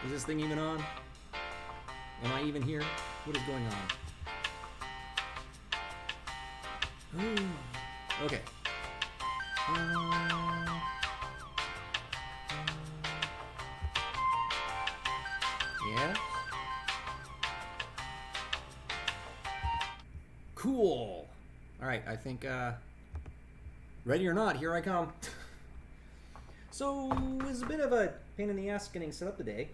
Is this thing even on? Am I even here? What is going on? Ooh. Okay. Yeah. Cool. All right, I think ready or not, here I come. So it's a bit of a pain in the ass getting set up today,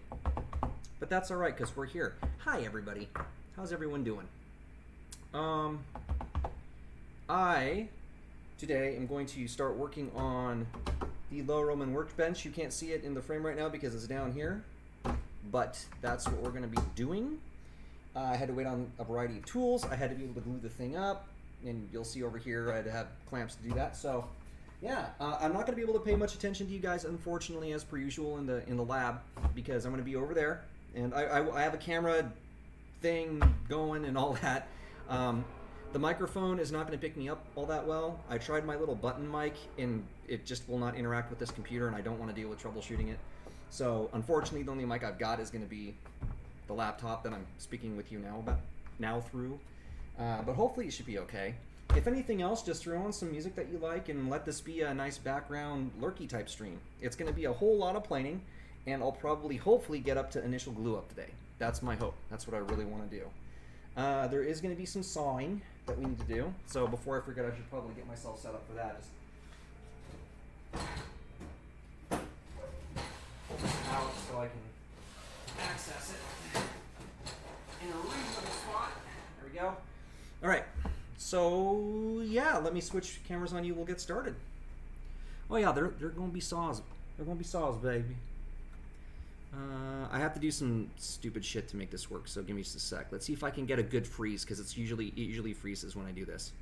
but that's all right because we're here. Hi everybody, how's everyone doing? I today am going to start working on the low Roman workbench. You can't see it in the frame right now because it's down here, but that's what we're going to be doing. I had to wait on a variety of tools. I had to be able to glue the thing up, and you'll see over here I had to have clamps to do that. So yeah, I'm not going to be able to pay much attention to you guys, unfortunately, as per usual in the lab, because I'm going to be over there, and I have a camera thing going and all that. The microphone is not going to pick me up all that well. I tried my little button mic, and it just will not interact with this computer, and I don't want to deal with troubleshooting it. So unfortunately, the only mic I've got is going to be the laptop that I'm speaking with you now through. But hopefully it should be okay. If anything else, just throw on some music that you like and let this be a nice background lurky type stream. It's going to be a whole lot of planing, and I'll probably hopefully get up to initial glue up today. That's my hope. That's what I really want to do. There is going to be some sawing that we need to do. So before I forget, I should probably get myself set up for that. Just out so I can access it in a reasonable spot. There we go. All right. So yeah, let me switch cameras on you. We'll get started. Oh yeah, they're going to be saws. They're going to be saws, baby. I have to do some stupid shit to make this work, so give me just a sec. Let's see if I can get a good freeze, because it usually freezes when I do this.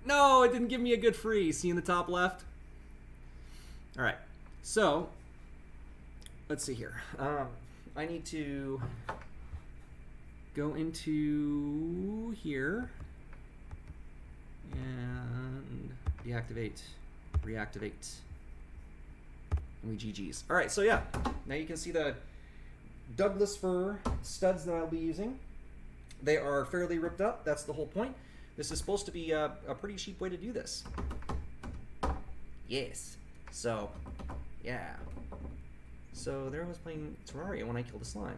No, it didn't give me a good freeze. See in the top left? All right, so let's see here. I need to go into here and deactivate, reactivate, and we GG's. All right, so yeah, now you can see the Douglas fir studs that I'll be using. They are fairly ripped up. That's the whole point. This is supposed to be a pretty cheap way to do this. Yes. So, yeah. So there I was playing Terraria when I killed a slime.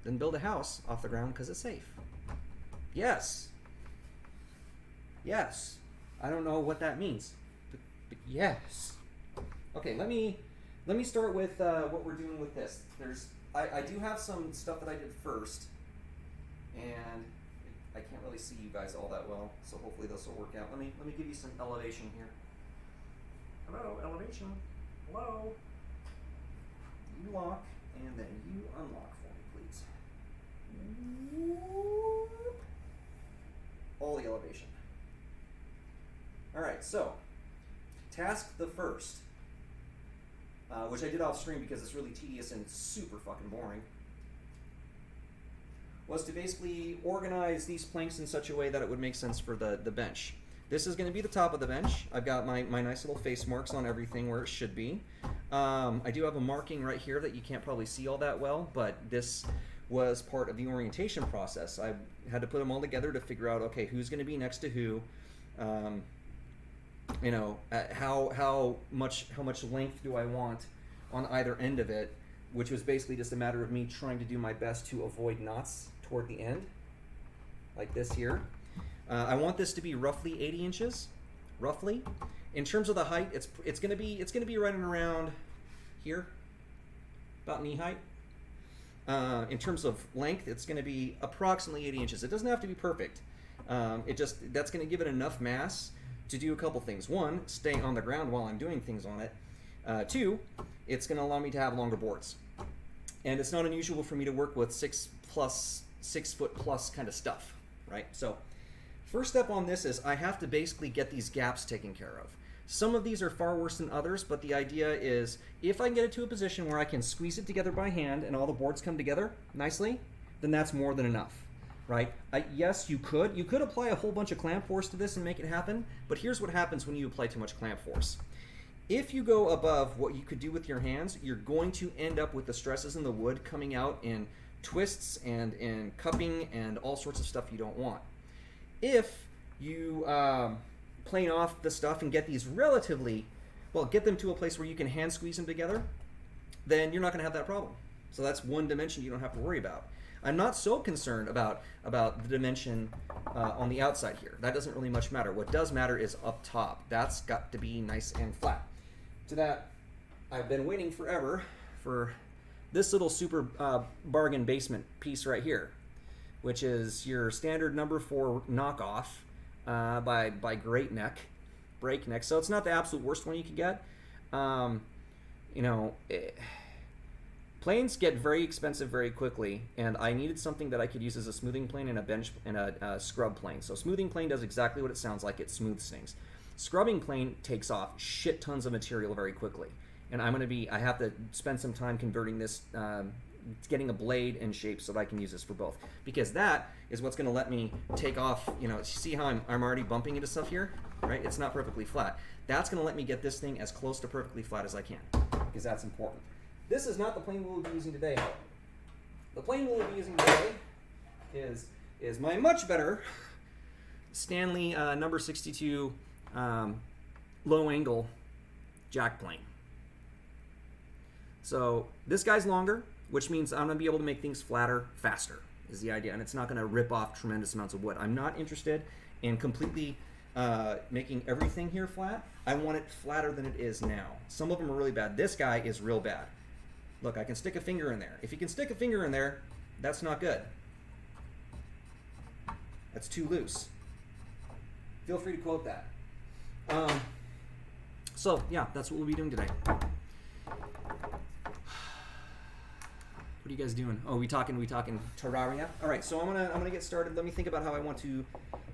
Then build a house off the ground because it's safe. Yes. Yes. I don't know what that means, but yes. Okay, let me start with what we're doing with this. I do have some stuff that I did first, and I can't really see you guys all that well, so hopefully this will work out. Let me give you some elevation here. Hello, elevation. Hello. You lock, and then you unlock for me, please. All the elevation. All right, so task the first, which I did off stream because it's really tedious and super fucking boring, was to basically organize these planks in such a way that it would make sense for the bench. This is going to be the top of the bench. I've got my nice little face marks on everything where it should be. I do have a marking right here that you can't probably see all that well, but this was part of the orientation process. I had to put them all together to figure out, okay, who's going to be next to who, you know, how much length do I want on either end of it, which was basically just a matter of me trying to do my best to avoid knots toward the end, like this here. I want this to be roughly 80 inches, roughly. In terms of the height, it's gonna be right around here, about knee height. In terms of length, it's gonna be approximately 80 inches. It doesn't have to be perfect. That's gonna give it enough mass to do a couple things. One, stay on the ground while I'm doing things on it. Two, it's gonna allow me to have longer boards. And it's not unusual for me to work with 6 foot plus kind of stuff, right? So first step on this is I have to basically get these gaps taken care of. Some of these are far worse than others, but the idea is if I can get it to a position where I can squeeze it together by hand and all the boards come together nicely, then that's more than enough, right? Yes, you could apply a whole bunch of clamp force to this and make it happen, but here's what happens when you apply too much clamp force. If you go above what you could do with your hands, you're going to end up with the stresses in the wood coming out in twists and in cupping and all sorts of stuff you don't want. If you plane off the stuff and get these relatively, well, get them to a place where you can hand squeeze them together, then you're not going to have that problem. So that's one dimension you don't have to worry about. I'm not so concerned about the dimension on the outside here. That doesn't really much matter. What does matter is up top. That's got to be nice and flat. To that, I've been waiting forever for this little super bargain basement piece right here, which is your standard number 4 knockoff by Breakneck. So it's not the absolute worst one you could get. Planes get very expensive very quickly, and I needed something that I could use as a smoothing plane and a bench and a scrub plane. So smoothing plane does exactly what it sounds like. It smooths things. Scrubbing plane takes off shit tons of material very quickly, and I have to spend some time converting this, getting a blade in shape so that I can use this for both, because that is what's going to let me take off. See how I'm already bumping into stuff here, right? It's not perfectly flat. That's going to let me get this thing as close to perfectly flat as I can, because that's important. This is not the plane we'll be using today, however. The plane we'll be using today is my much better Stanley number 62 low angle jack plane. So this guy's longer, which means I'm going to be able to make things flatter faster, is the idea, and it's not going to rip off tremendous amounts of wood. I'm not interested in completely making everything here flat. I want it flatter than it is now. Some of them are really bad. This guy is real bad. Look, I can stick a finger in there. If you can stick a finger in there, that's not good. That's too loose. Feel free to quote that. So yeah, that's what we'll be doing today. What are you guys doing? Oh, we talking Terraria? All right, so I'm gonna get started. Let me think about how I want to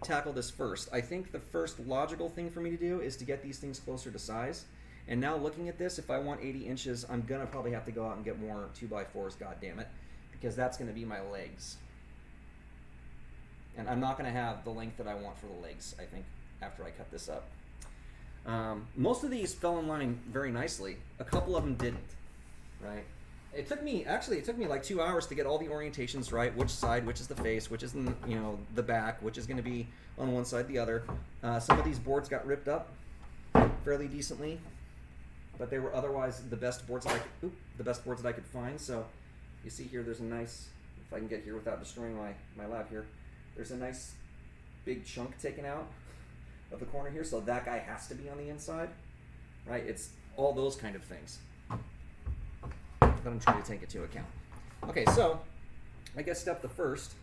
tackle this first. I think the first logical thing for me to do is to get these things closer to size. And now looking at this, if I want 80 inches, I'm gonna probably have to go out and get more 2x4s, god damn it, because that's gonna be my legs. And I'm not gonna have the length that I want for the legs, I think, after I cut this up. Most of these fell in line very nicely. A couple of them didn't, right? It took me like 2 hours to get all the orientations right, which side, which is the face, which is the back, which is gonna be on one side, the other. Some of these boards got ripped up fairly decently, but they were otherwise the best boards that I could find. So you see here, there's a nice, if I can get here without destroying my lab here, there's a nice big chunk taken out of the corner here, so that guy has to be on the inside, right? It's all those kind of things that I'm trying to take into account. Okay, so I guess step the first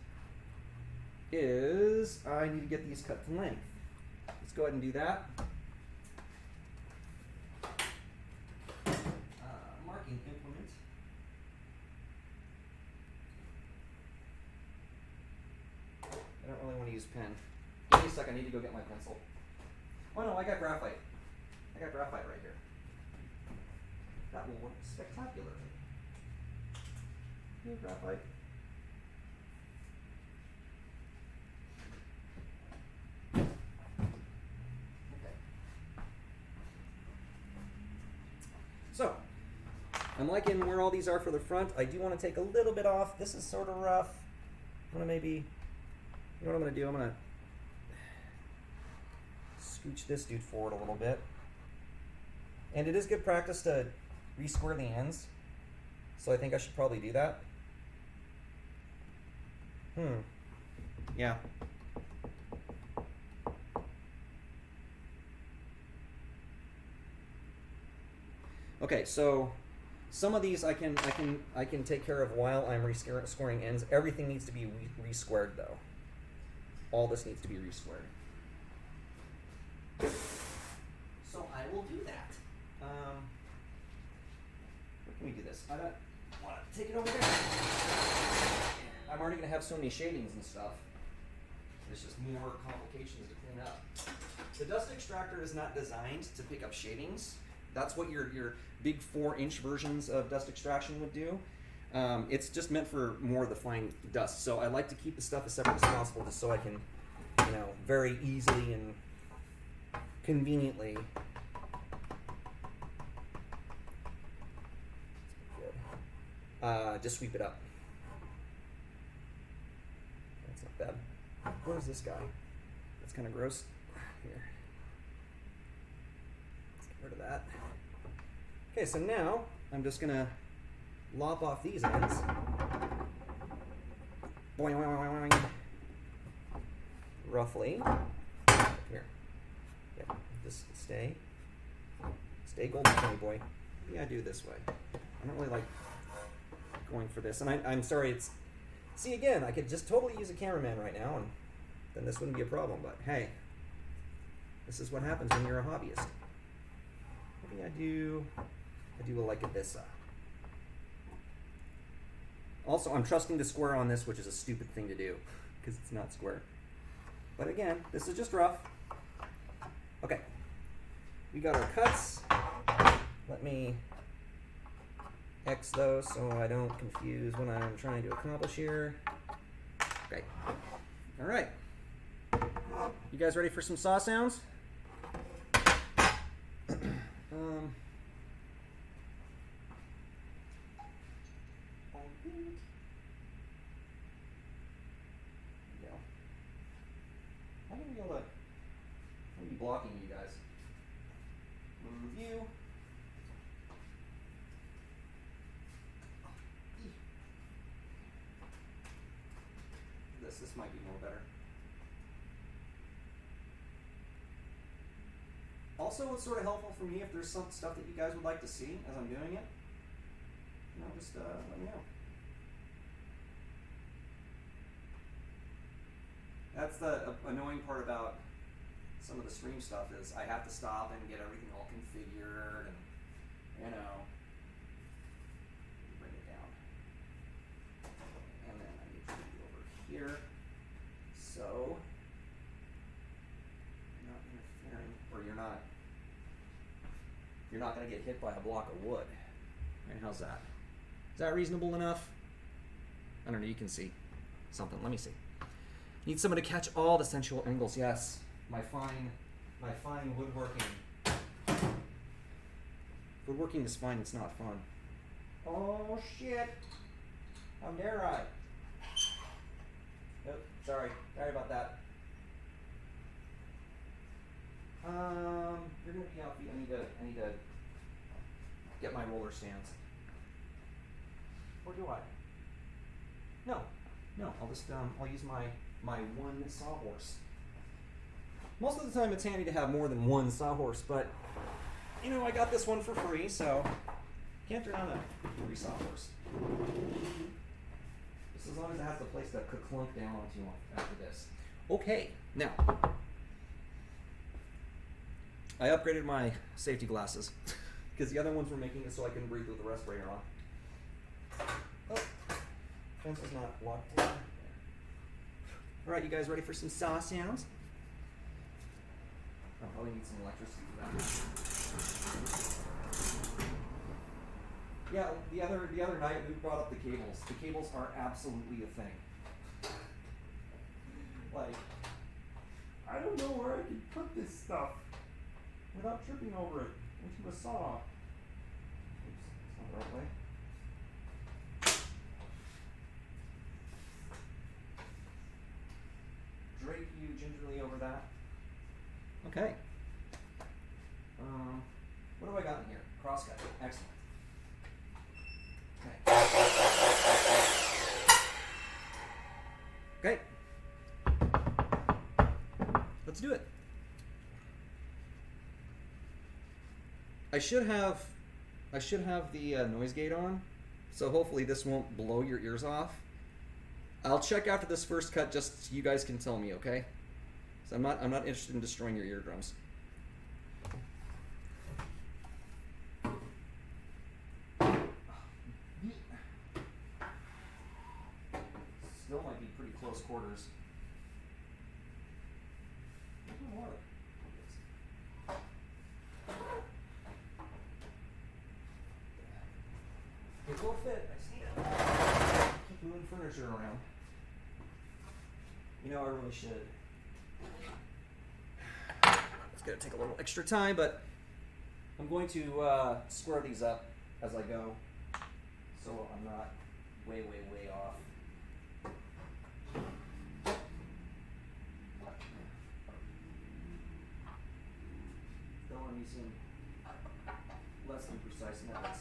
is I need to get these cut to length. Let's go ahead and do that. Marking implement. I don't really want to use pen. Give me a sec, I need to go get my pencil. Oh no, I got graphite. I got graphite right here. That will work spectacularly. Here, graphite. Okay. So, I'm liking where all these are for the front. I do want to take a little bit off. This is sort of rough. I'm going to maybe, you know what I'm going to do? I'm going to scooch this dude forward a little bit. And it is good practice to re-square the ends. So I think I should probably do that. Yeah. Okay, so some of these I can take care of while I'm re-squaring ends. Everything needs to be re-squared though. All this needs to be re-squared. So I will do that. Where can we do this? I don't want to take it over there. I'm already going to have so many shadings and stuff. There's just more complications to clean up. The dust extractor is not designed to pick up shadings. That's what your big 4-inch versions of dust extraction would do. It's just meant for more of the fine dust. So I like to keep the stuff as separate as possible, just so I can, very easily and conveniently just sweep it up. That's not bad. Where's this guy? That's kind of gross. Here. Let's get rid of that. Okay, so now I'm just gonna lop off these ends. Boing, boing, boing, boing. Roughly. Here. Yep. Just stay. Stay golden, Tony boy. Maybe I do this way. I don't really like going for this. And I'm sorry, it's... See, again, I could just totally use a cameraman right now, and then this wouldn't be a problem. But hey, this is what happens when you're a hobbyist. Maybe I do like this. Also, I'm trusting the square on this, which is a stupid thing to do, because it's not square. But again, this is just rough. Okay, we got our cuts. Let me X those so I don't confuse what I'm trying to accomplish here. Okay. All right. You guys ready for some saw sounds? I'm be blocking you guys. Move you. This might be more better. Also, it's sort of helpful for me if there's some stuff that you guys would like to see as I'm doing it. You know, just let me know. That's the annoying part about some of the stream stuff is I have to stop and get everything all configured and, you know, bring it down. And then I need to be over here. So, you're not interfering, or you're not going to get hit by a block of wood. Right, how's that? Is that reasonable enough? I don't know, you can see something. Let me see. Need someone to catch all the sensual angles. Yes, my fine woodworking. Woodworking is fine. It's not fun. Oh shit! How dare I? Nope. Sorry about that. You're gonna be out. I need to get my roller stands. Or do I? No. I'll just I'll use my one sawhorse. Most of the time it's handy to have more than one sawhorse, but you know, I got this one for free, so can't turn down a free sawhorse. Just as long as it has the place to clunk down onto after this. Okay, now I upgraded my safety glasses because the other ones were making it so I couldn't breathe with the respirator on. Oh, fence is not locked in. All right, you guys ready for some saw sounds? I'll probably need some electricity for that. Yeah, the other night we brought up the cables. The cables are absolutely a thing. Like, I don't know where I can put this stuff without tripping over it into a saw. Oops, that's not the right way. Drape you gingerly over that. Okay. What do I got in here? Crosscut. Excellent. Okay. Let's do it. I should have the noise gate on, so hopefully this won't blow your ears off. I'll check after this first cut just so you guys can tell me, okay? So I'm not interested in destroying your eardrums. Still might be pretty close quarters. It will fit. I see it. Keep moving furniture around. You know, I really should. It's gonna take a little extra time, but I'm going to square these up as I go. so I'm not way, way, way off. Though I'm using less than precise methods.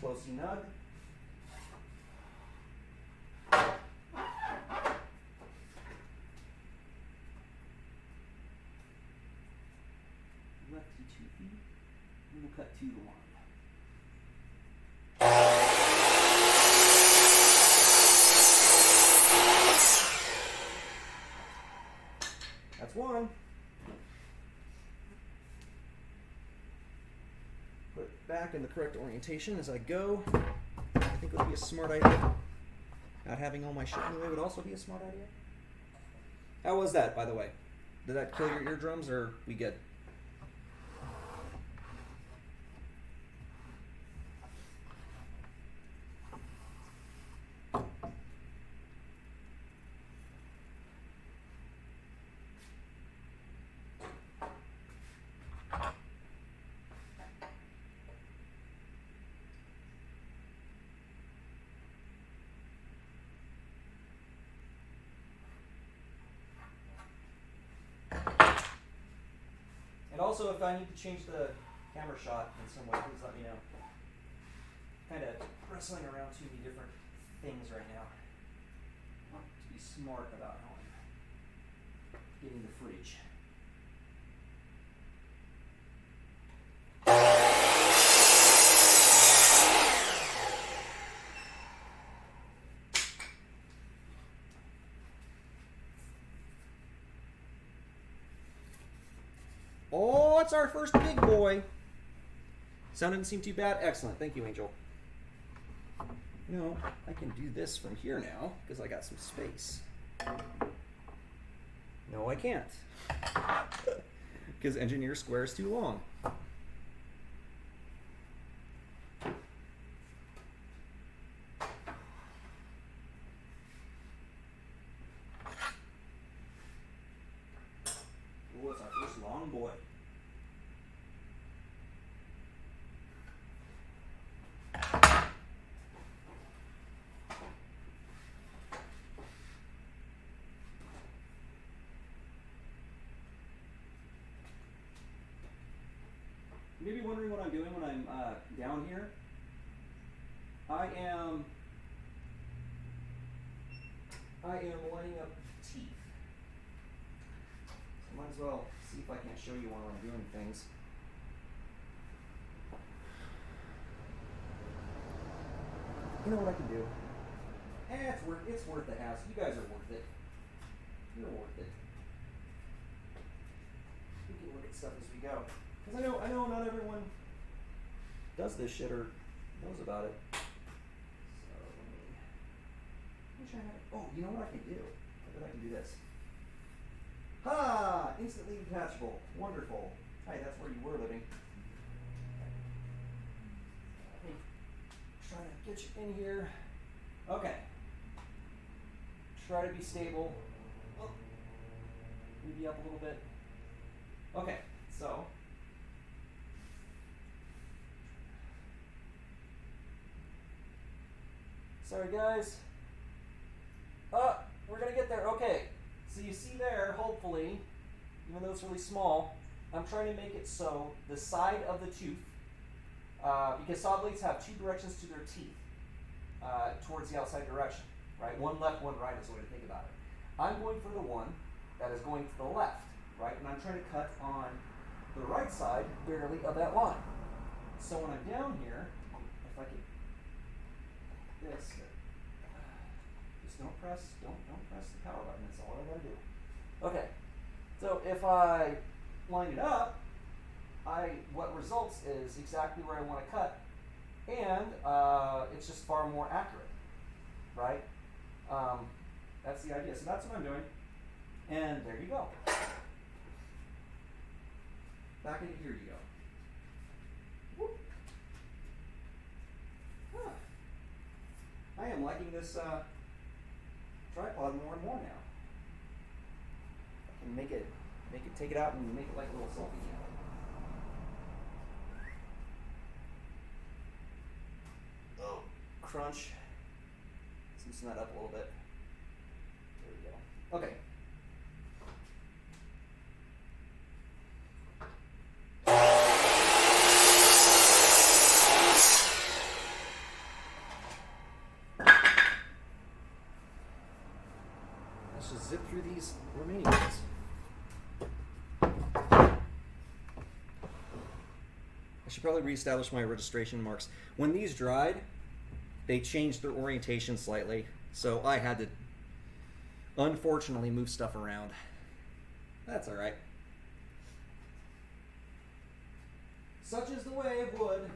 Close nug. Lefty 2 feet. And we'll cut 2 to 1. That's 1. Put it back in the correct orientation as I go. I think it would be a smart idea. Not having all my shit in the way would also be a smart idea. How was that, by the way? Did that kill your eardrums, or we good? And also, if I need to change the camera shot in some way, please let me know. Kind of wrestling around too many different things right now. To be smart about how I'm getting the footage. Oh, it's our first big boy. Sound didn't seem too bad. Excellent. Thank you, Angel. You know, I can do this from here now because I got some space. No, I can't. Because engineer square is too long. Oh, it's our first long boy. You may be wondering what I'm doing when I'm down here. I am lining up teeth. So might as well see if I can't show you while I'm doing things. You know what I can do? It's worth the hassle. You guys are worth it. You're worth it. We can look at stuff as we go. Because I know not everyone does this shit or knows about it. So let me try that. Oh, you know what I can do? I bet I can do this. Ha! Instantly detachable. Wonderful. Hi, that's where you were living. Let me try to get you in here. Okay. Try to be stable. Oh. Move you up a little bit. Okay, so. Sorry guys. We're gonna get there. Okay, so you see there, hopefully, even though it's really small, I'm trying to make it so the side of the tooth, because saw blades have 2 directions to their teeth, towards the outside direction, right? One left, one right is the way to think about it. I'm going for the one that is going to the left, right? And I'm trying to cut on the right side, barely, of that line. So when I'm down here, if I could, this, just don't press the power button, that's all I gotta do. Okay, so if I line it up, what results is exactly where I want to cut, and it's just far more accurate, right? That's the idea. So that's what I'm doing, and there you go. Back into here you go. Whoop. Huh. I am liking this tripod more and more now. I can make it take it out and make it like a little selfie cam. Oh, crunch. Let's loosen that up a little bit. There we go. Okay. Let's just zip through these remaining ones. I should probably reestablish my registration marks. When these dried, they changed their orientation slightly, so I had to unfortunately move stuff around. That's all right. Such is the way of wood.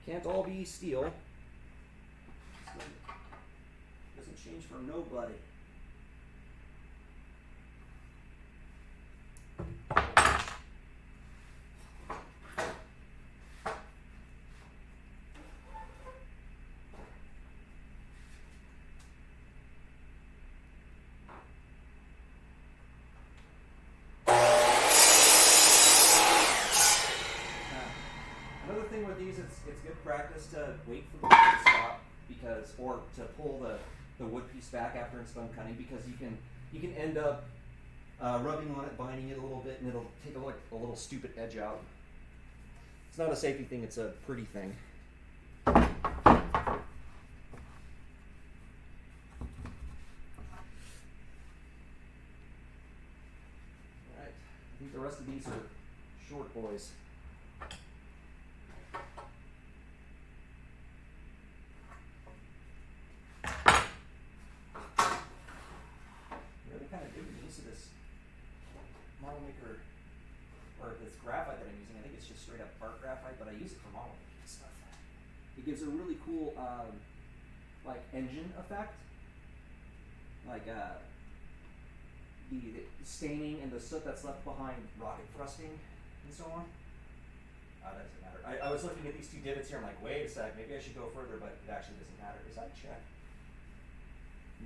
Can't all be steel. Doesn't change for nobody. It's good practice to wait for the wood to stop or to pull the wood piece back after it's done cutting, because you can end up rubbing on it, binding it a little bit, and it'll take a little stupid edge out. It's not a safety thing; it's a pretty thing. Alright, I think the rest of these are short boys. Model maker, or this graphite that I'm using, I think it's just straight up art graphite, but I use it for model making stuff. It gives a really cool like engine effect, like the staining and the soot that's left behind rocket thrusting and so on. That doesn't matter. I was looking at these two divots here, I'm like, wait a sec, maybe I should go further, but it actually doesn't matter. Is that check?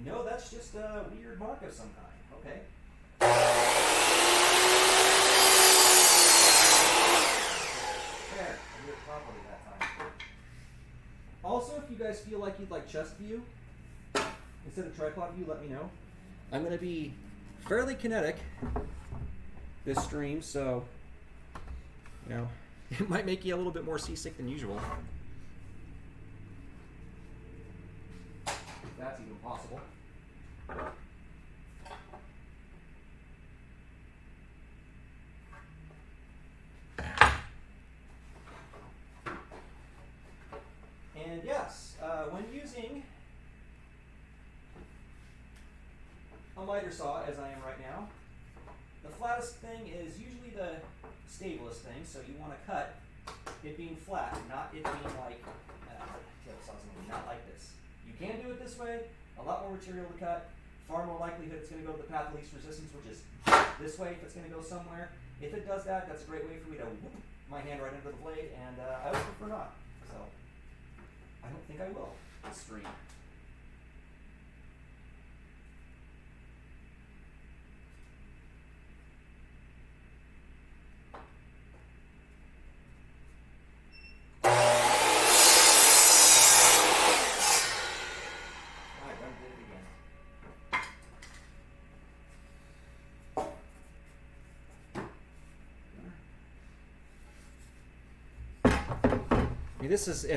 No, that's just a weird mark of some kind. Okay. There, I did it properly that time. Also, if you guys feel like you'd like chest view instead of tripod view, let me know. I'm going to be fairly kinetic this stream, so you know, it might make you a little bit more seasick than usual. If that's even possible. And yes, when using a miter saw, as I am right now, the flattest thing is usually the stablest thing, so you want to cut it being flat, not it being like, not like this. You can do it this way, a lot more material to cut, far more likelihood it's going to go to the path of least resistance, which is this way if it's going to go somewhere. If it does that, that's a great way for me to whoop my hand right into the blade, and I would prefer not. So I don't think I will this stream.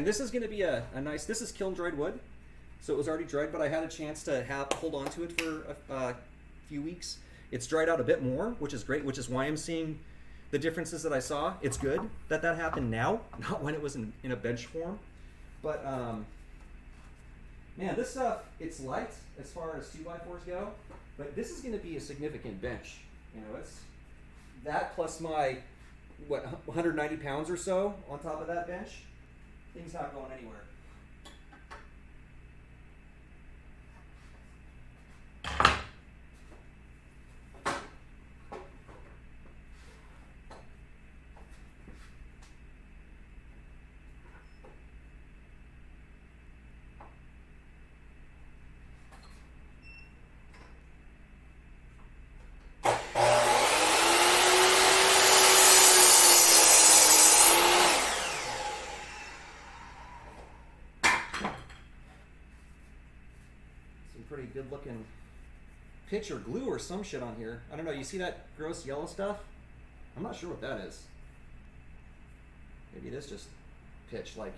This is going to be a nice. This is kiln dried wood, so it was already dried, but I had a chance to hold on to it for a few weeks. It's dried out a bit more, which is great. Which is why I'm seeing the differences that I saw. It's good that happened now, not when it was in a bench form. But man, this stuff, it's light as far as 2x4s go, but this is going to be a significant bench. You know, it's that plus my 190 pounds or so on top of that bench. Thing's not going anywhere. good looking pitch or glue or some shit on here. I don't know. You see that gross yellow stuff? I'm not sure what that is. Maybe it is just pitch. Like,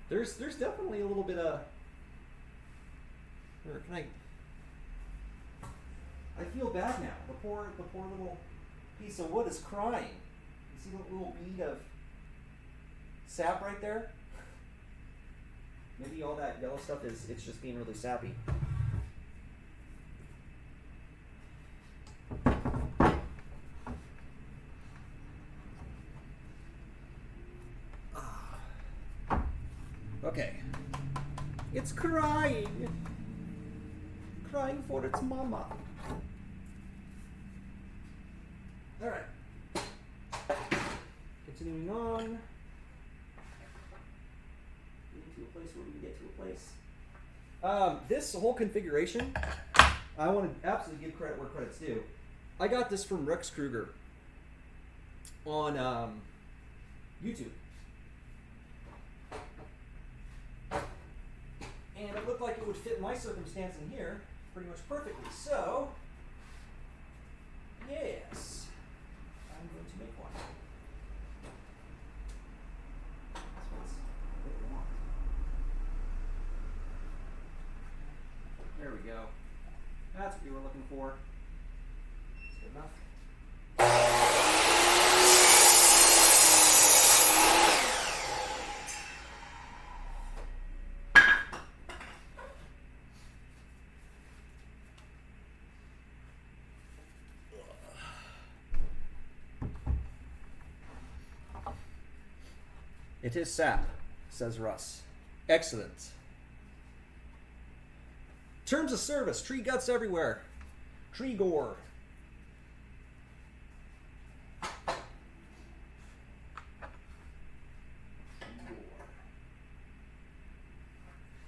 there's definitely a little bit of. Or can I feel bad now. The poor little piece of wood is crying. You see the little bead of sap right there? Maybe all that yellow stuff it's just being really sappy. Okay. It's crying. Crying for its mama. Alright. Continuing on. To a place where we can get to a place. This whole configuration, I want to absolutely give credit where credit's due. I got this from Rex Kruger on YouTube. And it looked like it would fit my circumstance in here pretty much perfectly. So, yes, I'm going to make one. This one's a bit long. There we go. That's what you were looking for. That's good enough. It is sap, says Russ. Excellent. Terms of service, tree guts everywhere. Tree gore.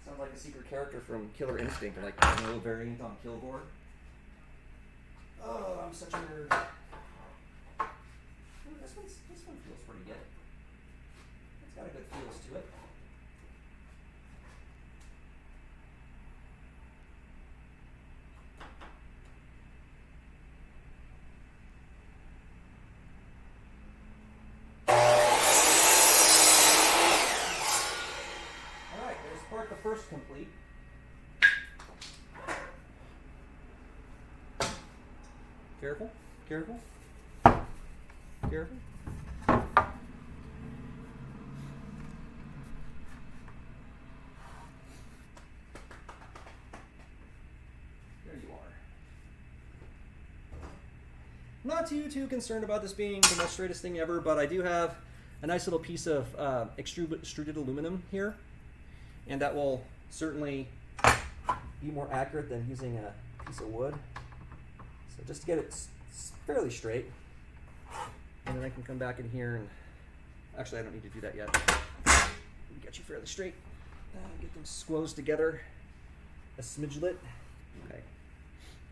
Sounds like a secret character from Killer Instinct, like a little variant on Kilgore. Oh, I'm such a nerd. Ooh, this one feels pretty good. It's got a good feels to it. Alright, there's part the first complete. Careful, careful, careful. Not too concerned about this being the most straightest thing ever, but I do have a nice little piece of extruded aluminum here, and that will certainly be more accurate than using a piece of wood. So just to get it fairly straight, and then I can come back in here and actually I don't need to do that yet. Get you fairly straight. Get them squoze together a smidgelet. Okay.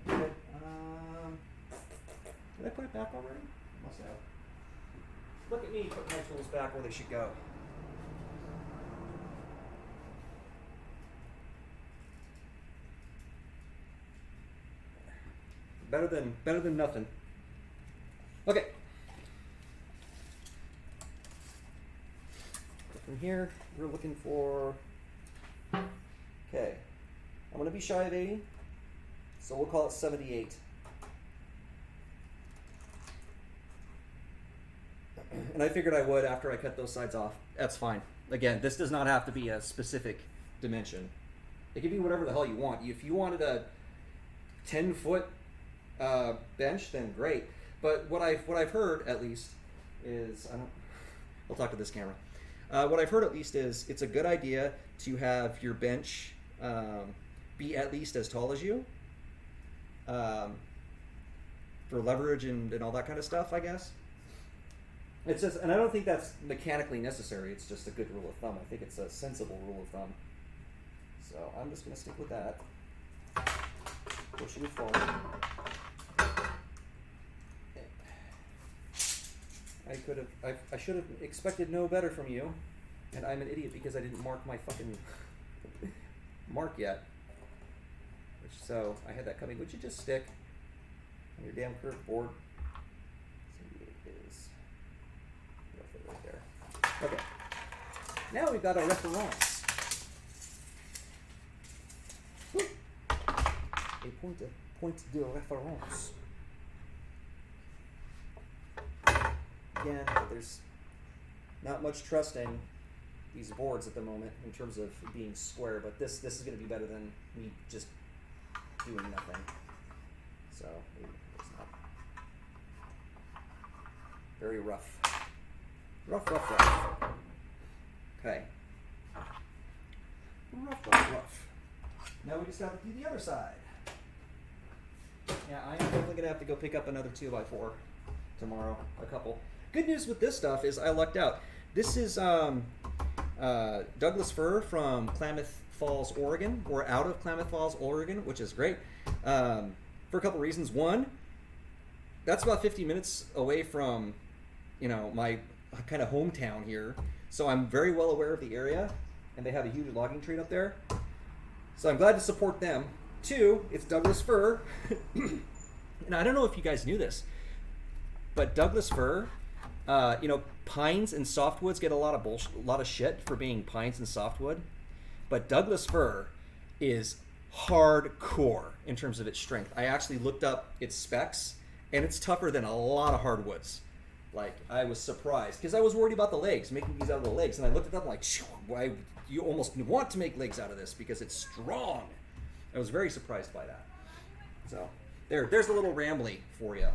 Okay. Did I put it back already? Must have. Look at me putting my tools back where they should go. Better than nothing. Okay. From here, we're looking for. Okay. I'm gonna be shy of 80, so we'll call it 78. And I figured I would after I cut those sides off. That's fine. Again, this does not have to be a specific dimension. It can be whatever the hell you want. If you wanted a 10-foot bench, then great. But what I've heard at least is I'll talk to this camera. What I've heard at least is it's a good idea to have your bench be at least as tall as you for leverage and all that kind of stuff, I guess. It's just, and I don't think that's mechanically necessary. It's just a good rule of thumb. I think it's a sensible rule of thumb. So I'm just going to stick with that. Pushing it forward. I should have expected no better from you, and I'm an idiot because I didn't mark my fucking mark yet. So I had that coming. Would you just stick on your damn curved board? It is roughly right there. Okay. Now we've got our reference. A point de reference. Again, there's not much trusting these boards at the moment in terms of being square, but this is going to be better than me just doing nothing. So it's not very rough. Rough. Okay. Rough. Now we just have to do the other side. Yeah, I am definitely going to have to go pick up another 2x4 tomorrow. A couple. Good news with this stuff is I lucked out. This is Douglas fir from Klamath Falls, Oregon. We're out of Klamath Falls, Oregon, which is great for a couple reasons. One, that's about 50 minutes away from, my kind of hometown here. So I'm very well aware of the area, and they have a huge logging trade up there. So I'm glad to support them. Two, it's Douglas fir. And I don't know if you guys knew this, but Douglas fir, pines and softwoods get a lot of shit for being pines and softwood, but Douglas fir is hardcore in terms of its strength. I actually looked up its specs, and it's tougher than a lot of hardwoods. Like, I was surprised because I was worried about the legs, making these out of the legs, and I looked it up and like, why you almost want to make legs out of this because it's strong. I was very surprised by that. So there's a little rambly for you.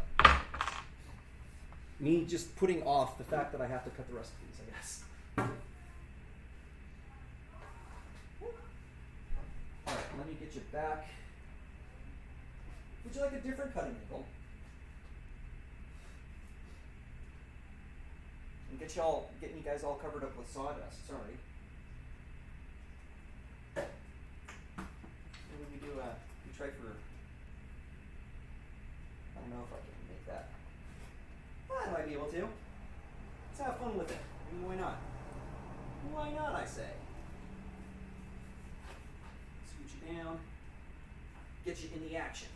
Me just putting off the fact that I have to cut the rest of these, I guess. All right, let me get you back. Would you like a different cutting angle? And getting you guys all covered up with sawdust. Sorry. Maybe we do we try for. I don't know if I can make that. I might be able to. Let's have fun with it. I mean, why not? Why not, I say. Scoot you down. Get you in the action.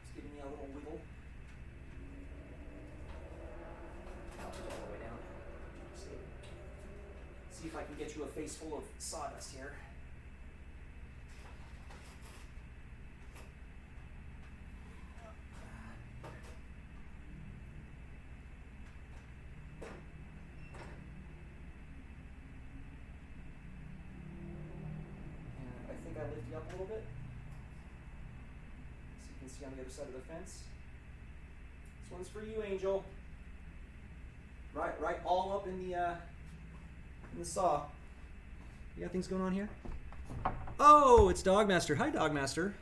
Just giving you a little wiggle. I'll put it all the way down. See if I can get you a face full of sawdust here. I lift you up a little bit so you can see on the other side of the fence. This one's for you, Angel. Right all up in the saw. You got things going on here? Oh, it's Dogmaster. Hi, Dogmaster.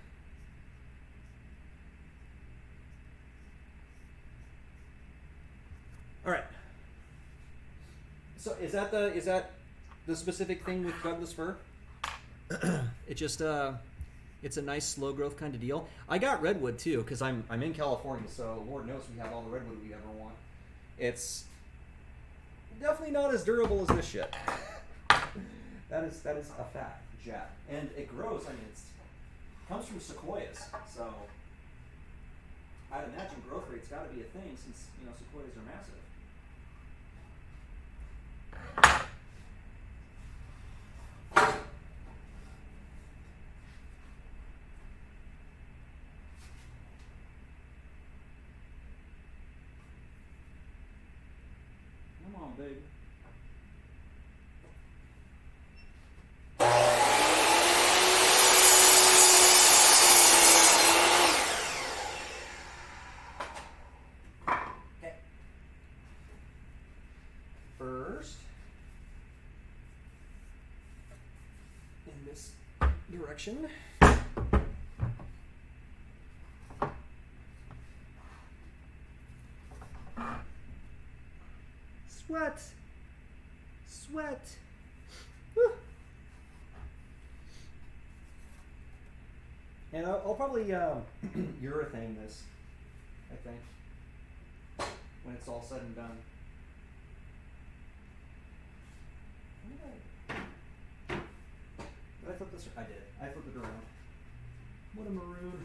All right. So is that the specific thing with Douglas fir? It just it's a nice slow growth kind of deal. I got redwood too because I'm in California, so Lord knows we have all the redwood we ever want. It's definitely not as durable as this shit. that is a fact, Jack. And it grows. I mean, it comes from sequoias, so I'd imagine growth rate's got to be a thing since sequoias are massive. Come on, baby. Okay. First, in this direction. Sweat. Whew. And I'll probably urethane this, I think, when it's all said and done. Did I flip this? I did. I flipped it around. What a maroon.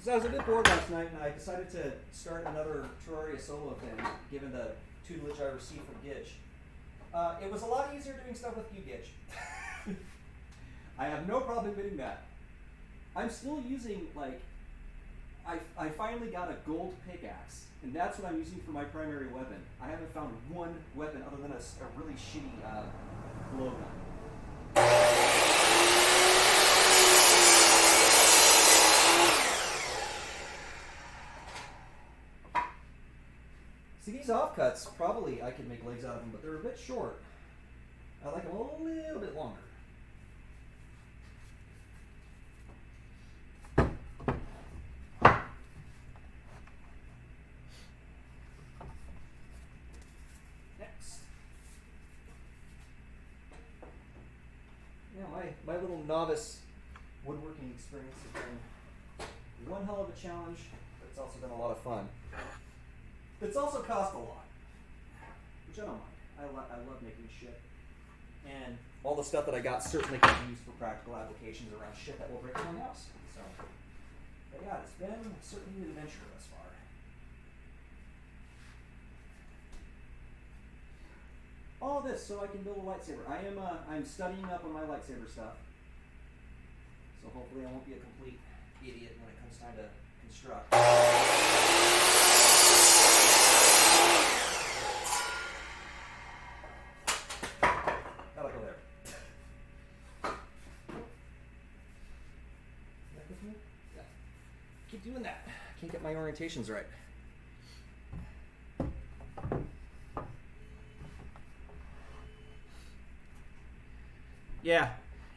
So I was a bit bored last night, and I decided to start another Terraria solo thing, given the tutelage I received from Gitch. It was a lot easier doing stuff with you, Gitch. I have no problem admitting that. I'm still using, like, I finally got a gold pickaxe, and that's what I'm using for my primary weapon. I haven't found one weapon other than a really shitty blowgun. See, these offcuts, probably I could make legs out of them, but they're a bit short. I like them a little bit longer. Next. Yeah, my little novice woodworking experience has been one hell of a challenge, but it's also been a lot of fun. It's also cost a lot, which I don't mind. I love making shit. And all the stuff that I got certainly can be used for practical applications around shit that will break my house. So, but yeah, it's been certainly an adventure thus far. All this so I can build a lightsaber. I'm studying up on my lightsaber stuff. So hopefully I won't be a complete idiot when it comes time to construct. That'll go there. Yeah. Keep doing that. Can't get my orientations right. Yeah,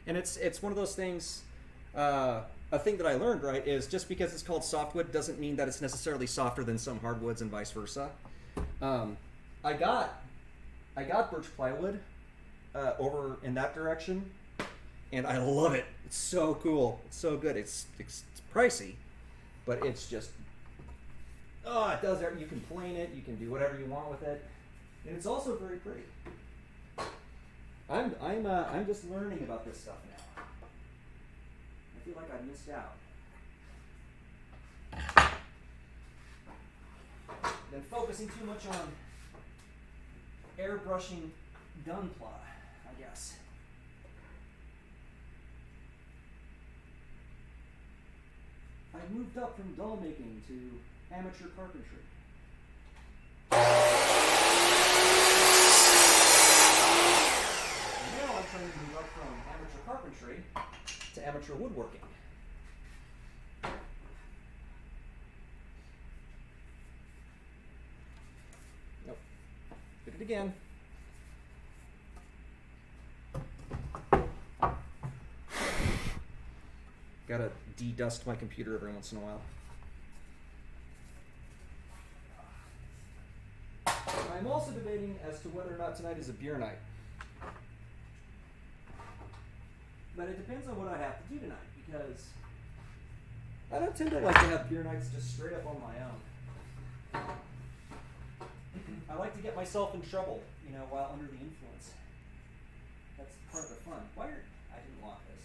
and it's one of those things. A thing that I learned, right, is just because it's called softwood doesn't mean that it's necessarily softer than some hardwoods and vice versa. I got birch plywood over in that direction, and I love it. It's so cool. It's so good. It's pricey, but it's just it does everything. You can plane it. You can do whatever you want with it, and it's also very pretty. I'm just learning about this stuff now. I feel like I missed out. Been focusing too much on airbrushing gunpla, I guess. I've moved up from doll making to amateur carpentry. Now I'm trying to move up from amateur carpentry to amateur woodworking. Nope. Did it again. Gotta de-dust my computer every once in a while. I'm also debating as to whether or not tonight is a beer night. But it depends on what I have to do tonight, because I don't tend to like to have beer nights just straight up on my own. I like to get myself in trouble, while under the influence. That's part of the fun. I didn't want this.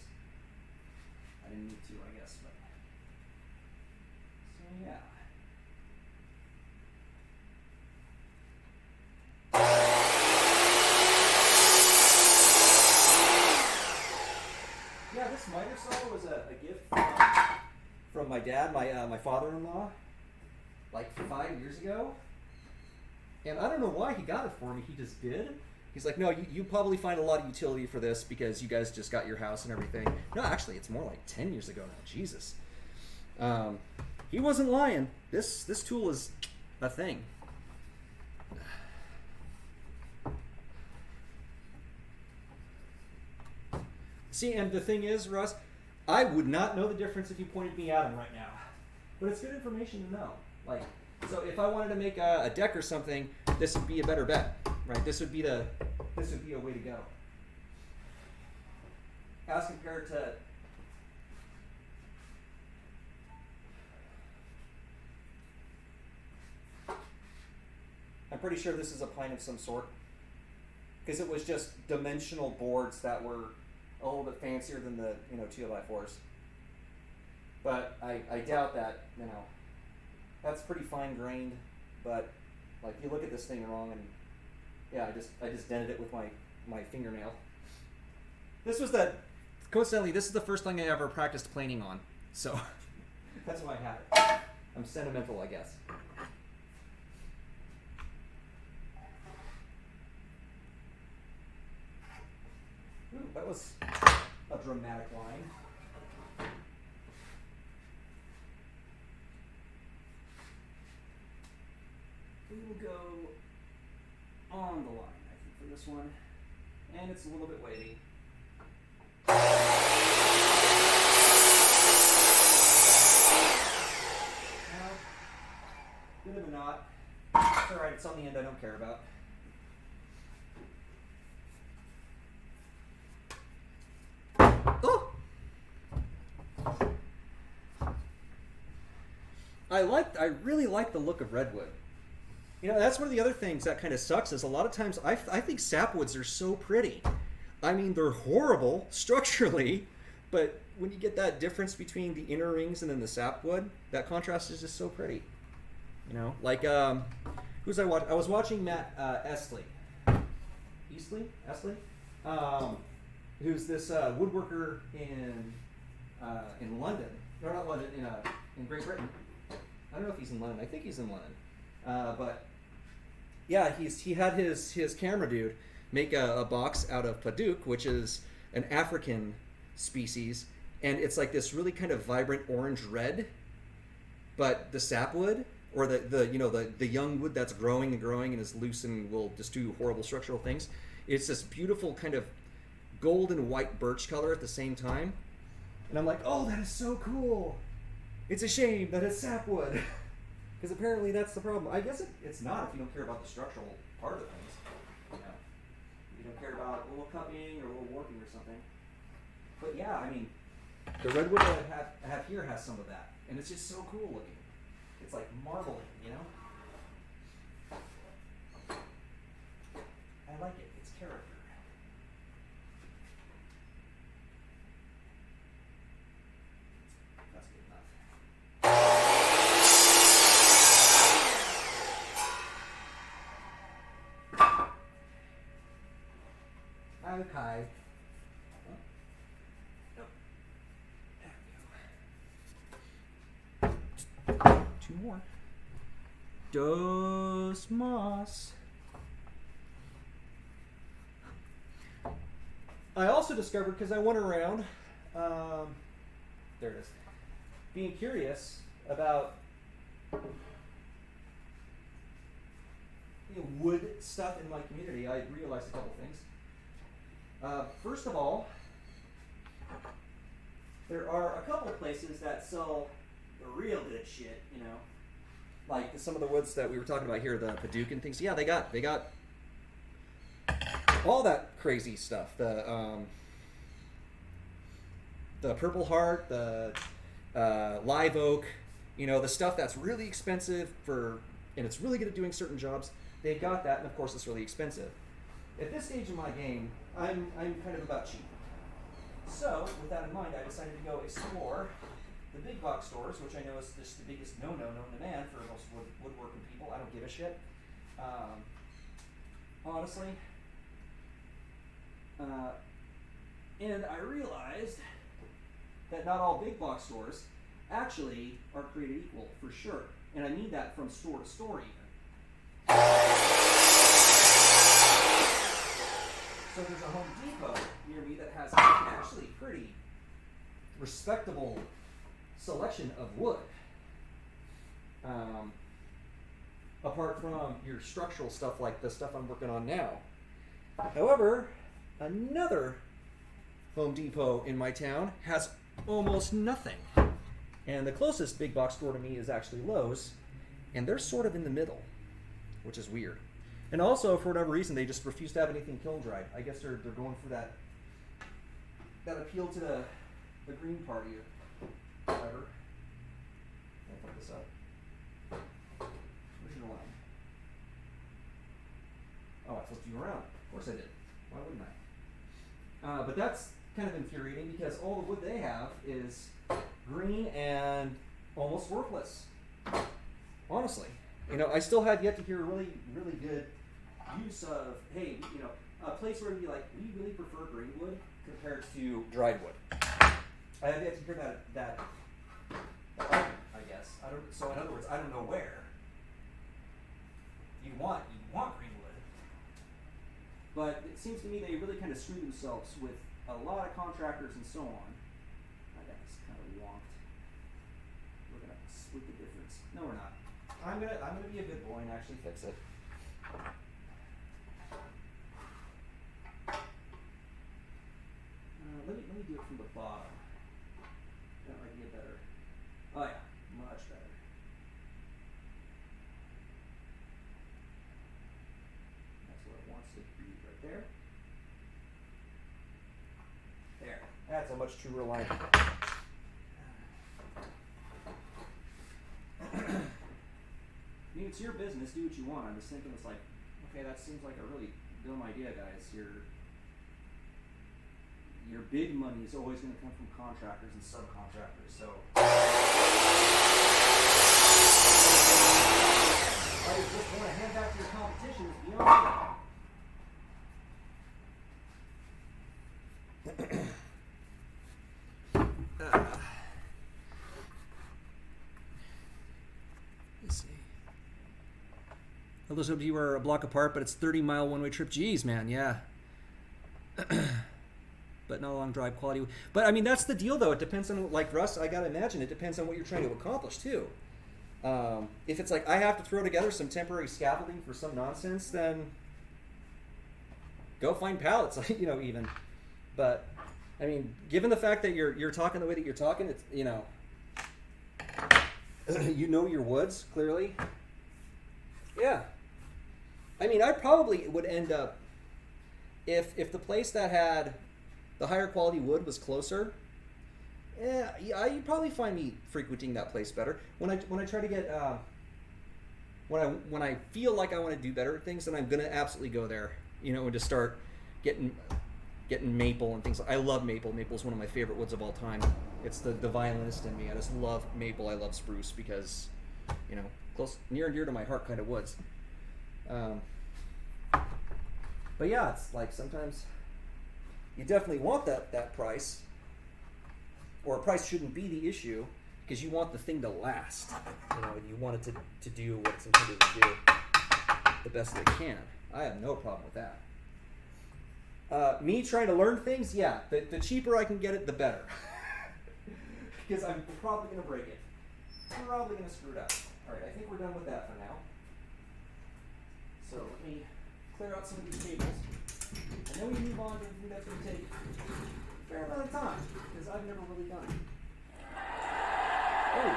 I didn't need to, I guess, but so yeah. Yeah, this miter saw was a gift from my dad, my father-in-law, like 5 years ago. And I don't know why he got it for me. He just did. He's like, no, you probably find a lot of utility for this because you guys just got your house and everything. No, actually, it's more like 10 years ago now. Jesus. He wasn't lying. This tool is a thing. See, and the thing is, Russ, I would not know the difference if you pointed me at him right now. But it's good information to know. Like, so if I wanted to make a deck or something, this would be a better bet, right? This would be a way to go. As compared to I'm pretty sure this is a pine of some sort, because it was just dimensional boards that were a little bit fancier than the 2x4s. But I doubt that, that's pretty fine grained. But like, you look at this thing wrong, and yeah, I just dented it with my fingernail. Coincidentally, this is the first thing I ever practiced planing on, so that's why I have it. I'm sentimental, I guess. Ooh, that was a dramatic line. We will go on the line, I think, for this one. And it's a little bit wavy. Bit of a knot. It's alright, it's on the end I don't care about. Oh! I really like the look of redwood. That's one of the other things that kind of sucks, is a lot of times I think sapwoods are so pretty. I mean, they're horrible structurally, but when you get that difference between the inner rings and then the sapwood, that contrast is just so pretty. Like, who's I watching? I was watching Matt Eastley, who's this woodworker in London. No, not London, in Great Britain. I don't know if he's in London. I think he's in London. But yeah, he had his camera dude make a box out of padauk, which is an African species, and it's like this really kind of vibrant orange red. But the sapwood, or the young wood that's growing and is loose and will just do horrible structural things, it's this beautiful kind of gold and white birch color at the same time. And I'm like, oh, that is so cool. It's a shame that it's sapwood. Because apparently that's the problem. I guess it's not if you don't care about the structural part of things. You don't care about a little cupping or a little warping or something. But yeah, I mean, the redwood that I have here has some of that. And it's just so cool looking. It's like marbling, I like it. It's character. That's good enough. Okay. Two more. Dos más. I also discovered, because I went around, there it is, being curious about wood stuff in my community, I realized a couple things. First of all, there are a couple places that sell the real good shit, like some of the woods that we were talking about here, the padauk and things. Yeah, they got all that crazy stuff. The purple heart, the live oak, the stuff that's really expensive and it's really good at doing certain jobs. They've got that, and of course it's really expensive. At this stage in my game, I'm kind of about cheap. So, with that in mind, I decided to go explore the big box stores, which I know is just the biggest no-no known to man for most woodworking people. I don't give a shit. Honestly. And I realized that not all big box stores actually are created equal, for sure. And I mean that from store to store even. So there's a Home Depot near me that has actually pretty respectable selection of wood. Apart from your structural stuff like the stuff I'm working on now. However, another Home Depot in my town has almost nothing. And the closest big box store to me is actually Lowe's, and they're sort of in the middle, which is weird. And also, for whatever reason, they just refuse to have anything kiln dried. I guess they're going for that appeal to the Green Party or whatever. I'll put this up. Where's your line? Oh, I flipped you around. Of course I did. Why wouldn't I? But that's kind of infuriating because all the wood they have is green and almost worthless. Honestly. I still have yet to hear a really, really good use of, hey, a place where we really prefer green wood compared to dried wood. I have yet to hear that argument, I guess. So in other words, I don't know where. You want green wood. But it seems to me they really kind of screw themselves with a lot of contractors and so on. I got this kind of wonked. We're gonna split the difference. No, we're not. I'm gonna be a good boy and actually fix it. Let me do it from the bottom. That might be a better. Oh yeah, much better. That's what it wants to be right there. There. That's a much truer line. It's your business. Do what you want. I'm just thinking it's like, okay, that seems like a really dumb idea, guys. Your big money is always going to come from contractors and subcontractors. So I just want to hand back to your competition is beyond let's see. Those of you are a block apart, but it's 30-mile one-way trip. Jeez, man, yeah. But not a long drive quality. But I mean, that's the deal, though. It depends on, like Russ, I gotta imagine it depends on what you're trying to accomplish too. If it's like I have to throw together some temporary scaffolding for some nonsense, then go find pallets, even. But I mean, given the fact that you're talking the way that you're talking, it's your woods clearly. Yeah. I mean, I probably would end up if the place that had the higher quality wood was closer. Yeah, you'd probably find me frequenting that place better. When I try to get when I feel like I want to do better at things, then I'm gonna absolutely go there. And just start getting maple and things. I love maple. Maple is one of my favorite woods of all time. It's the violinist in me. I just love maple. I love spruce because close, near and dear to my heart kind of woods. But yeah, it's like sometimes you definitely want that price, or a price shouldn't be the issue because you want the thing to last. You want it to do what it's intended to do the best that it can. I have no problem with that. Me trying to learn things, yeah, the cheaper I can get it, the better. Because I'm probably going to break it. Probably going to screw it up. Alright, I think we're done with that for now. So let me clear out some of these cables. And then we move on to something that's going to take a fair amount of time, because I've never really done it. Oh!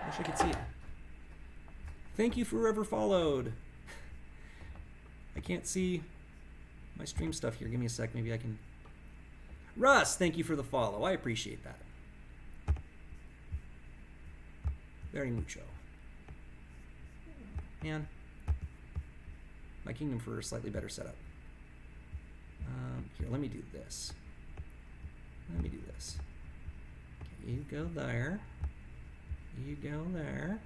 Wish I could see it. Thank you for whoever followed. I can't see my stream stuff here. Give me a sec. Maybe I can. Russ, thank you for the follow. I appreciate that. Very mucho. Man, my kingdom for a slightly better setup. Here, let me do this. Okay, you go there. You go there.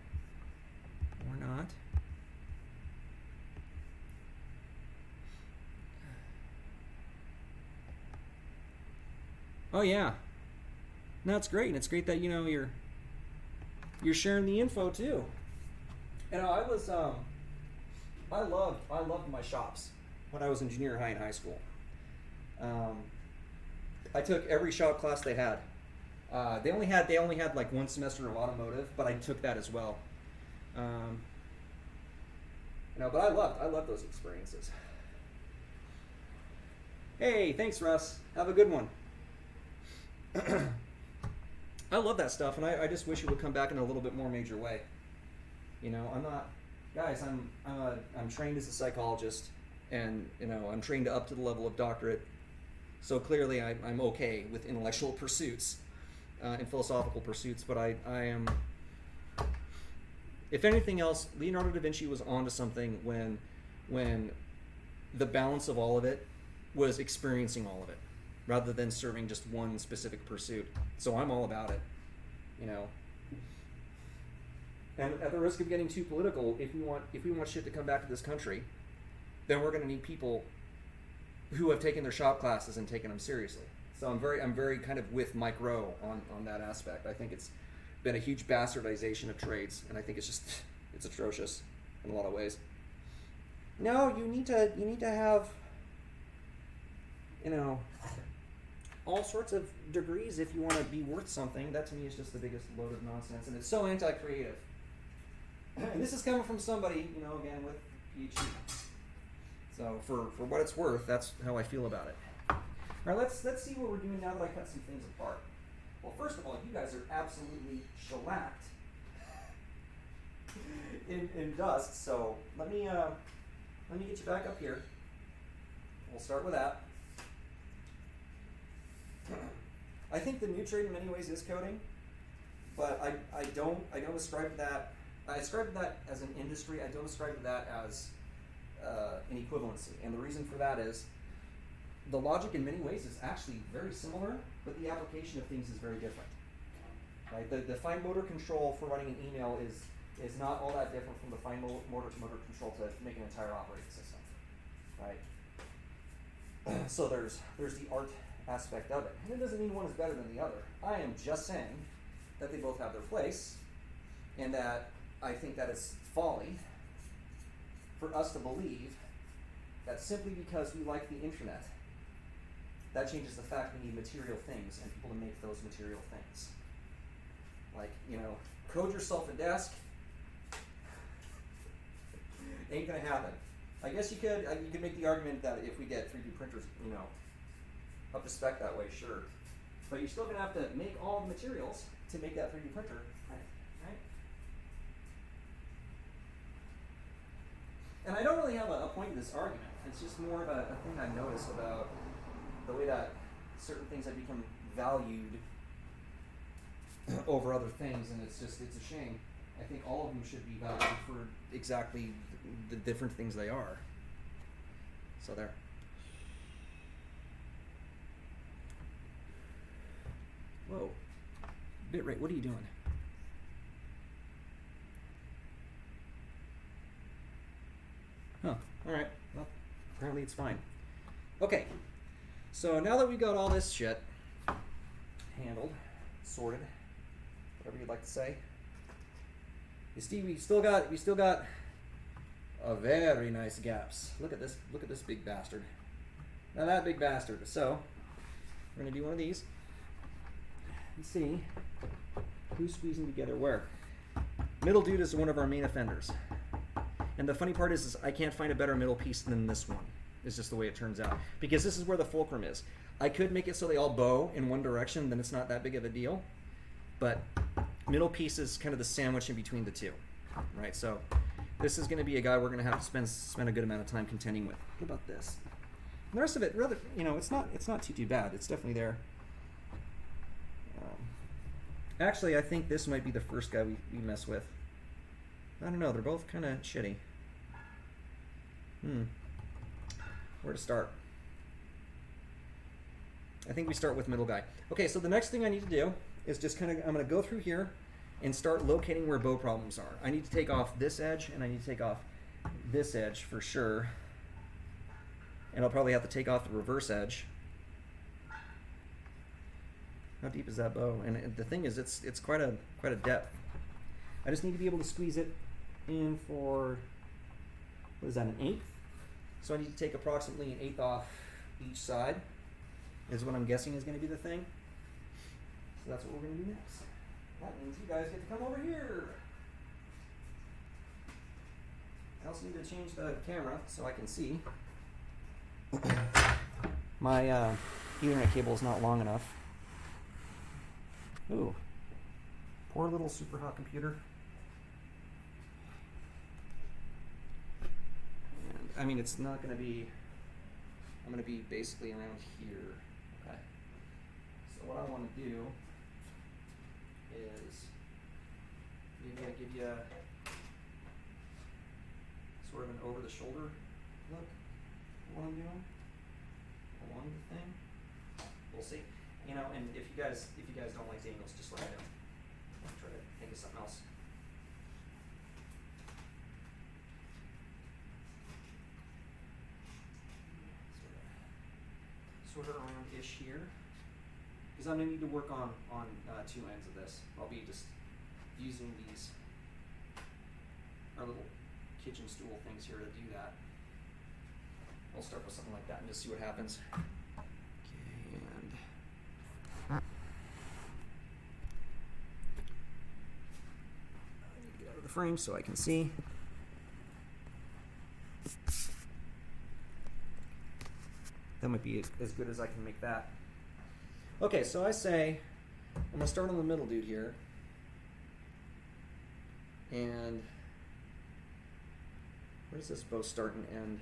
Or not. Oh yeah. No, it's great, and it's great that you're sharing the info too. I was I loved my shops when I was in junior high and high school. I took every shop class they had. They only had like one semester of automotive, but I took that as well. But I loved those experiences. Hey, thanks, Russ. Have a good one. I love that stuff, and I just wish it would come back in a little bit more major way. I'm not, guys. I'm trained as a psychologist, and I'm trained up to the level of doctorate. So clearly, I'm okay with intellectual pursuits and philosophical pursuits, but I am if anything else, Leonardo da Vinci was onto something when the balance of all of it was experiencing all of it, rather than serving just one specific pursuit. So I'm all about it, you know. And at the risk of getting too political, if we want shit to come back to this country, then we're going to need people who have taken their shop classes and taken them seriously. So I'm very kind of with Mike Rowe on that aspect. I think it's been a huge bastardization of trades, and I think it's atrocious in a lot of ways. No, you need to have, you know, all sorts of degrees if you want to be worth something. That to me is just the biggest load of nonsense, and it's so anti-creative. And this is coming from somebody, you know, again with PhD. So for what it's worth, that's how I feel about it. All right, let's see what we're doing now that I cut some things apart. Well, first of all, you guys are absolutely shellacked in dust. So let me get you back up here. We'll start with that. I think the new trade in many ways is coding, but I don't ascribe that. I ascribe that as an industry. I don't ascribe that as an equivalency, and the reason for that is the logic in many ways is actually very similar, but the application of things is very different. Right? The fine motor control for running an email is not all that different from the fine motor control to make an entire operating system. Right? So there's the art aspect of it, and it doesn't mean one is better than the other. I am just saying that they both have their place, and that I think that it's folly for us to believe that simply because we like the internet, that changes the fact we need material things and people to make those material things. Like, you know, code yourself a desk, ain't gonna happen. I guess you could make the argument that if we get 3D printers, you know, up to spec that way, sure. But you're still gonna have to make all the materials to make that 3D printer, right? And I don't really have a point in this argument. It's just more of a thing I've noticed about the way that certain things have become valued over other things, and it's a shame. I think all of them should be valued for exactly the different things they are. So there. Whoa. Bitrate, what are you doing? Huh, alright. Well, apparently it's fine. Okay, so now that we got all this shit handled, sorted, whatever you'd like to say, we still got a very nice gaps. Look at this big bastard. Now that big bastard. So we're gonna do one of these and see who's squeezing together where. Middle dude is one of our main offenders. And the funny part is I can't find a better middle piece than this one. It's just the way it turns out. Because this is where the fulcrum is. I could make it so they all bow in one direction, then it's not that big of a deal. But middle piece is kind of the sandwich in between the two. Right? So this is going to be a guy we're going to have to spend a good amount of time contending with. What about this? And the rest of it, rather, you know, it's not too bad. It's definitely there. Actually, I think this might be the first guy we mess with. I don't know. They're both kind of shitty. Where to start? I think we start with middle guy. Okay, so the next thing I need to do is just I'm going to go through here and start locating where bow problems are. I need to take off this edge, and I need to take off this edge for sure. And I'll probably have to take off the reverse edge. How deep is that bow? And the thing is, it's quite a depth. I just need to be able to squeeze it in for, what is that, 1/8? So I need to take approximately 1/8 off each side, is what I'm guessing is going to be the thing. So that's what we're going to do next. That means you guys get to come over here. I also need to change the camera so I can see. My Ethernet cable is not long enough. Ooh, poor little super hot computer. And, I mean, it's not going to be, I'm going to be basically around here. Okay. So what I want to do is maybe I give you sort of an over-the-shoulder look for what I'm doing along the thing. We'll see. You know, and if you guys don't like Daniels, just let me know. I'll try to think of something else. Sort of around-ish here, because I'm gonna need to work on two ends of this. I'll be just using these our little kitchen stool things here to do that. I'll start with something like that and just see what happens. Okay, and I need to get out of the frame so I can see. That might be as good as I can make that. Okay, so I say I'm gonna start on the middle dude here, and where does this bow start and end?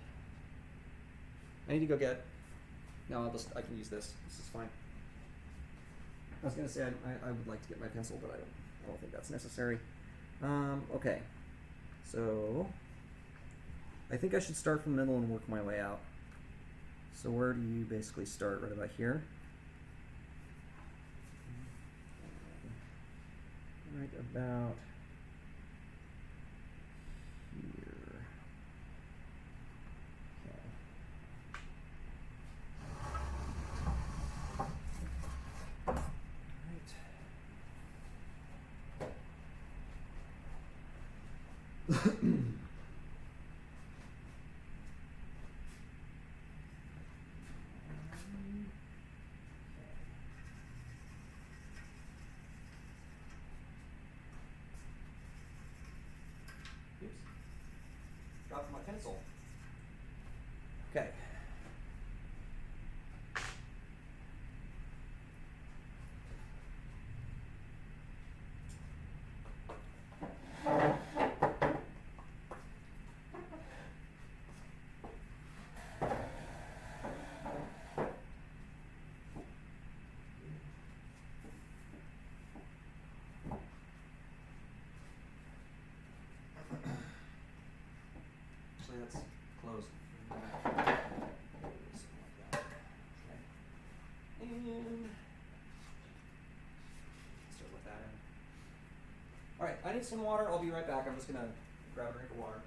I need to go get. No, I can use this. This is fine. I was gonna say I would like to get my pencil, but I don't think that's necessary. Okay, so I think I should start from the middle and work my way out. So where do you basically start? Right about here? Right about here. Okay. All right. Oops. Dropped my pencil. Okay. Actually, that's closed. Something like that. Okay. And start with that end. All right, I need some water. I'll be right back. I'm just gonna grab a drink of water.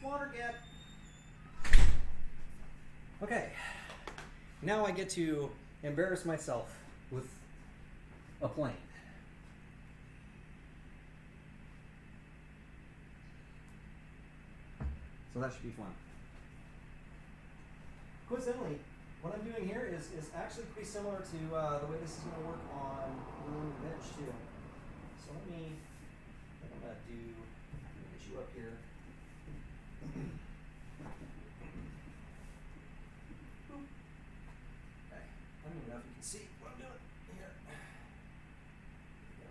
Water get. Okay, now I get to embarrass myself with a plane. So that should be fun. Coincidentally, what I'm doing here is actually pretty similar to the way this is going to work on the workbench too. So let me, I think I'm going to do, let me get you up here. Okay, I don't even know if you can see what I'm doing here. There we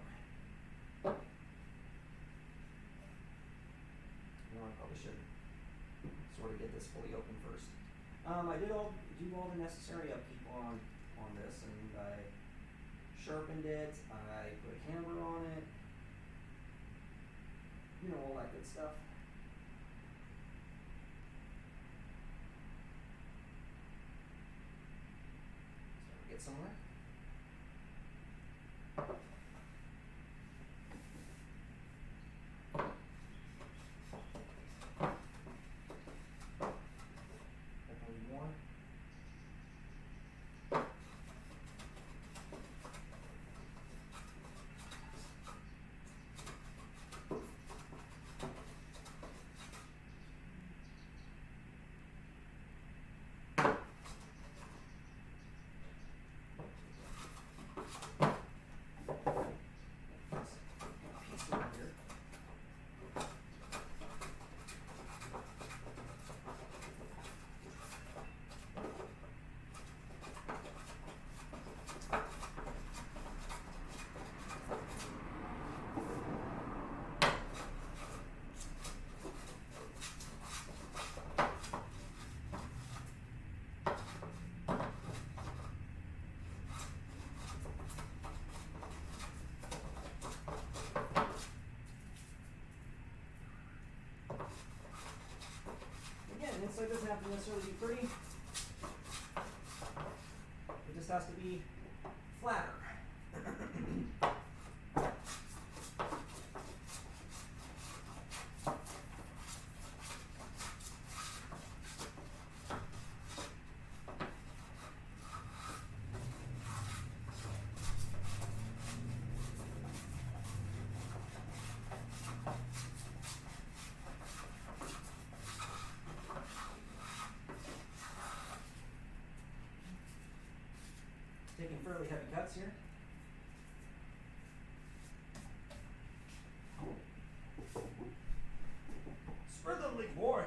go. You know, I probably should sort of get this fully open first. I did do all the necessary upkeep on this, and I sharpened it. I put a camber on it. You know, all that good stuff. Get somewhere. Definitely more. The inside doesn't have to necessarily be pretty. It just has to be flatter. Taking fairly heavy cuts here. Spread the leg more.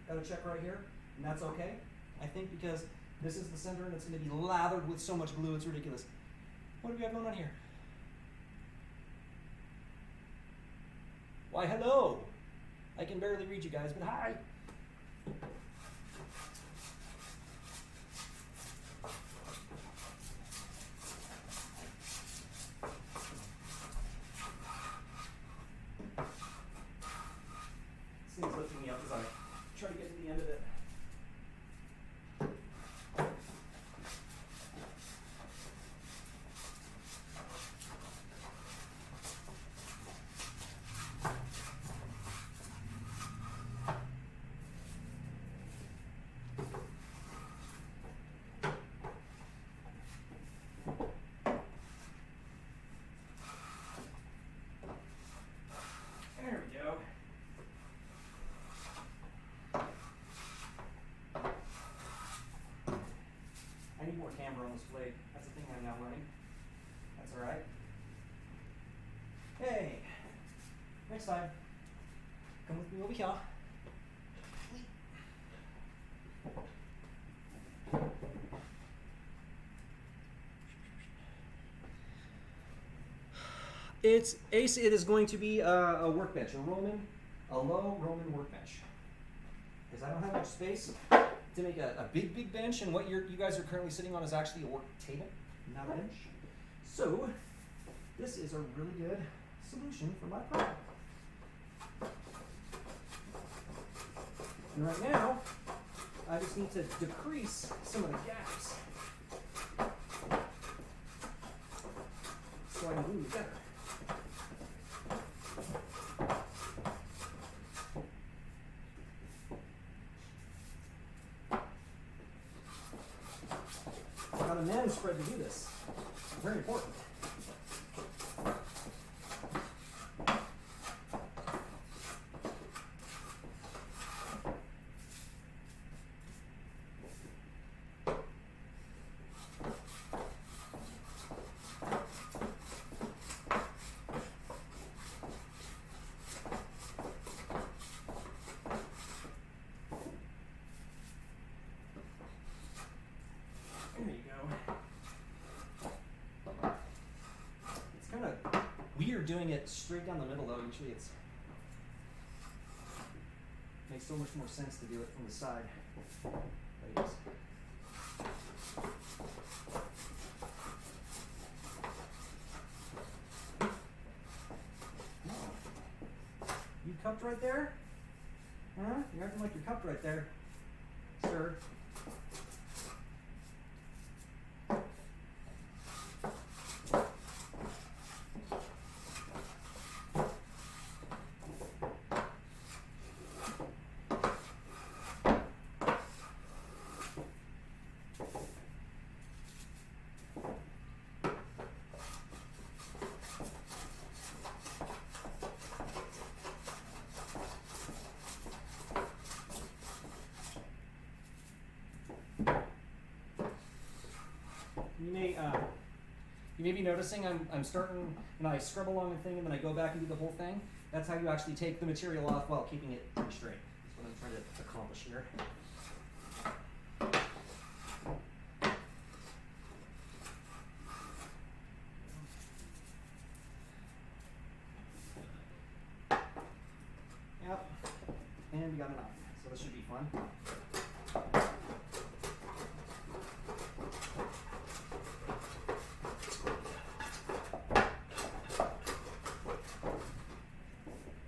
Got a check right here, and that's okay. I think because this is the center and it's going to be lathered with so much glue, it's ridiculous. What do we got going on here? Why, hello. I can barely read you guys, but hi. This thing's lifting me up as I try to get to the end of it. There we go. I need more camber on this blade. That's the thing I'm now learning. That's alright. Hey, next time, come with me over here. It is going to be a workbench, a low Roman workbench. Because I don't have much space to make a big bench, and what you guys are currently sitting on is actually a work table, not a bench. So this is a really good solution for my problem. And right now, I just need to decrease some of the gaps so I can glue together. Got a man spread to do this. Very important. There you go. It's kind of weird doing it straight down the middle though. Usually it's makes so much more sense to do it from the side. Like this. Oh. You cupped right there? Huh? You're acting like you're cupped right there, sir. You may be noticing I'm starting, and I scrub along the thing and then I go back and do the whole thing. That's how you actually take the material off while keeping it pretty straight. That's what I'm trying to accomplish here. Yep, and we got an eye, so this should be fun.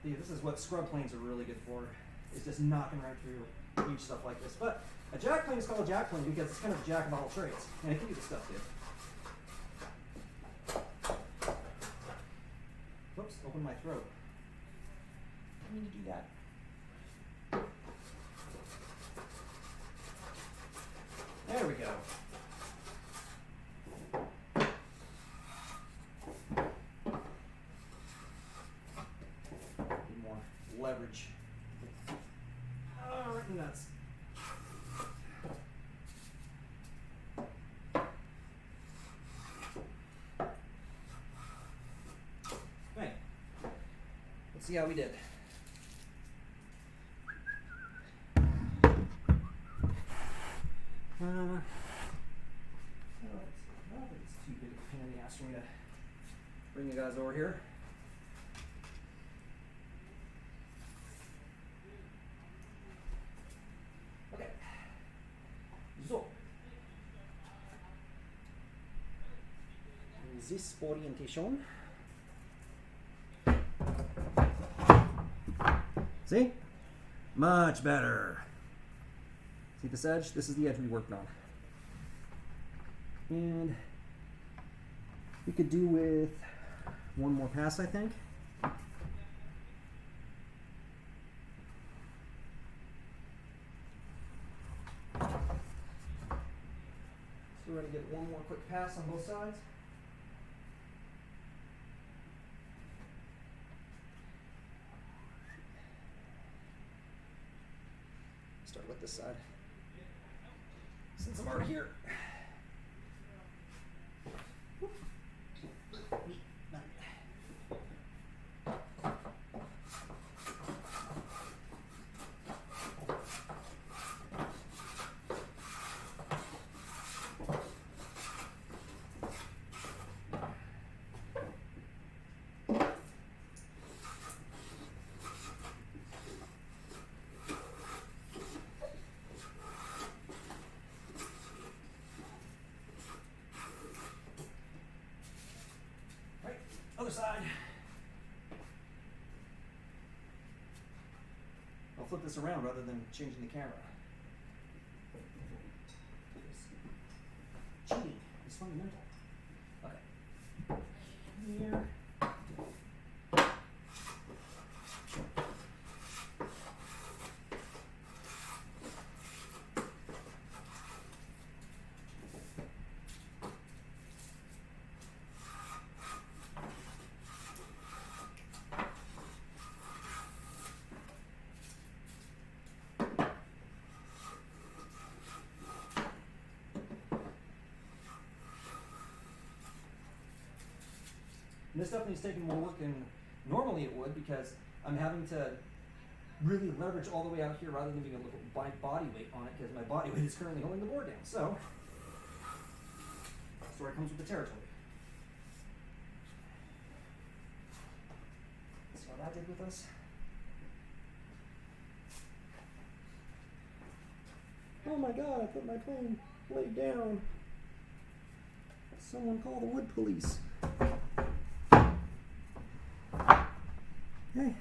Yeah, this is what scrub planes are really good for. is just knocking right through huge stuff like this. But a jack plane is called a jack plane because it's kind of a jack of all trades, and it can do the stuff too. Whoops, open my throat. I need to do that. There we go. Need more leverage. Oh, right nuts. Okay. Let's see how we did. I don't think it's too big of a pain in the ass for me to bring you guys over here. Okay. So, this orientation. See? Much better. See this edge? This is the edge we worked on. And we could do with one more pass, I think. So we're going to get one more quick pass on both sides. Start with this side. Since I'm already here. Other side. I'll flip this around rather than changing the camera. Cheating is fundamental. Okay. Here. And this definitely is taking more work than normally it would because I'm having to really leverage all the way out here rather than being able to put my body weight on it because my body weight is currently holding the board down. So, that's where it comes with the territory. See how that did with us? Oh my god, I put my plane laid down. Someone call the wood police. Okay.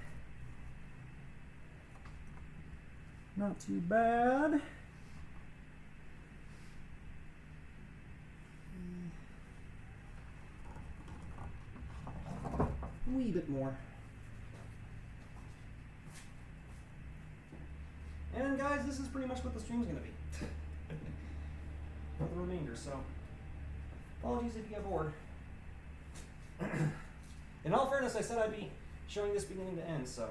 Not too bad. A wee bit more. And guys, this is pretty much what the stream's going to be. For the remainder, so apologies if you get bored. In all fairness, I said I'd be showing this beginning to end, so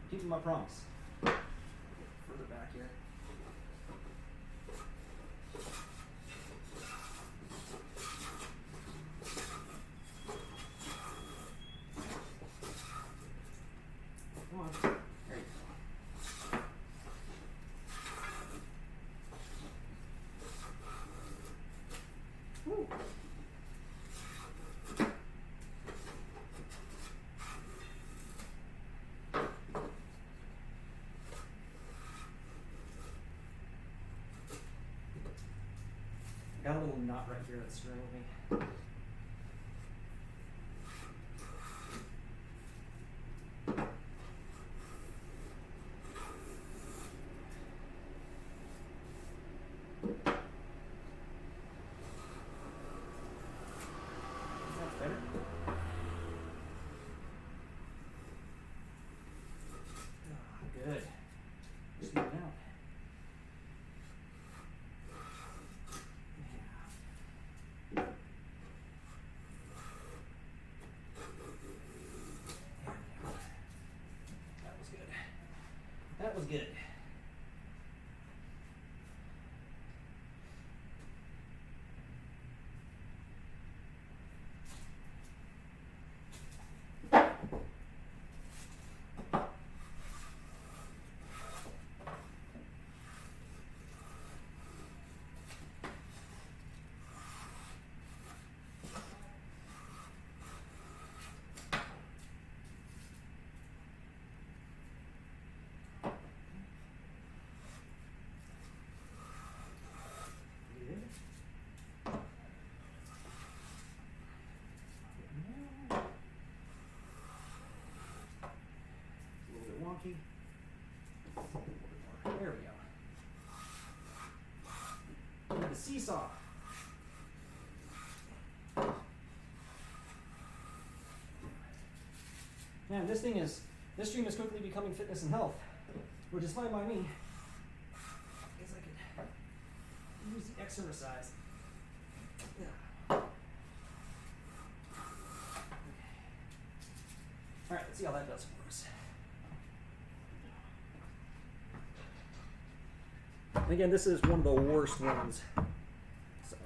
keeping my promise. Further back here. Come on. There you go. Woo. Got a little knot right here that's screwing with me. That was good. Wonky. There we go. Need the seesaw. Man, this stream is quickly becoming fitness and health, which is fine by me. I guess I could use the exercise. Yeah. All right, let's see how that does for us. And again, this is one of the worst ones. So.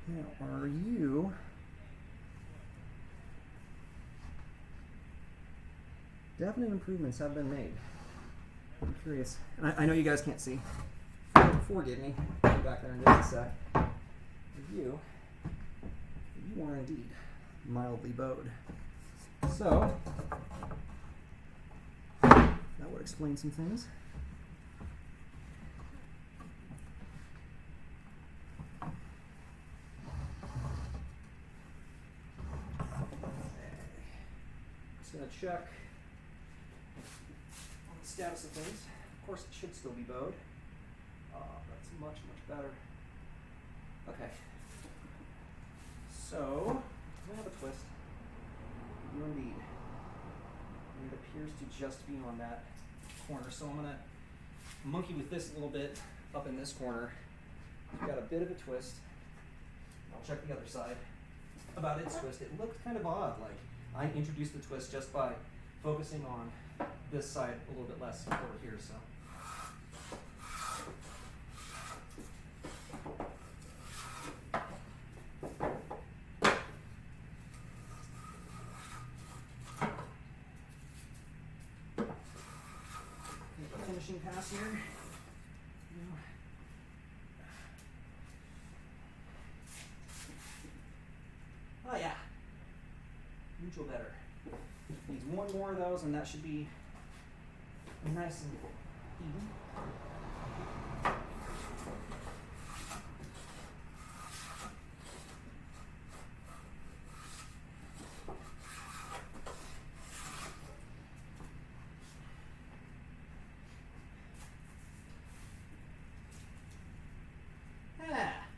Now, are you? Definite improvements have been made. I'm curious. And I know you guys can't see. Forgive me. I'll be back there in just a sec. For you are indeed mildly bowed. So, that would explain some things. Just going to check on the status of things. Of course, it should still be bowed. That's much, much better. Okay. So, we have a twist. You indeed. And it appears to just be on that corner. So I'm going to monkey with this a little bit up in this corner. We've got a bit of a twist. I'll check the other side about its twist. It looked kind of odd. Like I introduced the twist just by focusing on this side a little bit less over here. So. Finishing pass here. Oh yeah. Neutral better. Needs one more of those and that should be nice and even.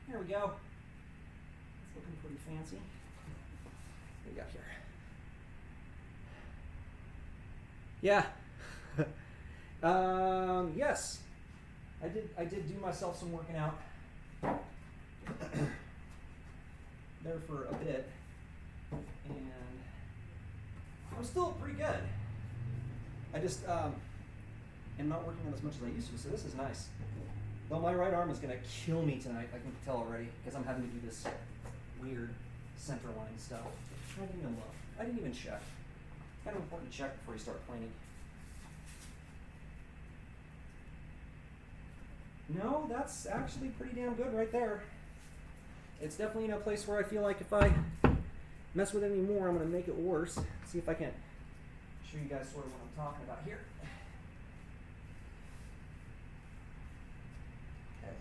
There we go. It's looking pretty fancy. What do we got here? Yeah. Yes. I did do myself some working out there for a bit, and I'm still pretty good. I just am not working out as much as I used to, so this is nice. Though my right arm is going to kill me tonight, I can tell already, because I'm having to do this weird center line stuff. I didn't even look. I didn't even check. It's kind of important to check before you start planing. No, that's actually pretty damn good right there. It's definitely in a place where I feel like if I mess with it anymore, I'm going to make it worse. See if I can show you guys sort of what I'm talking about here. Okay.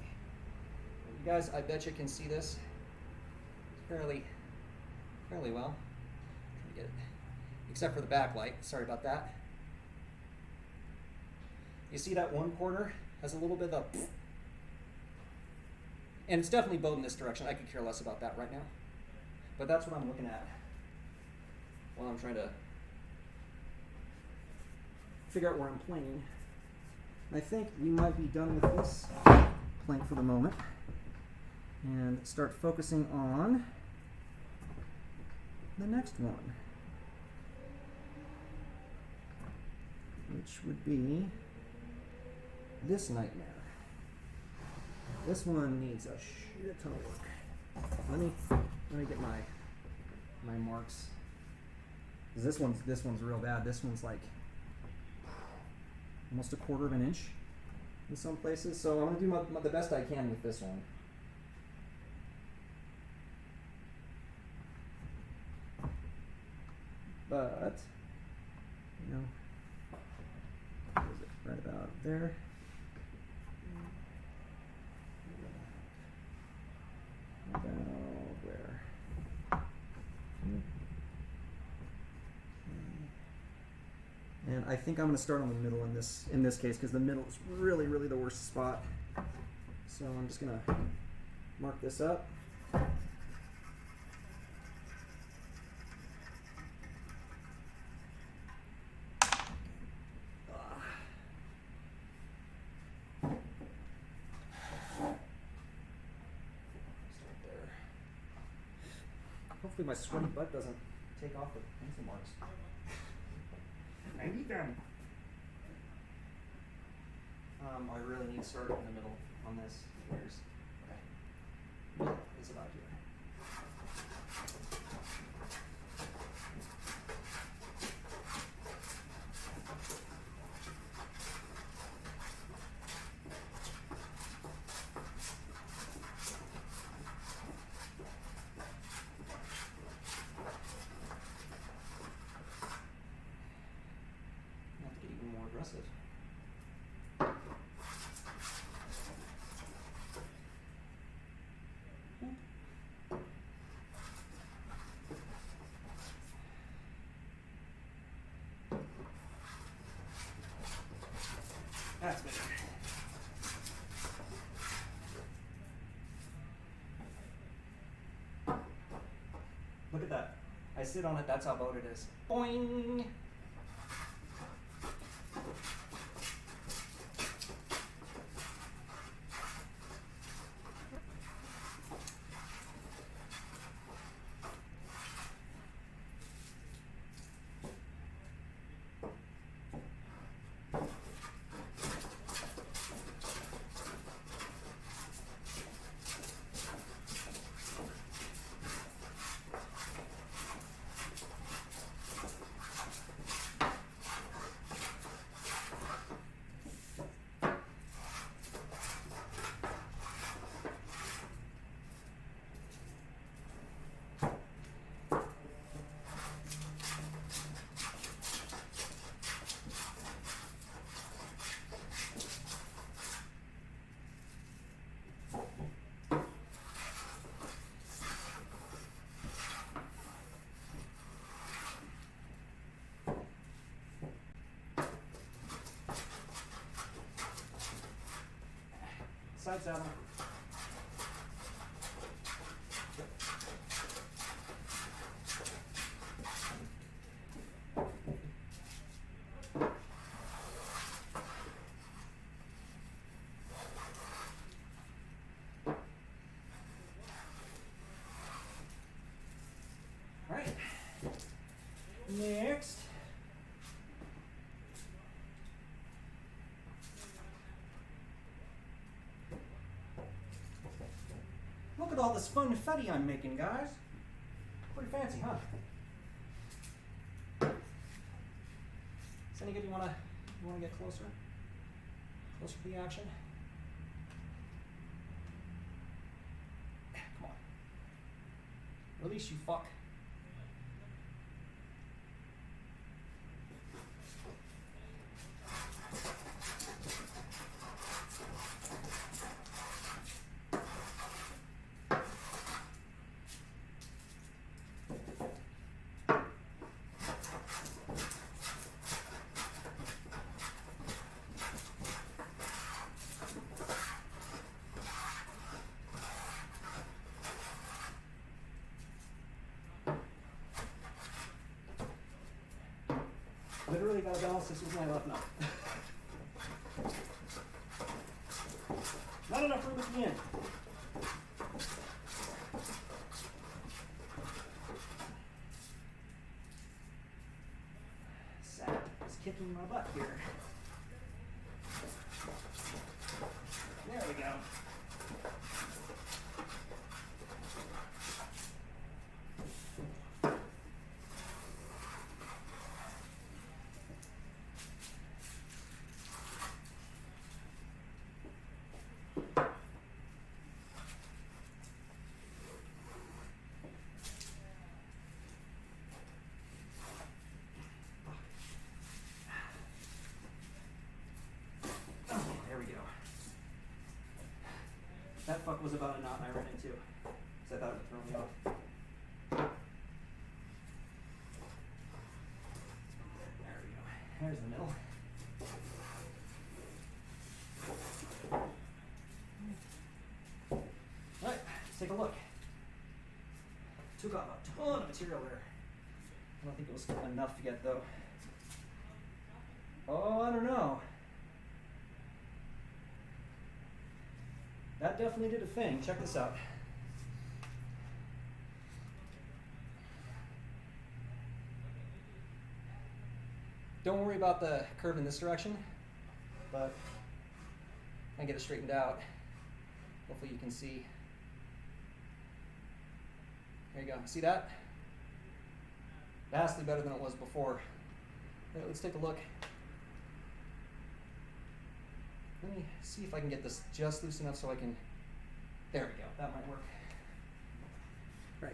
You guys, I bet you can see this fairly well. Try to get it. Except for the backlight. Sorry about that. You see that one corner has a little bit of a... And it's definitely bowed in this direction. I could care less about that right now. But that's what I'm looking at while I'm trying to figure out where I'm planing. And I think we might be done with this plank for the moment. and start focusing on the next one, which would be this nightmare. This one needs a shit ton of work. Let me get my marks. This one's real bad. This one's like almost 1/4 of an inch in some places. So I'm gonna do the best I can with this one. But you know, is it right about there? About where? And I think I'm going to start on the middle in this case, because the middle is really the worst spot. So I'm just going to mark this up. Hopefully my sweaty butt doesn't take off the pencil marks. I need them. I really need to start in the middle on this. Middle is about here. Aggressive. That's better. Look at that. I sit on it, that's how about it is. Boing! Side saddle. All right. Next. Look at all this funfetti I'm making, guys. Pretty fancy, huh? Is any good? You wanna get closer? Closer to the action? Come on. Release, you fuck. Literally gotta balance this with my left knot. Not enough room at the end. kicking my butt here. There we go. That fuck was about a knot I ran into, so I thought it would throw me off. There we go. There's the middle. Alright, let's take a look. Took off a ton of material there. I don't think it was enough to get though. Oh, I don't know. That definitely did a thing. Check this out. Don't worry about the curve in this direction, but I get it straightened out. Hopefully you can see. There you go. See that? Vastly better than it was before. Right, let's take a look. Let me see if I can get this just loose enough so I can, there we go, that might work. Right.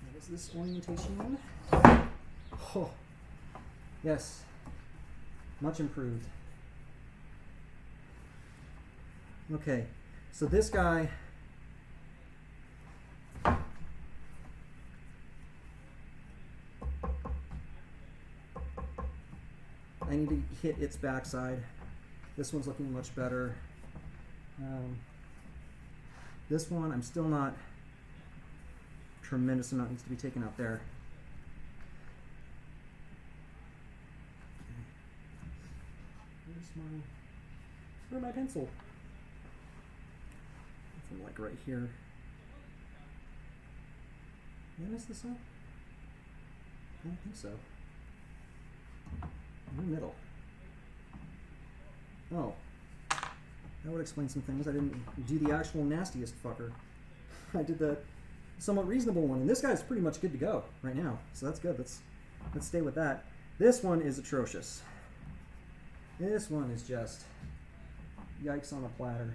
What is this orientation? Oh, yes, much improved. Okay, so this guy, I need to hit its backside. This one's looking much better. This one, I'm still not tremendous amount needs to be taken out there. Where's my pencil? Something like right here. Did I mess this up? I don't think so. In the middle. Oh. That would explain some things. I didn't do the actual nastiest fucker. I did the somewhat reasonable one. And this guy's pretty much good to go right now. So that's good. Let's stay with that. This one is atrocious. This one is just yikes on a platter.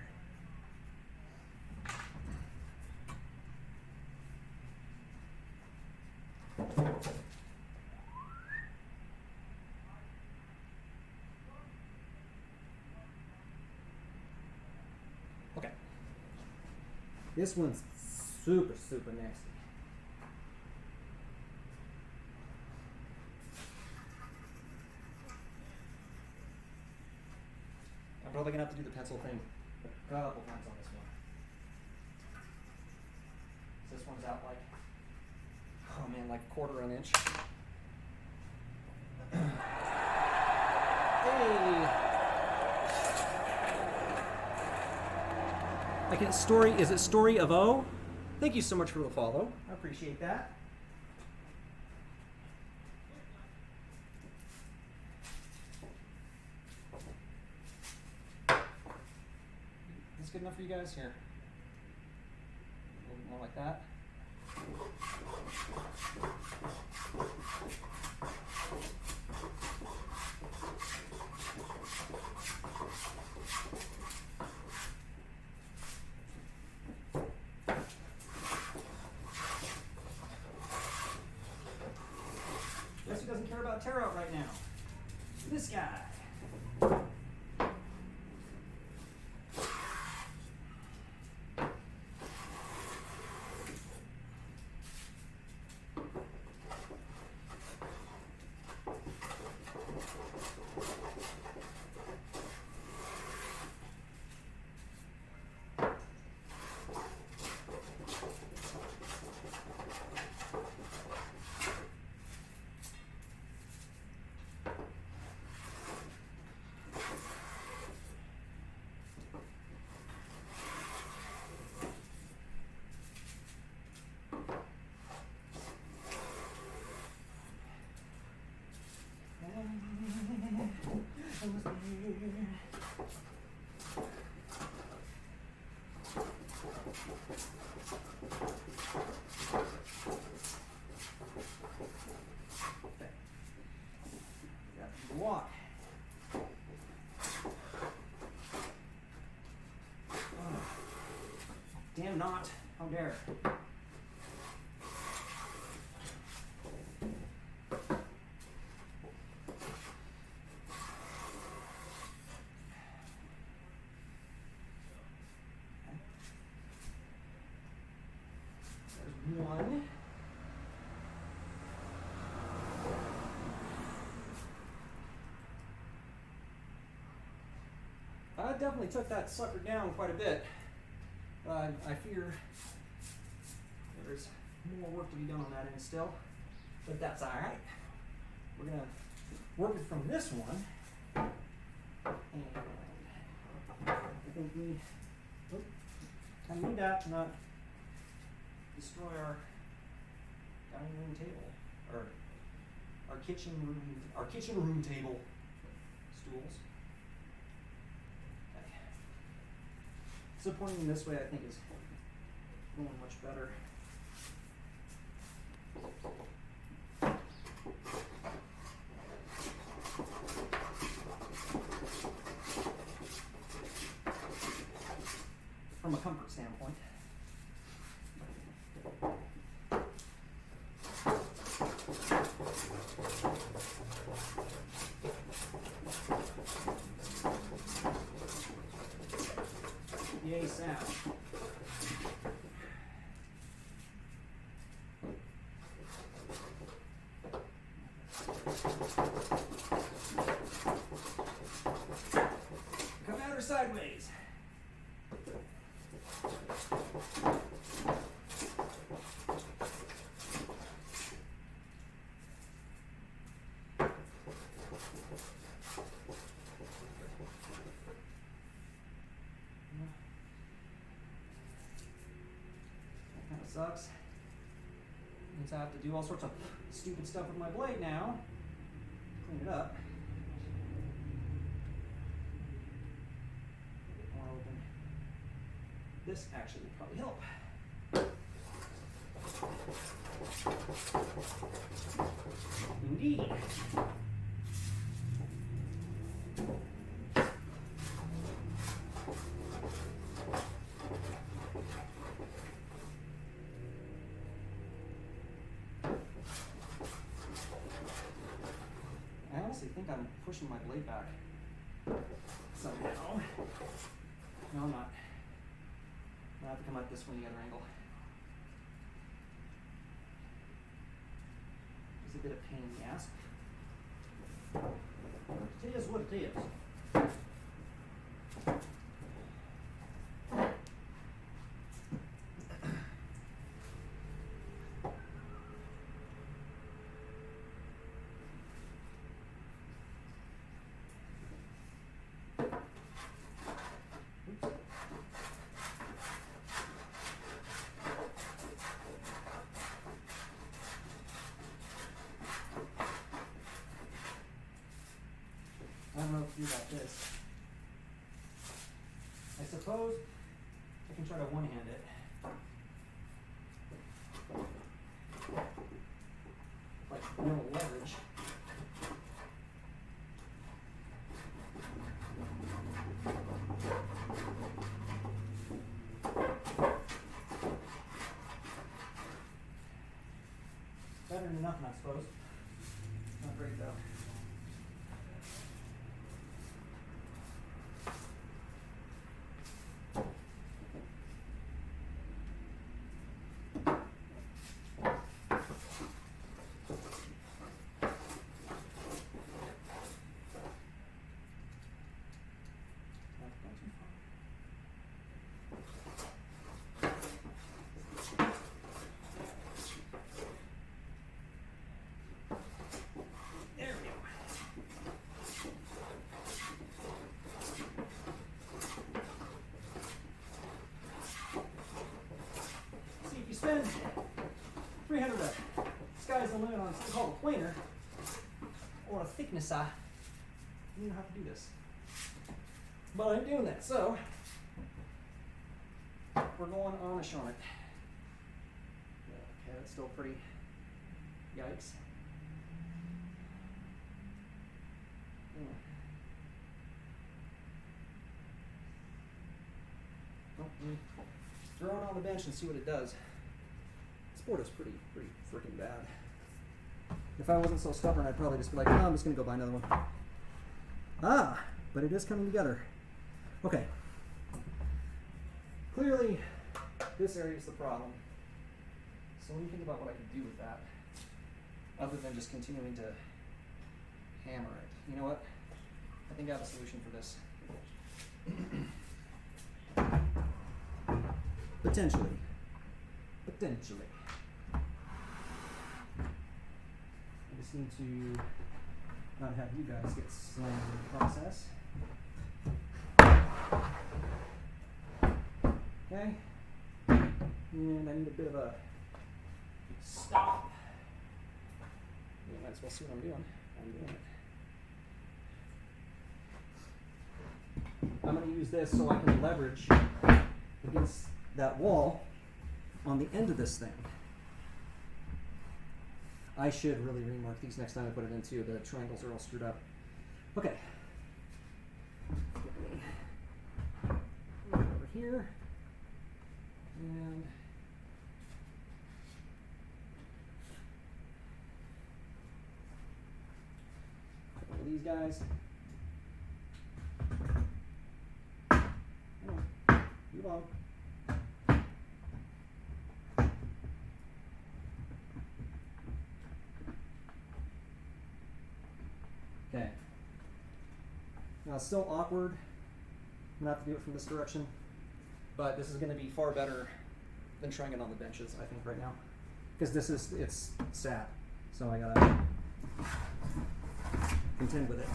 Okay. This one's super, super nasty. I'm probably gonna have to do the pencil thing a couple times on this one. So this one's out like, oh man, like a quarter of an inch. Hey! I can is it Story of O? Thank you so much for the follow. I appreciate that. Is this good enough for you guys? Here. A little bit more like that. Guess who doesn't care about tear out right now? This guy. Okay. Got the walk. Damn knot. How dare. There's one. I definitely took that sucker down quite a bit. I fear there's more work to be done on that end still, but that's all right. We're gonna work it from this one, and I think we kind of need that to not destroy our dining room table or our kitchen room table stools. Okay. So pointing this way, I think, is going much better. From a comfort standpoint. Yay, sound. Come at her sideways. Sucks. Means I have to do all sorts of stupid stuff with my blade now. Clean it up. A bit more open. This actually would probably help. Indeed. I honestly think I'm pushing my blade back somehow. No, I'm not. I have to come at this from the other angle. It's a bit of pain in the ass. It is what it is. I don't know what to do about this. I suppose I can try to one-hand it. Like no leverage. Better than nothing, I suppose. Not great though. There we go. See, if you spend 300 the sky's the limit on something called a planer or a thickness eye, you don't have to do this. But I'm doing that, so we're going Amish on it. Okay, that's still pretty. Yikes. Well, throw it on the bench and see what it does. This board is pretty freaking bad. If I wasn't so stubborn, I'd probably just be like, oh, I'm just going to go buy another one. Ah, but it is coming together. Okay. Clearly, this area is the problem. So let me think about what I can do with that, other than just continuing to hammer it. You know what? I think I have a solution for this. Potentially. I just need to not have you guys get slammed in the process. Okay. And I need a bit of a stop. You might as well see what I'm doing. I'm doing it. I'm going to use this so I can leverage against that wall on the end of this thing. I should really remark these next time I put it into. The triangles are all screwed up. Okay. Over here. And a couple of these guys. Come on, move on. Okay. Now it's still awkward. I'm gonna have to do it from this direction, but this is gonna be far better than trying it on the benches, I think, right now. Because it's sad. So I gotta contend with it.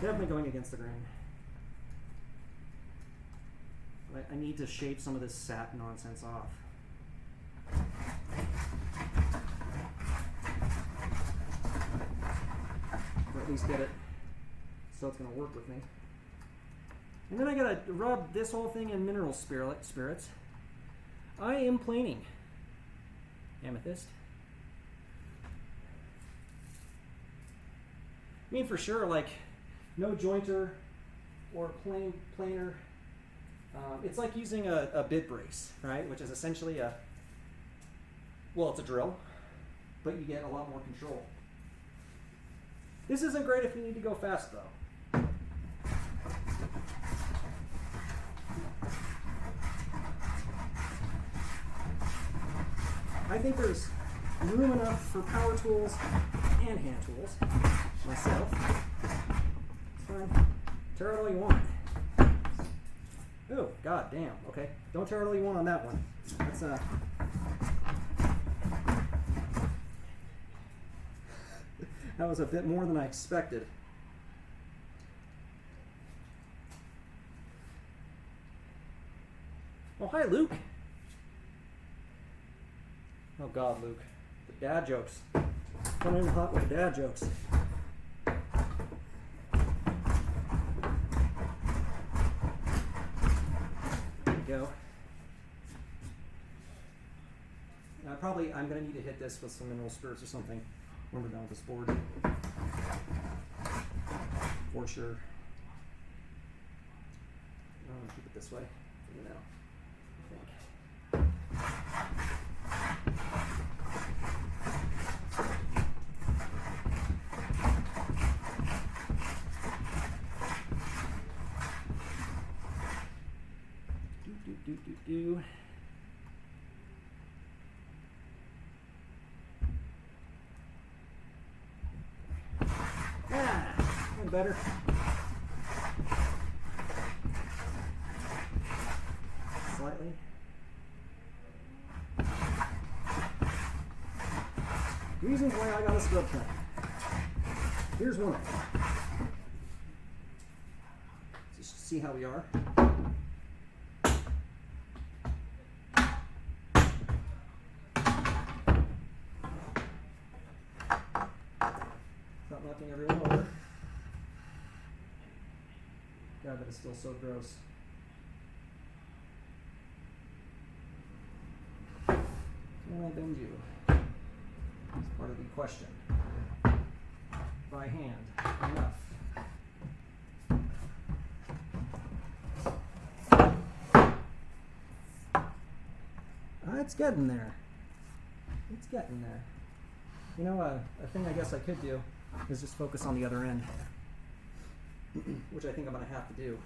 Definitely going against the grain. I need to shape some of this sap nonsense off. Or at least get it so it's going to work with me. And then I got to rub this whole thing in mineral spirits. I am planing. Amethyst. I mean, for sure, like, no jointer or planer. It's like using a bit brace, right? Which is essentially it's a drill, but you get a lot more control. This isn't great if you need to go fast, though. I think there's room enough for power tools and hand tools. Myself. It's fine. Tear it all you want. Oh, god damn. Okay. Don't tear it all you want on that one. That's that was a bit more than I expected. Oh, hi, Luke. Oh god, Luke. The dad jokes. Coming in hot with dad jokes. There you go. I'm going to need to hit this with some mineral spirits or something when we're done with this board. For sure. I'm going to keep it this way for now, I think. Do. Better. Slightly. Reasons why I got a scrub plane. Here's one of them. Just see how we are. Not knocking everyone over. God, that is still so gross. Can I bend you? That's part of the question. By hand, enough. It's getting there. It's getting there. You know, a thing I guess I could do is just focus on the other end, which I think I'm going to have to do,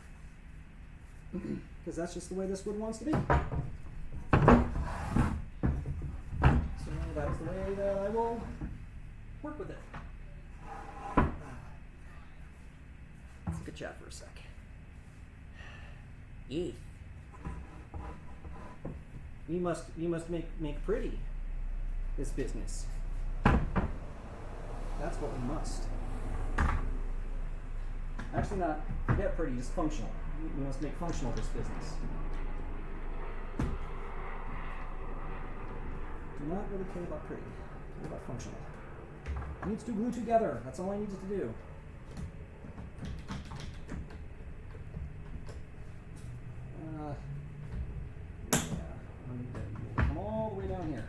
because that's just the way this wood wants to be. So that is the way that I will work with it. Let's take a chat for a sec. Yeah. We must make pretty this business. That's what we must. Actually, not forget pretty, just functional. We must make functional this business. Do not really care about pretty. Care about functional. It needs to glue together. That's all I needed to do. Come all the way down here.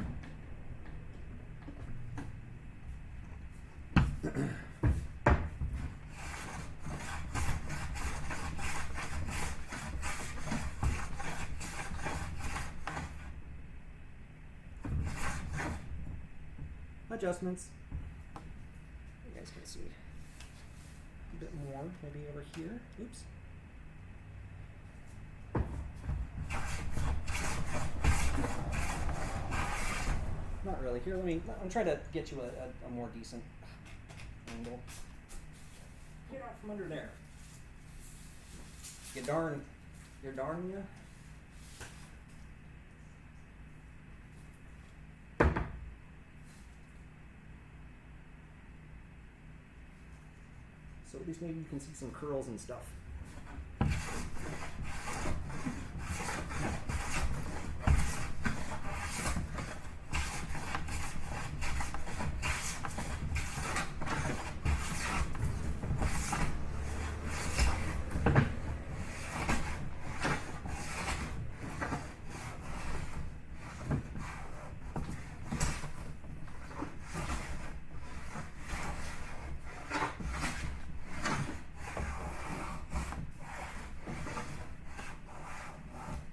Adjustments. You guys can see a bit more, maybe over here. Oops. Not really. Here, I'm trying to get you a more decent angle. Get out from under there. You're darn you. So at least maybe you can see some curls and stuff.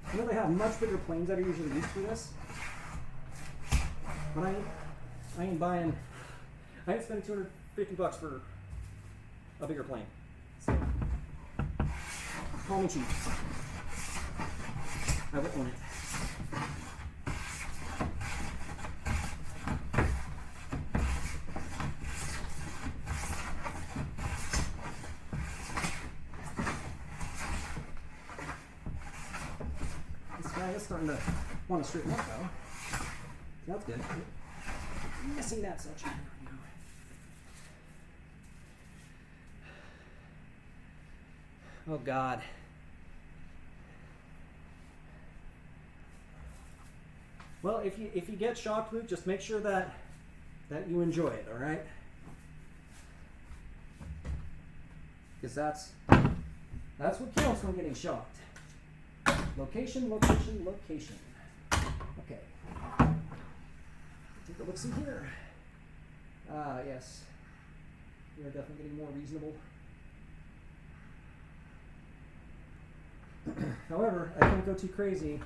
I know they have much bigger planes that are usually used for this, but I ain't spending $250 for a bigger plane. So, call me cheap. I will own it. It's starting to want to straighten up though. That's good. I'm missing that section right now. Oh God. Well, if you get shocked, Luke, just make sure that you enjoy it, all right? Because that's what counts when getting shocked. Location, location, location. Okay. Take a look-see here. Ah, yes. We are definitely getting more reasonable. However, I can't go too crazy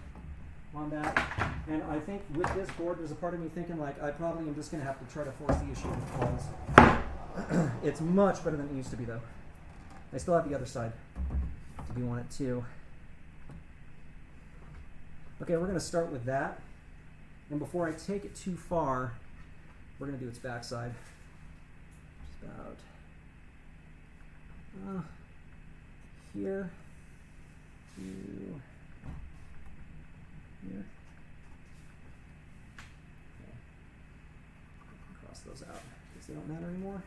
on that. And I think with this board, there's a part of me thinking like, I probably am just going to have to try to force the issue with walls. It's much better than it used to be, though. I still have the other side to do on it, too. Okay, we're going to start with that. And before I take it too far, we're going to do its backside. Just about here to here. Okay. toss those out because they don't matter anymore.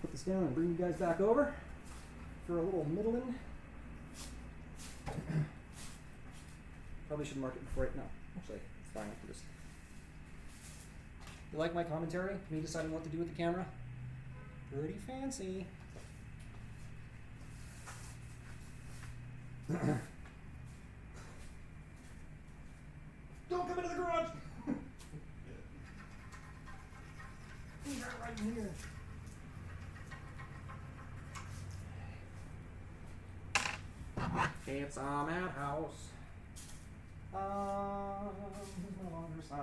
Put this down and bring you guys back over for a little middling. Probably should mark it before no, actually, it's fine. I can just. You like my commentary? Me deciding what to do with the camera? Pretty fancy. Don't come into the garage! He's right in here. It's a madhouse. Who's my longer side?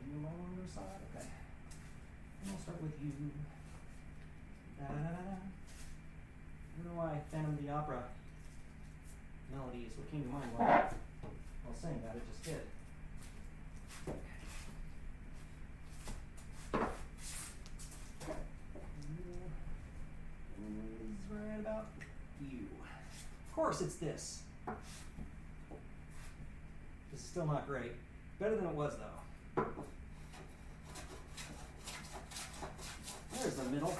You my longer side? Okay. And I'll start with you. Da, da, da, da. I don't know why Phantom of the Opera melody is what came to mind while I was saying that. It just did. Is right about you. Of course, it's this. This is still not great. Better than it was, though. There's the middle.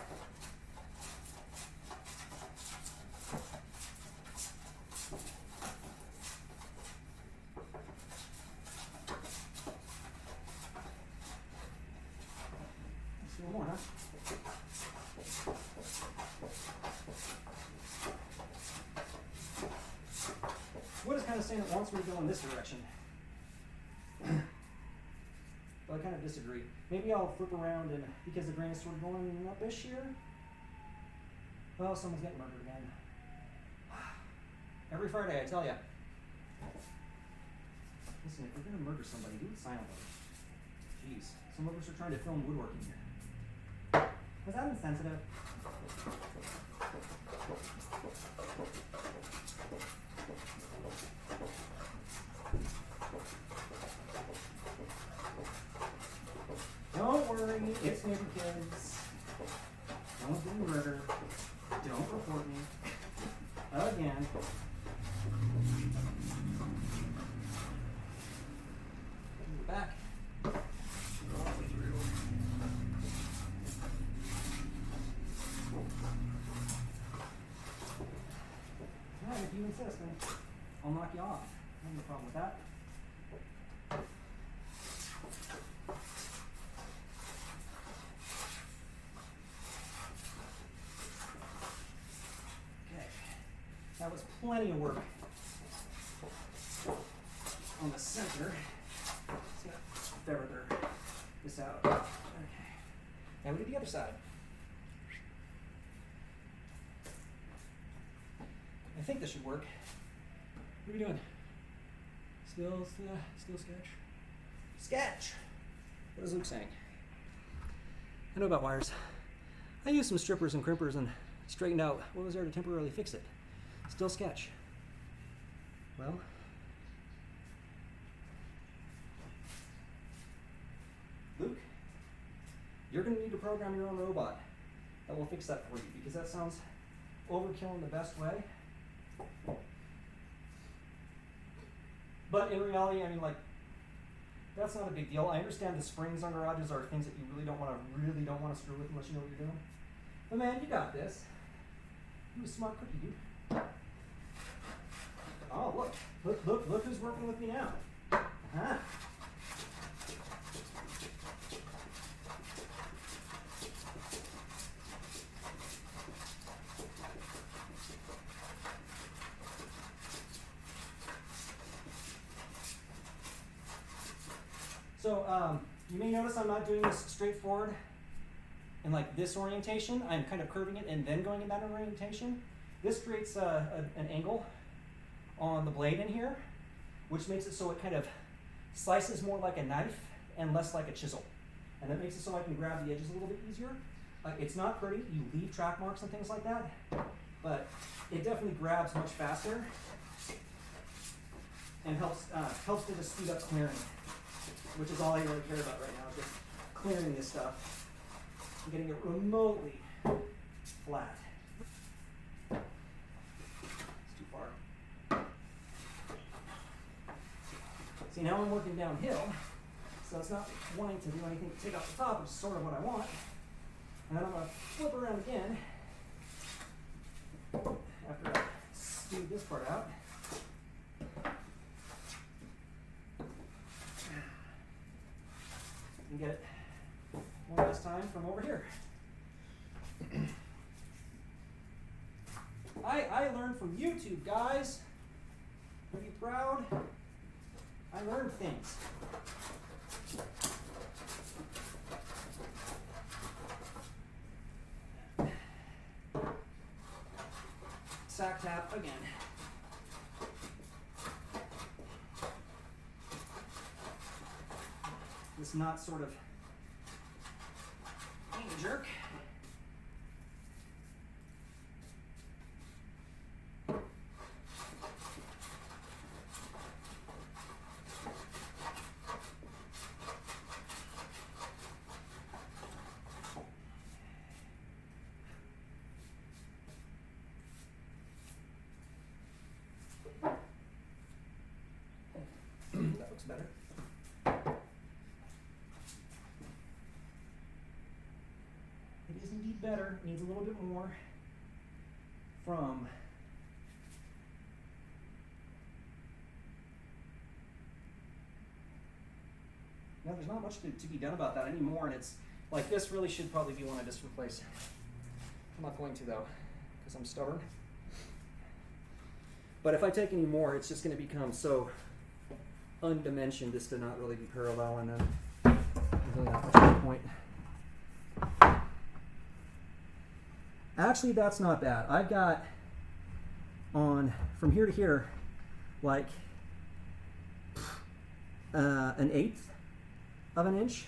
Let's do one more, huh? Wood is kind of saying it wants me to go in this direction. But I kind of disagree. Maybe I'll flip around and because the grain is sort of going up-ish here. Well, someone's getting murdered again. Every Friday, I tell ya. Listen, if you're gonna murder somebody, do it silently. Jeez, some of us are trying to film woodworking here. Was that insensitive? Don't worry, it's neighbor kids. Don't do murder. Don't report me. Again. Back. Alright, if you insist, then I'll knock you off. I have no problem with that. That was plenty of work on the center. Let's get further this out. Okay. Now we do the other side. I think this should work. What are we doing? Still sketch? Sketch! What is Luke saying? I know about wires. I used some strippers and crimpers and straightened out what was there to temporarily fix it. Still sketch. Well, Luke, you're going to need to program your own robot that will fix that for you because that sounds overkill in the best way. But in reality, I mean, like, that's not a big deal. I understand the springs on garages are things that you really don't want to screw with unless you know what you're doing. But man, you got this. You're a smart cookie, dude. Oh, look who's working with me now. Uh-huh. So, you may notice I'm not doing this straightforward in like this orientation. I'm kind of curving it and then going in that orientation. This creates an angle on the blade in here, which makes it so it kind of slices more like a knife and less like a chisel. And that makes it so I can grab the edges a little bit easier. It's not pretty, you leave track marks and things like that, but it definitely grabs much faster and helps to just speed up clearing, which is all I really care about right now, is just clearing this stuff and getting it remotely flat. See, now I'm working downhill, so it's not wanting to do anything to take off the top, which is sort of what I want. And then I'm going to flip around again after I speed this part out. And get it one last time from over here. I learned from YouTube, guys. Are you proud? I learned things. Sack tap again. This knot sort of knee jerk. That looks better. It is indeed better. It needs a little bit more from no, there's not much to be done about that anymore, and it's like this really should probably be one I just replace. I'm not going to though, because I'm stubborn. But if I take any more, it's just going to become so undimensioned as to not really be parallel, and then there's really not much of a point. Actually, that's not bad. I've got on from here to here like an 1/8 of an inch,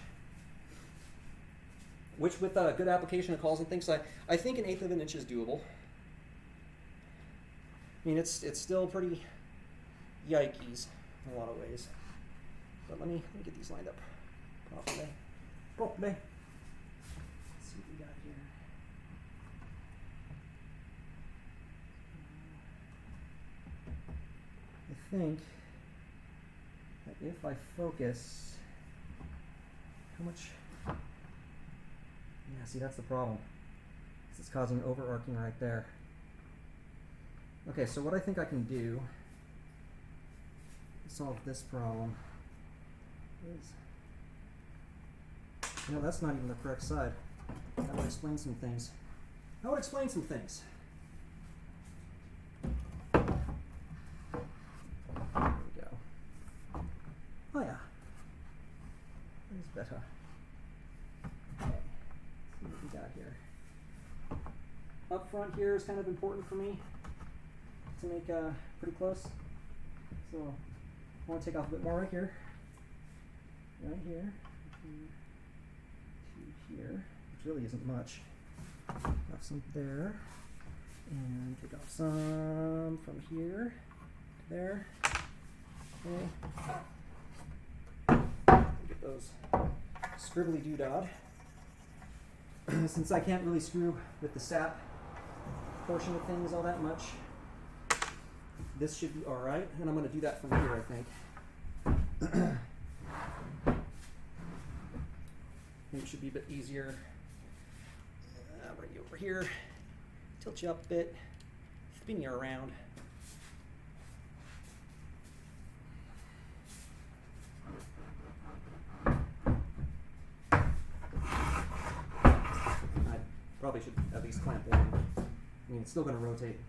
which with a good application of calls and things, I think an 1/8 of an inch is doable. I mean, it's still pretty yikes in a lot of ways. But let me get these lined up properly. Let's see what we got here. I think that if I focus, how much? Yeah, see, that's the problem. This is causing overarching right there. Okay, so what I think I can do to solve this problem is, you know, that's not even the correct side. That would explain some things. There we go. Oh yeah. That is better. Okay, let's see what we got here. Up front here is kind of important for me to make pretty close. So I want to take off a bit more right here. Right here. To here. Which really isn't much. Have some there. And take off some from here to there. Okay. Get those scribbly doodad. Since I can't really screw with the sap portion of things all that much, this should be alright, and I'm going to do that from here, I think. Maybe it should be a bit easier. Bring you over here, tilt you up a bit, spin you around. I probably should at least clamp one. I mean, it's still going to rotate.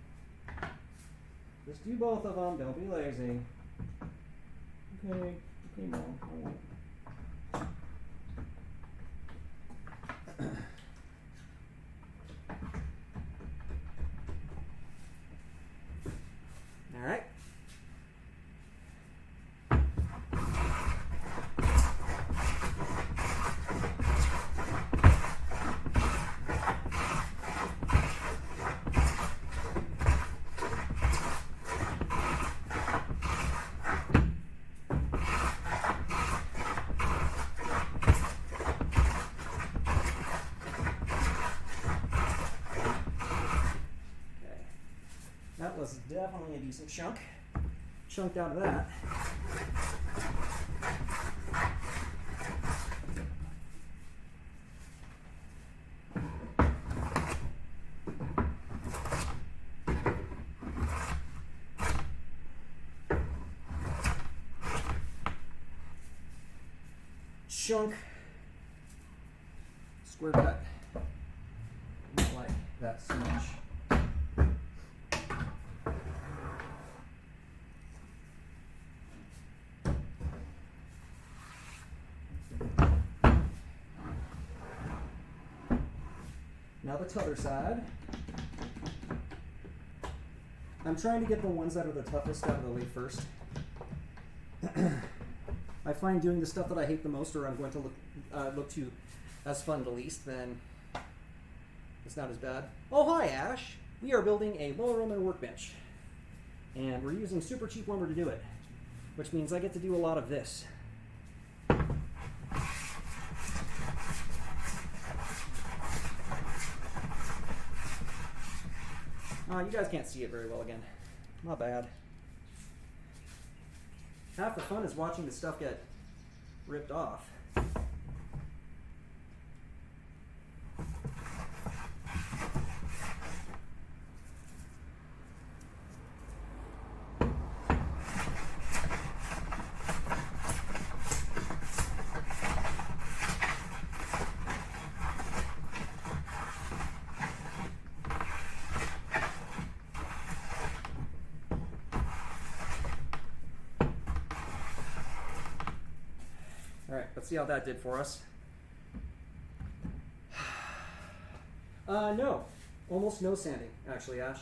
Just do both of them. Don't be lazy. Okay, Mom. All right. All right. That was definitely a decent chunk. Chunked out of that. chunk, square cut. I don't like that so much. Now the t'other side. I'm trying to get the ones that are the toughest out of the way first. I find doing the stuff that I hate the most, or I'm going to look to as fun the least, then it's not as bad. Oh, hi, Ash. We are building a lower Roman workbench, and we're using super cheap lumber to do it, which means I get to do a lot of this. You guys can't see it very well again. Not bad. Half the fun is watching the stuff get ripped off. Alright, let's see how that did for us. No. Almost no sanding, actually, Ash.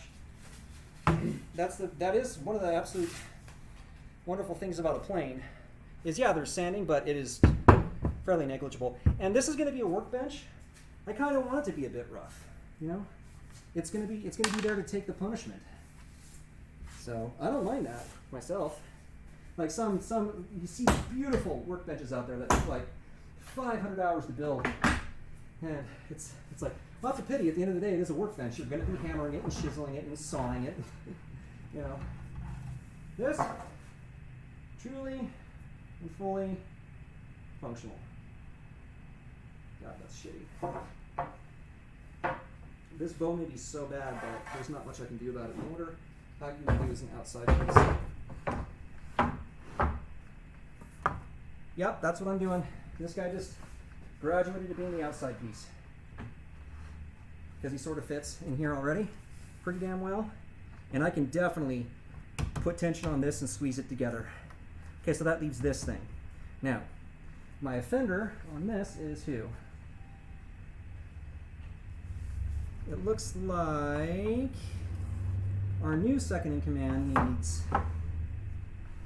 That is one of the absolute wonderful things about a plane, is yeah, there's sanding, but it is fairly negligible. And this is going to be a workbench. I kind of want it to be a bit rough, you know? It's going to be there to take the punishment. So, I don't mind that myself. Like some you see beautiful workbenches out there that take like 500 hours to build, and it's like, well, that's a pity. At the end of the day, it is a workbench. You're going to be hammering it and chiseling it and sawing it, you know. This truly and fully functional. God, that's shitty. This bow may be so bad that there's not much I can do about it. I wonder how you would use an outside piece. Yep, that's what I'm doing. This guy just graduated to being the outside piece, because he sort of fits in here already pretty damn well. And I can definitely put tension on this and squeeze it together. Okay, so that leaves this thing. Now, my offender on this is who? It looks like our new second in command needs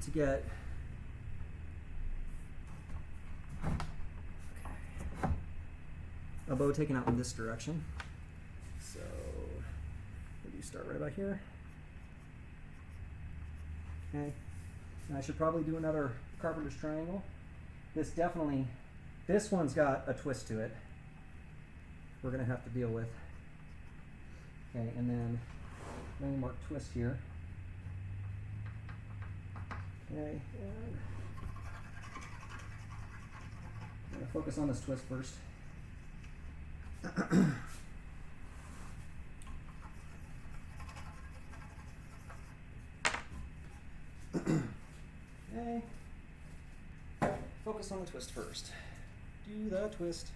to get a bow taken out in this direction. So maybe you start right about here. Okay. And I should probably do another carpenter's triangle. This one's got a twist to it we're gonna have to deal with. Okay, and then let me mark twist here. Okay, and I'm gonna focus on this twist first. Okay. Focus on the twist first. Do the twist.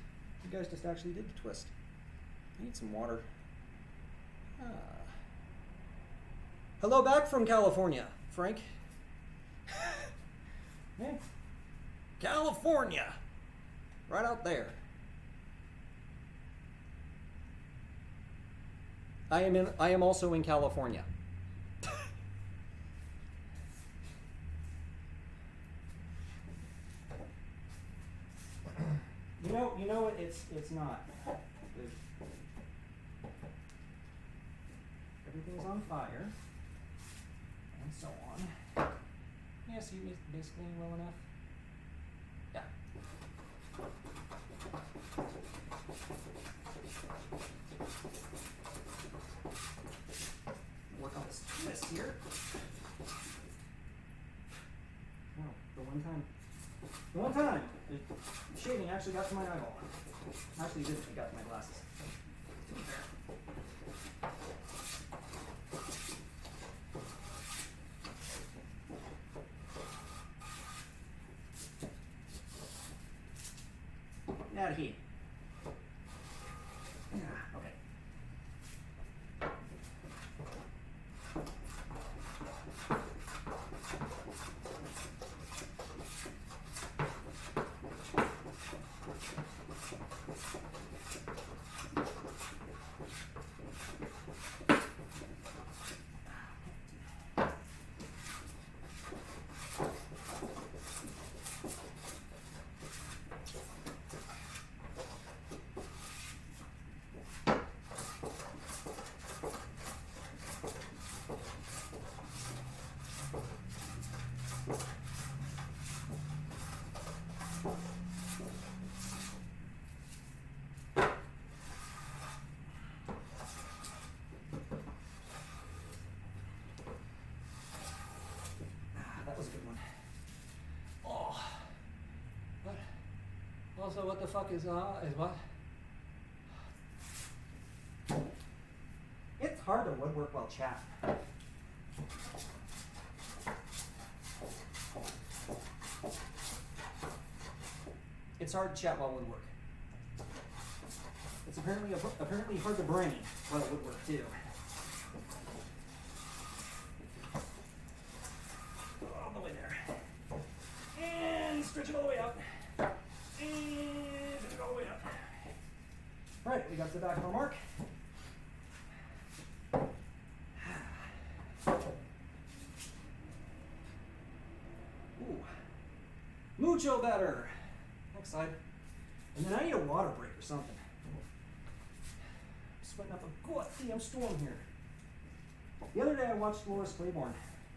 You guys just actually did the twist. I need some water. Hello back from California, Frank. Hey. California! Right out there. I am also in California. You know it's not. Everything's on fire, and so on. Yeah, see me basically well enough. Yeah. Work on this twist here. Oh, the one time, the shading actually got to my eyeball. Actually, it didn't. It got to my glasses. key. Yeah, okay. That was a good one. Oh. What? Also, what the fuck is what? It's hard to woodwork while chat. It's hard to chat while woodwork. It's apparently hard to brain while woodwork too. All the way there. And stretch it all the way out. And stretch it all the way out. Alright, we got to the back of our mark. Ooh. Mucho better. Next slide. And then I need a water break or something. I'm sweating up a goddamn storm here. The other day I watched Loris Claiborne.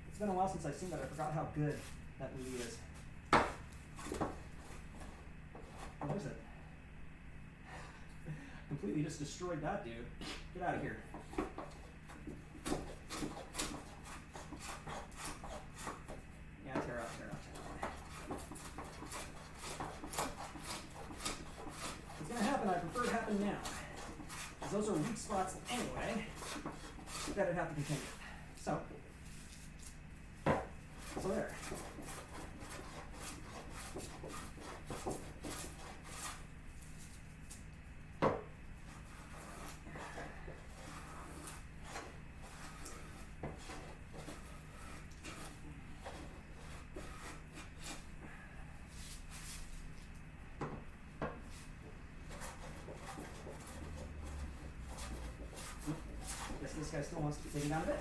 It's been a while since I've seen that. I forgot how good that movie is. What is it? Completely just destroyed that dude. Get out of here. Yeah, tear out. It's gonna happen. I prefer it happen now. Because those are weak spots anyway that I'd have to continue. So there. Guess this guy still wants to be taken down a bit.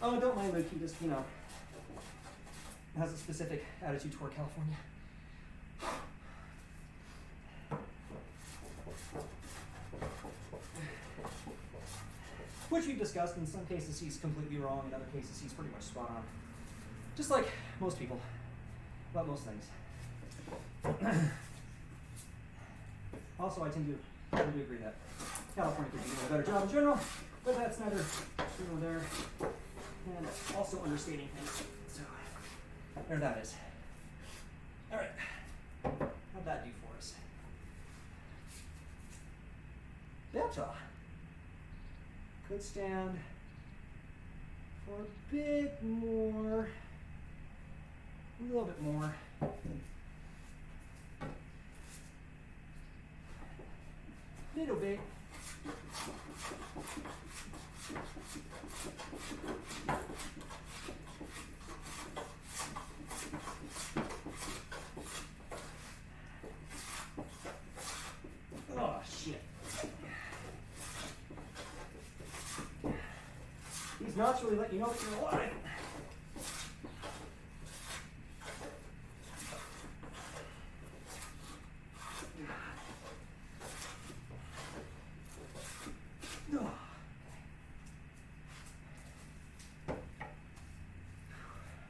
Oh, don't mind Luke, he just, has a specific attitude toward California. Which we've discussed. In some cases he's completely wrong, in other cases he's pretty much spot on. Just like most people, about most things. Also, I tend to agree that California could be doing a better job in general, but that's neither here nor there. And also understating things. So, there that is. Alright. How'd that do for us? Better. Could stand for a bit more. A little bit more. Little bit. Oh, shit. These knots really let you know that you're alive.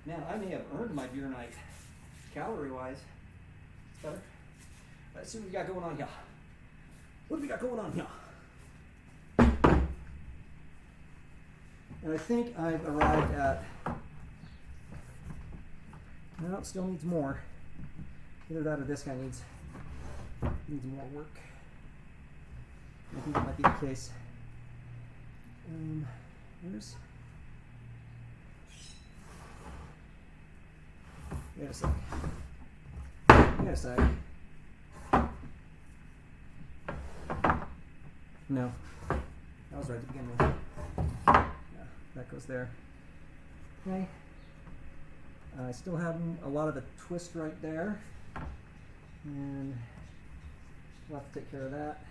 Man, I may have earned my beer night, calorie-wise. It's better. Let's see what we got going on here. What do we got going on here? And I think I've arrived at, no, it still needs more. Either that or this guy needs more work. I think that might be the case. Where's, wait a sec. Wait a sec. No, that was right to begin with. Yeah, that goes there. Okay. I still have a lot of a twist right there, and we'll have to take care of that.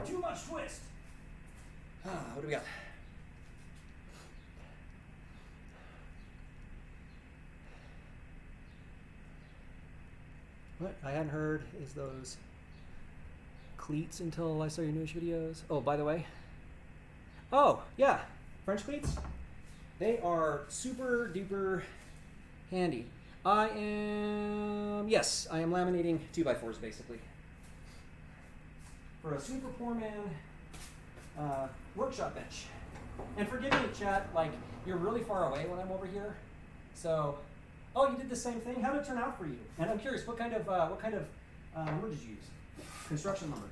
Too much twist. What do we got? What I hadn't heard is those cleats until I saw your newish videos. Oh, by the way. Oh, yeah. French cleats. They are super duper handy. I am laminating 2x4s basically. For a super poor man workshop bench. And forgive me, chat, like, you're really far away when I'm over here. So, oh, you did the same thing? How did it turn out for you? And I'm curious, what kind of lumber did you use? Construction lumber.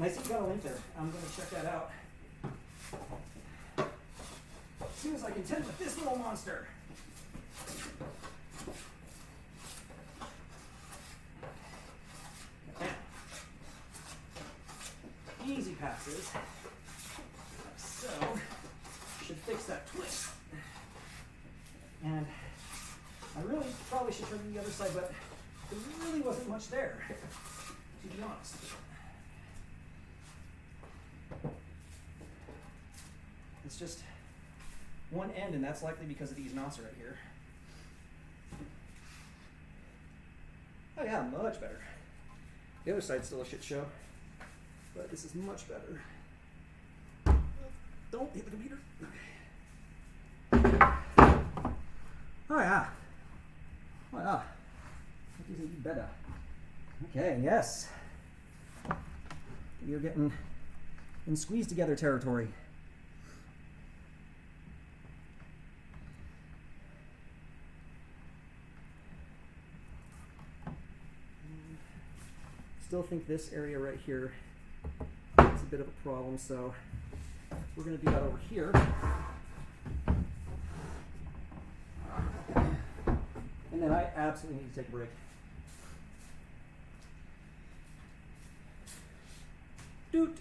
I see you got a link there. I'm going to check that out. As soon as I contend with this little monster. Okay. Easy passes. Like so. Should fix that twist. And I really probably should turn to the other side, but there really wasn't much there, to be honest. It's just one end, and that's likely because of these knots right here. Oh yeah, much better. The other side's still a shit show, but this is much better. Don't hit the computer. Oh yeah. Oh yeah. That is even better. Okay, yes. You're getting in squeeze together territory. Still think this area right here is a bit of a problem, so we're going to do that over here. And then I absolutely need to take a break. Doot!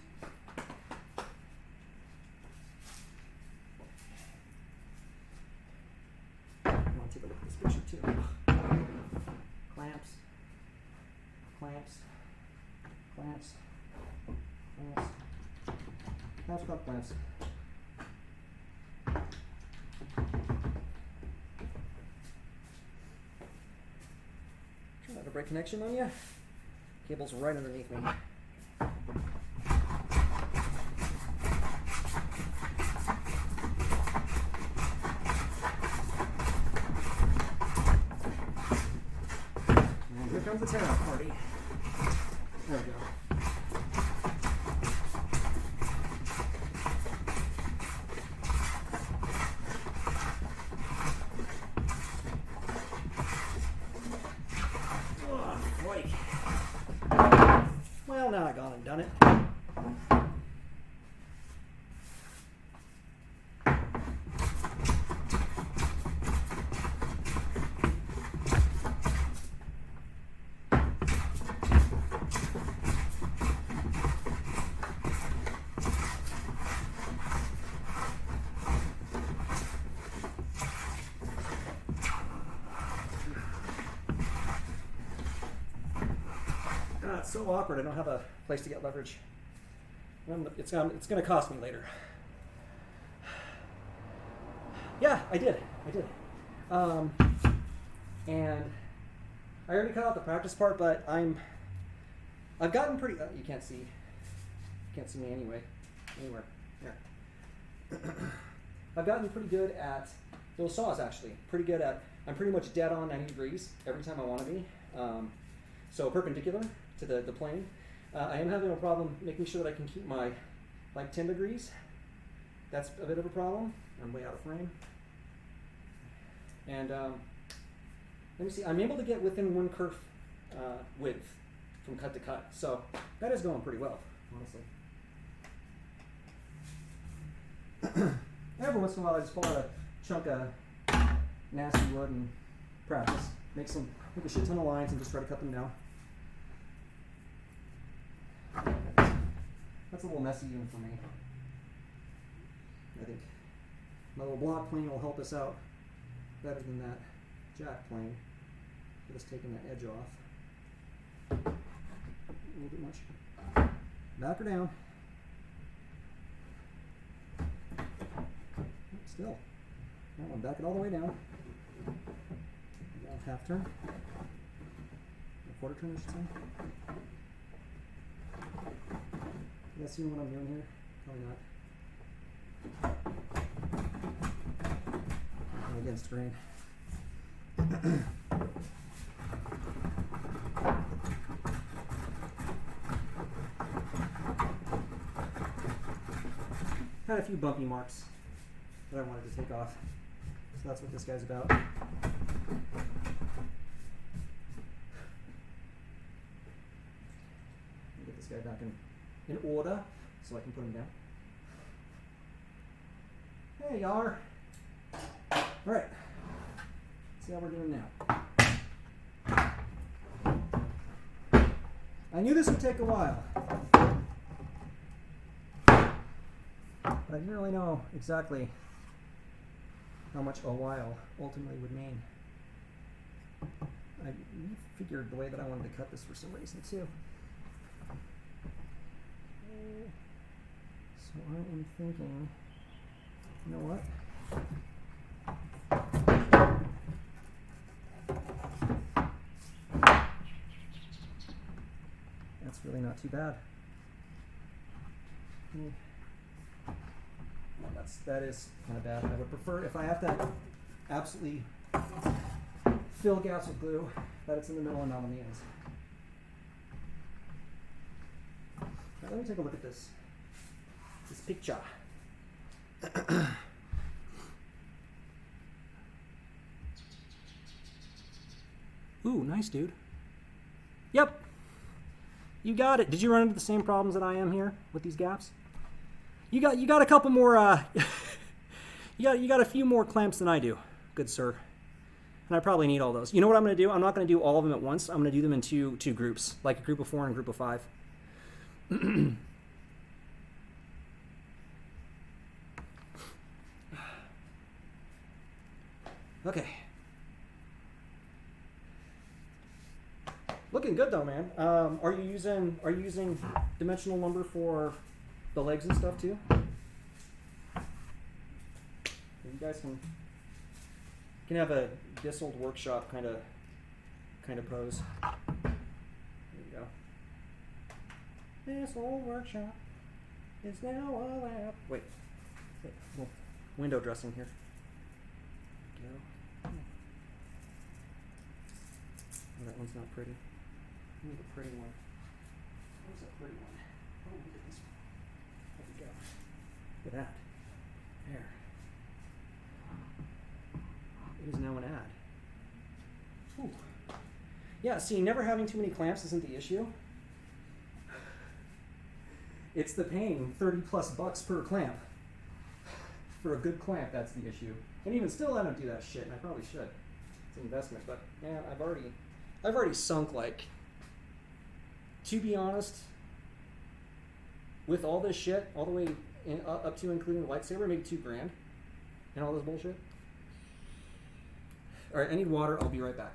I want to take a look at this picture too. Clamps. Clamps. Clamps. Clamps. Clamps, clamps, clamps. Trying not to break connection on you. Cable's right underneath me. And here comes the tear-out party. There we go. Well, now I gone and done it. It's so awkward. I don't have a place to get leverage. It's going to cost me later. Yeah, I did. And I already cut out the practice part, but I've gotten pretty. You can't see me anywhere. There. I've gotten pretty good at those saws. Actually, pretty good at. I'm pretty much dead on 90 degrees every time I want to be. So perpendicular to the plane. I am having a problem making sure that I can keep my like 10 degrees. That's a bit of a problem. I'm way out of frame. And let me see. I'm able to get within one kerf width from cut to cut. So that is going pretty well, honestly. Every once in a while, I just pull out a chunk of nasty wood and practice. Make a shit ton of lines and just try to cut them down. That's a little messy even for me. I think my little block plane will help us out better than that jack plane. Just taking that edge off. A little bit much. Back her down. Still. That one, back it all the way down. Down half turn. A quarter turn, I should say. You guys see what I'm doing here? Probably not. I'm against grain. Had a few bumpy marks that I wanted to take off. So that's what this guy's about. Get this guy back in order so I can put him down. There you are. Alright. See how we're doing now. I knew this would take a while. But I didn't really know exactly how much a while ultimately would mean. I figured the way that I wanted to cut this for some reason too. So I am thinking, you know what? That's really not too bad. Well, that is kind of bad. I would prefer, if I have to absolutely fill gaps with glue, that it's in the middle and not on the ends. Now, let me take a look at this picture. Ooh, nice, dude. Yep. You got it. Did you run into the same problems that I am here with these gaps? You got a couple more you got a few more clamps than I do, good sir. And I probably need all those. You know what I'm going to do? I'm not going to do all of them at once. I'm going to do them in two groups, like a group of 4 and a group of 5. Okay. Looking good though, man. Are you using dimensional lumber for the legs and stuff too? You guys can have a this old workshop kind of pose. There you go. This old workshop is now a lab. Wait, well, window dressing here. Go. Oh, that one's not pretty. I need a pretty one. Where's that pretty one? Oh, look at this one. There we go. Look at that. There. It is now an ad. Ooh. Yeah, see, never having too many clamps isn't the issue. It's the paying $30+ per clamp. For a good clamp, that's the issue. And even still, I don't do that shit, and I probably should. It's an investment, but man, I've already sunk, like, to be honest, with all this shit, all the way up to including the lightsaber, maybe $2,000 and all this bullshit. All right, I need water. I'll be right back.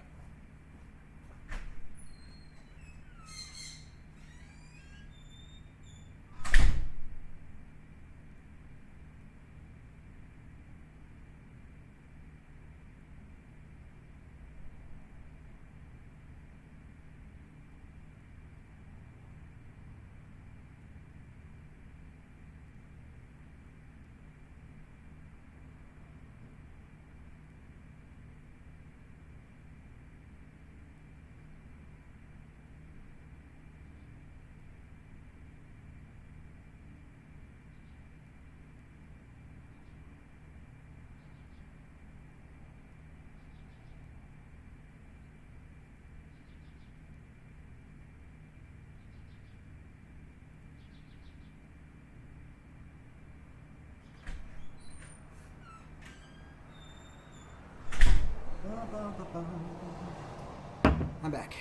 I'm back.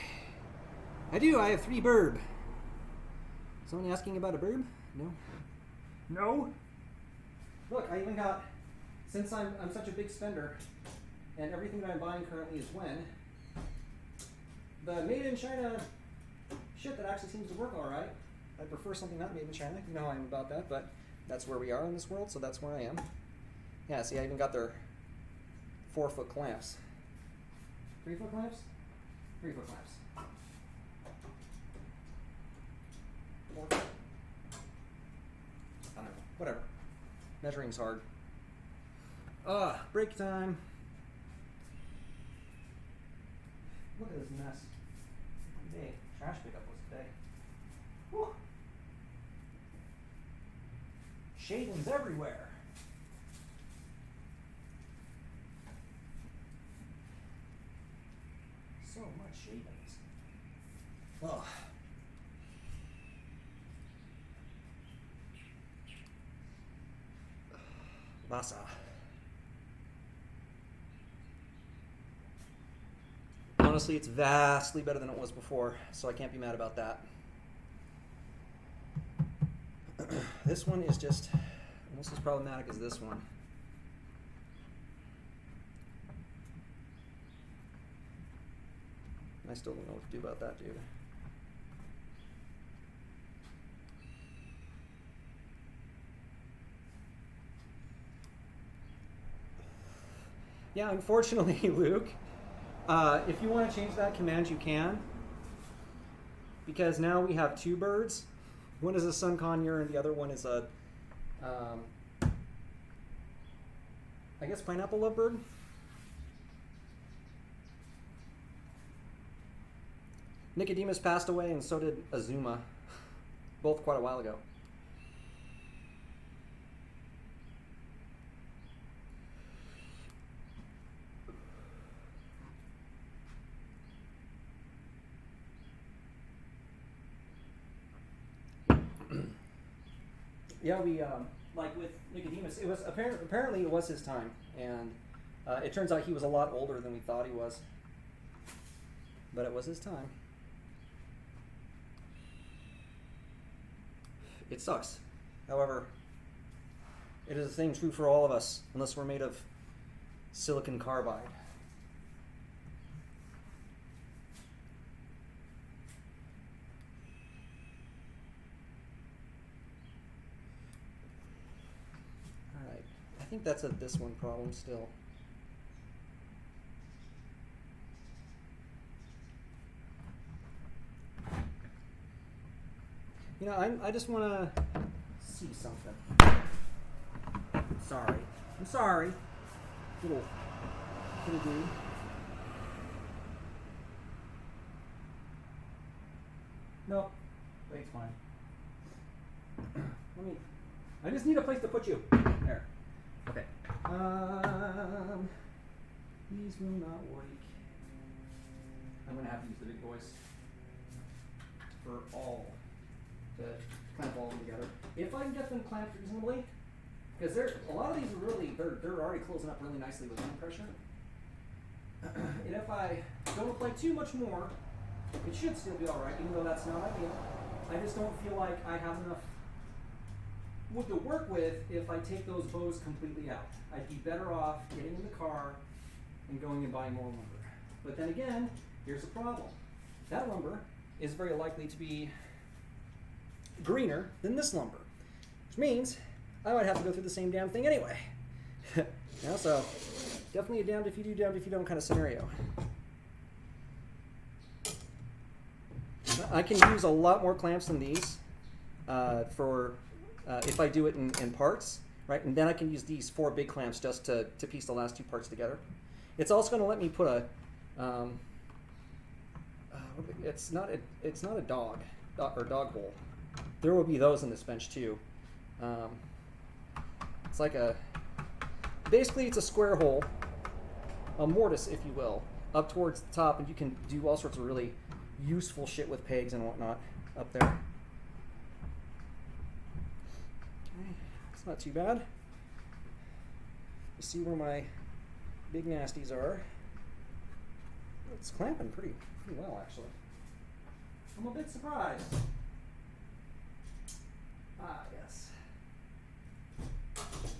I do. I have 3 burb. Someone asking about a burb? No. No. Look, I even got, since I'm such a big spender, and everything that I'm buying currently is when, the made in China shit that actually seems to work all right. I prefer something not made in China. You know how I am about that, but that's where we are in this world, so that's where I am. Yeah, see, I even got their 4-foot clamps. 3-foot clamps? 3-foot clamps. 4 foot? I don't know. Whatever. Measuring's hard. Break time. Look at this mess. Today, trash pickup was today. Whew. Shavings everywhere. So much shavings. Ugh. Vasa. Honestly, it's vastly better than it was before, so I can't be mad about that. This one is just almost as problematic as this one. I still don't know what to do about that, dude. Yeah, unfortunately, Luke, if you want to change that command, you can. Because now we have 2 birds. One is a sun conure and the other one is a, I guess, pineapple lovebird. Nicodemus passed away and so did Azuma, both quite a while ago. Yeah, we like with Nicodemus, it was apparently it was his time, and it turns out he was a lot older than we thought he was, but it was his time. It sucks. However, it is a thing true for all of us, unless we're made of silicon carbide. Alright, I think that's a this one problem still. You know, I just want to see something. Sorry. I'm sorry. Little dude. No, weight's fine. I just need a place to put you. There. Okay. These will not work. I'm gonna have to use the big boys for all to clamp all of them together. If I can get them clamped reasonably, because a lot of these are really they're already closing up really nicely with wind pressure. And if I don't apply too much more, it should still be all right, even though that's not ideal. I just don't feel like I have enough wood to work with if I take those bows completely out. I'd be better off getting in the car and going and buying more lumber. But then again, here's the problem. That lumber is very likely to be greener than this lumber, which means I might have to go through the same damn thing anyway. So definitely a damned if you do, damned if you don't kind of scenario. I can use a lot more clamps than these for if I do it in parts, right? And then I can use these 4 big clamps just to piece the last 2 parts together. It's also going to let me put a it's not a dog hole. There will be those in this bench too. It's like basically it's a square hole, a mortise, if you will, up towards the top, and you can do all sorts of really useful shit with pegs and whatnot up there. Okay, it's not too bad. You see where my big nasties are. It's clamping pretty well, actually. I'm a bit surprised. Ah, yes.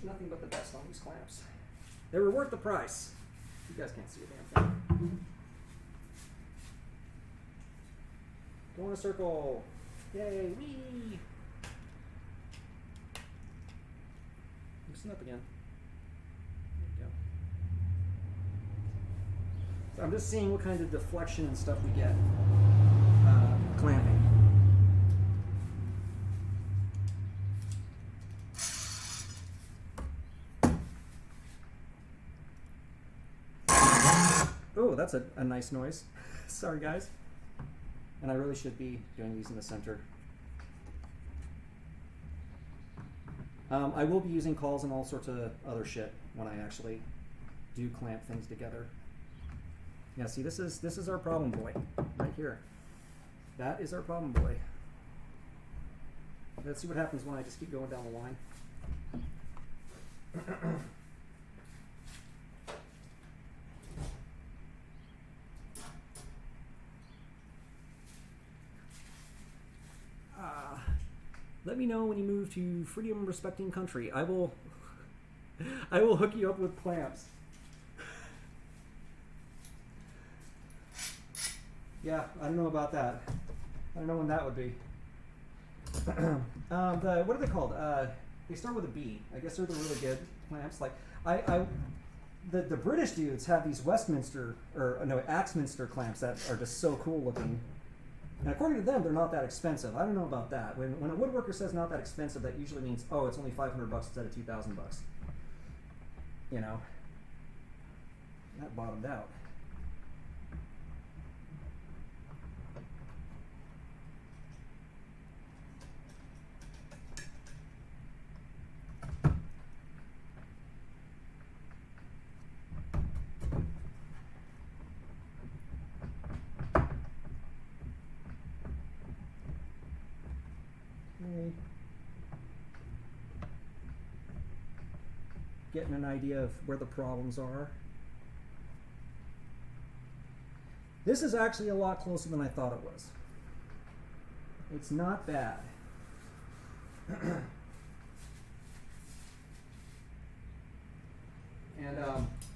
Nothing but the best on these clamps. They were worth the price. You guys can't see a damn thing. Go in a circle. Yay, wee! Loosen up again. There you go. So I'm just seeing what kind of deflection and stuff we get clamping. Oh, that's a nice noise. Sorry, guys. And I really should be doing these in the center. I will be using calls and all sorts of other shit when I actually do clamp things together. Yeah, see, this is our problem boy right here. That is our problem boy. Let's see what happens when I just keep going down the line. Let me know when you move to freedom-respecting country. I will hook you up with clamps. Yeah, I don't know about that. I don't know when that would be. What are they called? They start with a B. I guess they're the really good clamps. Like the British dudes have these Axminster clamps that are just so cool looking. And according to them, they're not that expensive. I don't know about that. When a woodworker says not that expensive, that usually means, oh, it's only $500 instead of $2,000. You know, that bottomed out. Getting an idea of where the problems are. This is actually a lot closer than I thought it was. It's not bad. And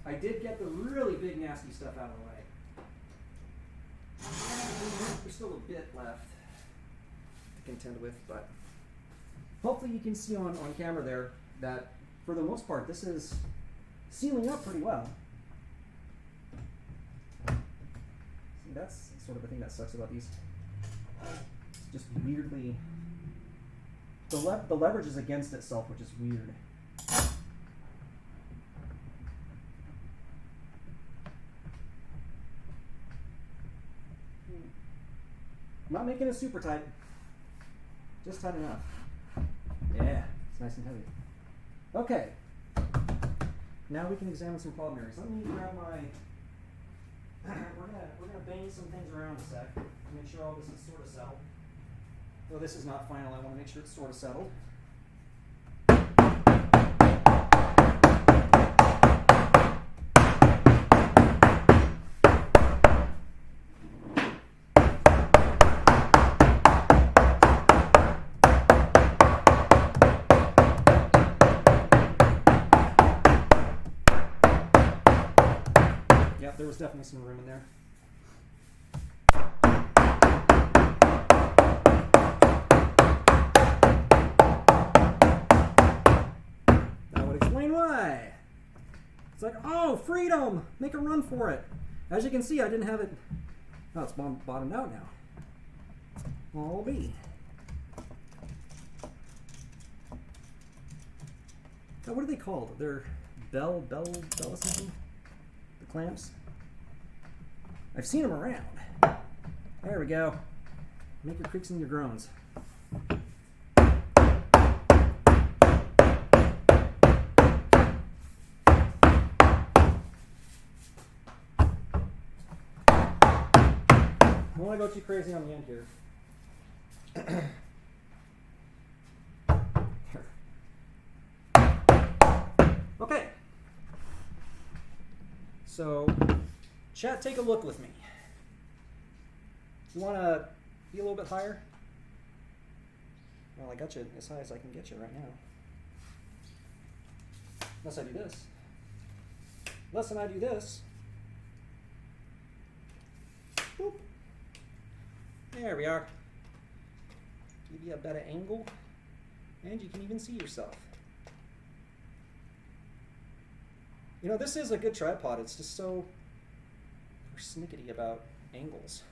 I did get the really big nasty stuff out of the way. There's still a bit left to contend with, but hopefully you can see on camera there that for the most part this is sealing up pretty well. See, that's sort of the thing that sucks about these. It's just weirdly, the leverage is against itself, which is weird. I'm not making it super tight, just tight enough. Yeah, it's nice and heavy. Okay, now we can examine some problem areas. Let me grab my. We're gonna bang some things around a sec to make sure all this is sort of settled. Though this is not final, I want to make sure it's sort of settled. There was definitely some room in there. That would explain why. It's like, oh, freedom! Make a run for it. As you can see, I didn't have it. Oh, it's bottomed out now. All B. Oh, what are they called? They're bell or something? The clamps? I've seen them around. There we go. Make your creaks and your groans. I don't want to go too crazy on the end here. Okay. So Chat, take a look with me. You want to be a little bit higher? Well, I got you as high as I can get you right now. Unless I do this. Unless I do this. Boop. There we are. Give you a better angle. And you can even see yourself. You know, this is a good tripod. It's just so persnickety about angles.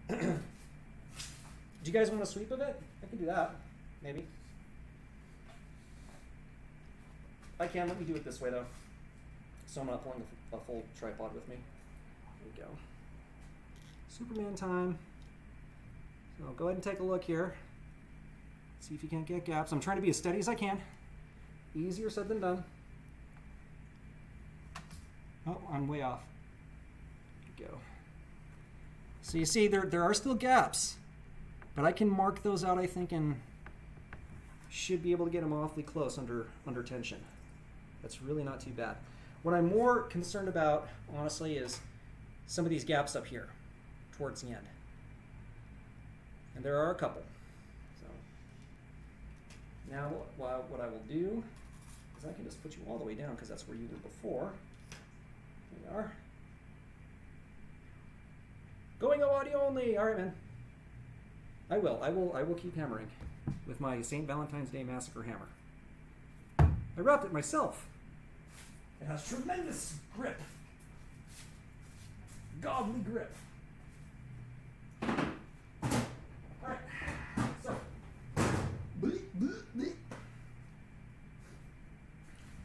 Do you guys want a sweep of it? I can do that, maybe. I can. Let me do it this way, though. So I'm not pulling a full tripod with me. Here we go. Superman time. So go ahead and take a look here. See if you can't get gaps. I'm trying to be as steady as I can. Easier said than done. Oh, I'm way off. There we go. So you see, there are still gaps, but I can mark those out, I think, and should be able to get them awfully close under tension. That's really not too bad. What I'm more concerned about, honestly, is some of these gaps up here towards the end. And there are a couple. So now what I will do is I can just put you all the way down because that's where you were before. Here we are. Going audio only. All right, man. I will keep hammering with my St. Valentine's Day Massacre hammer. I wrapped it myself. It has tremendous grip. Godly grip. All right. So.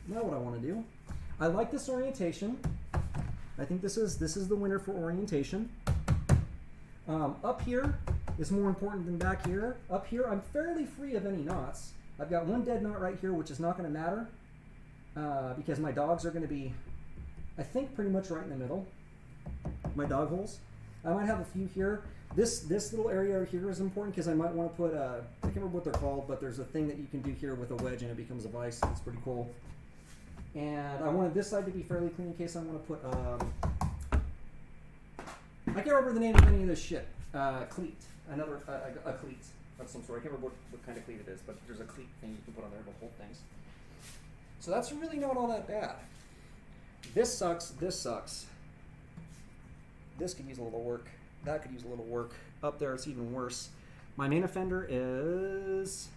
Now what I want to do, I like this orientation. I think this is the winner for orientation. Up here is more important than back here. Up here, I'm fairly free of any knots. I've got one dead knot right here, which is not going to matter because my dogs are going to be, I think, pretty much right in the middle. My dog holes. I might have a few here. This little area here is important because I might want to put, I can't remember what they're called, but there's a thing that you can do here with a wedge and it becomes a vise. It's pretty cool. And I wanted this side to be fairly clean in case I want to put, I can't remember the name of any of this shit. Cleat. Another, a cleat of some sort. I can't remember what kind of cleat it is, but there's a cleat thing you can put on there to hold things. So that's really not all that bad. This sucks. This sucks. This could use a little work. That could use a little work. Up there, it's even worse. My main offender is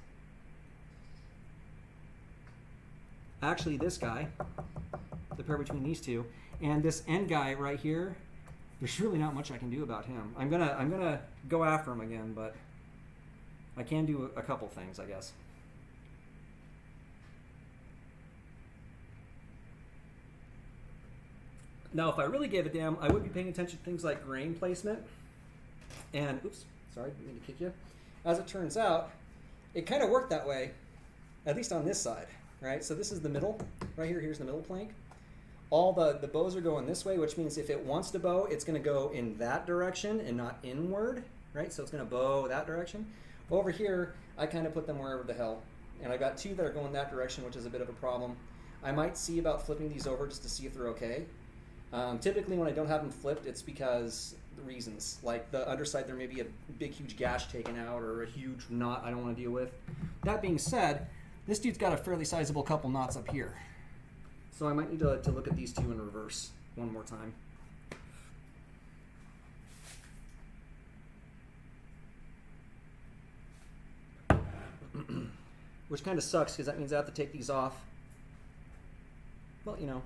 actually this guy, the pair between these two, and this end guy right here. There's really not much I can do about him. I'm gonna go after him again, but I can do a couple things, I guess. Now, if I really gave a damn, I would be paying attention to things like grain placement. And, oops, sorry, didn't mean to kick you. As it turns out, it kind of worked that way, at least on this side, right? So this is the middle, right here. Here's the middle plank. All the bows are going this way, which means if it wants to bow, it's going to go in that direction and not inward, right? So it's going to bow that direction. Over here, I kind of put them wherever the hell. And I got two that are going that direction, which is a bit of a problem. I might see about flipping these over just to see if they're okay. Typically, when I don't have them flipped, it's because reasons. Like the underside, there may be a big, huge gash taken out or a huge knot I don't want to deal with. That being said, this dude's got a fairly sizable couple knots up here. So I might need to look at these two in reverse one more time. Which kind of sucks because that means I have to take these off. Well, you know.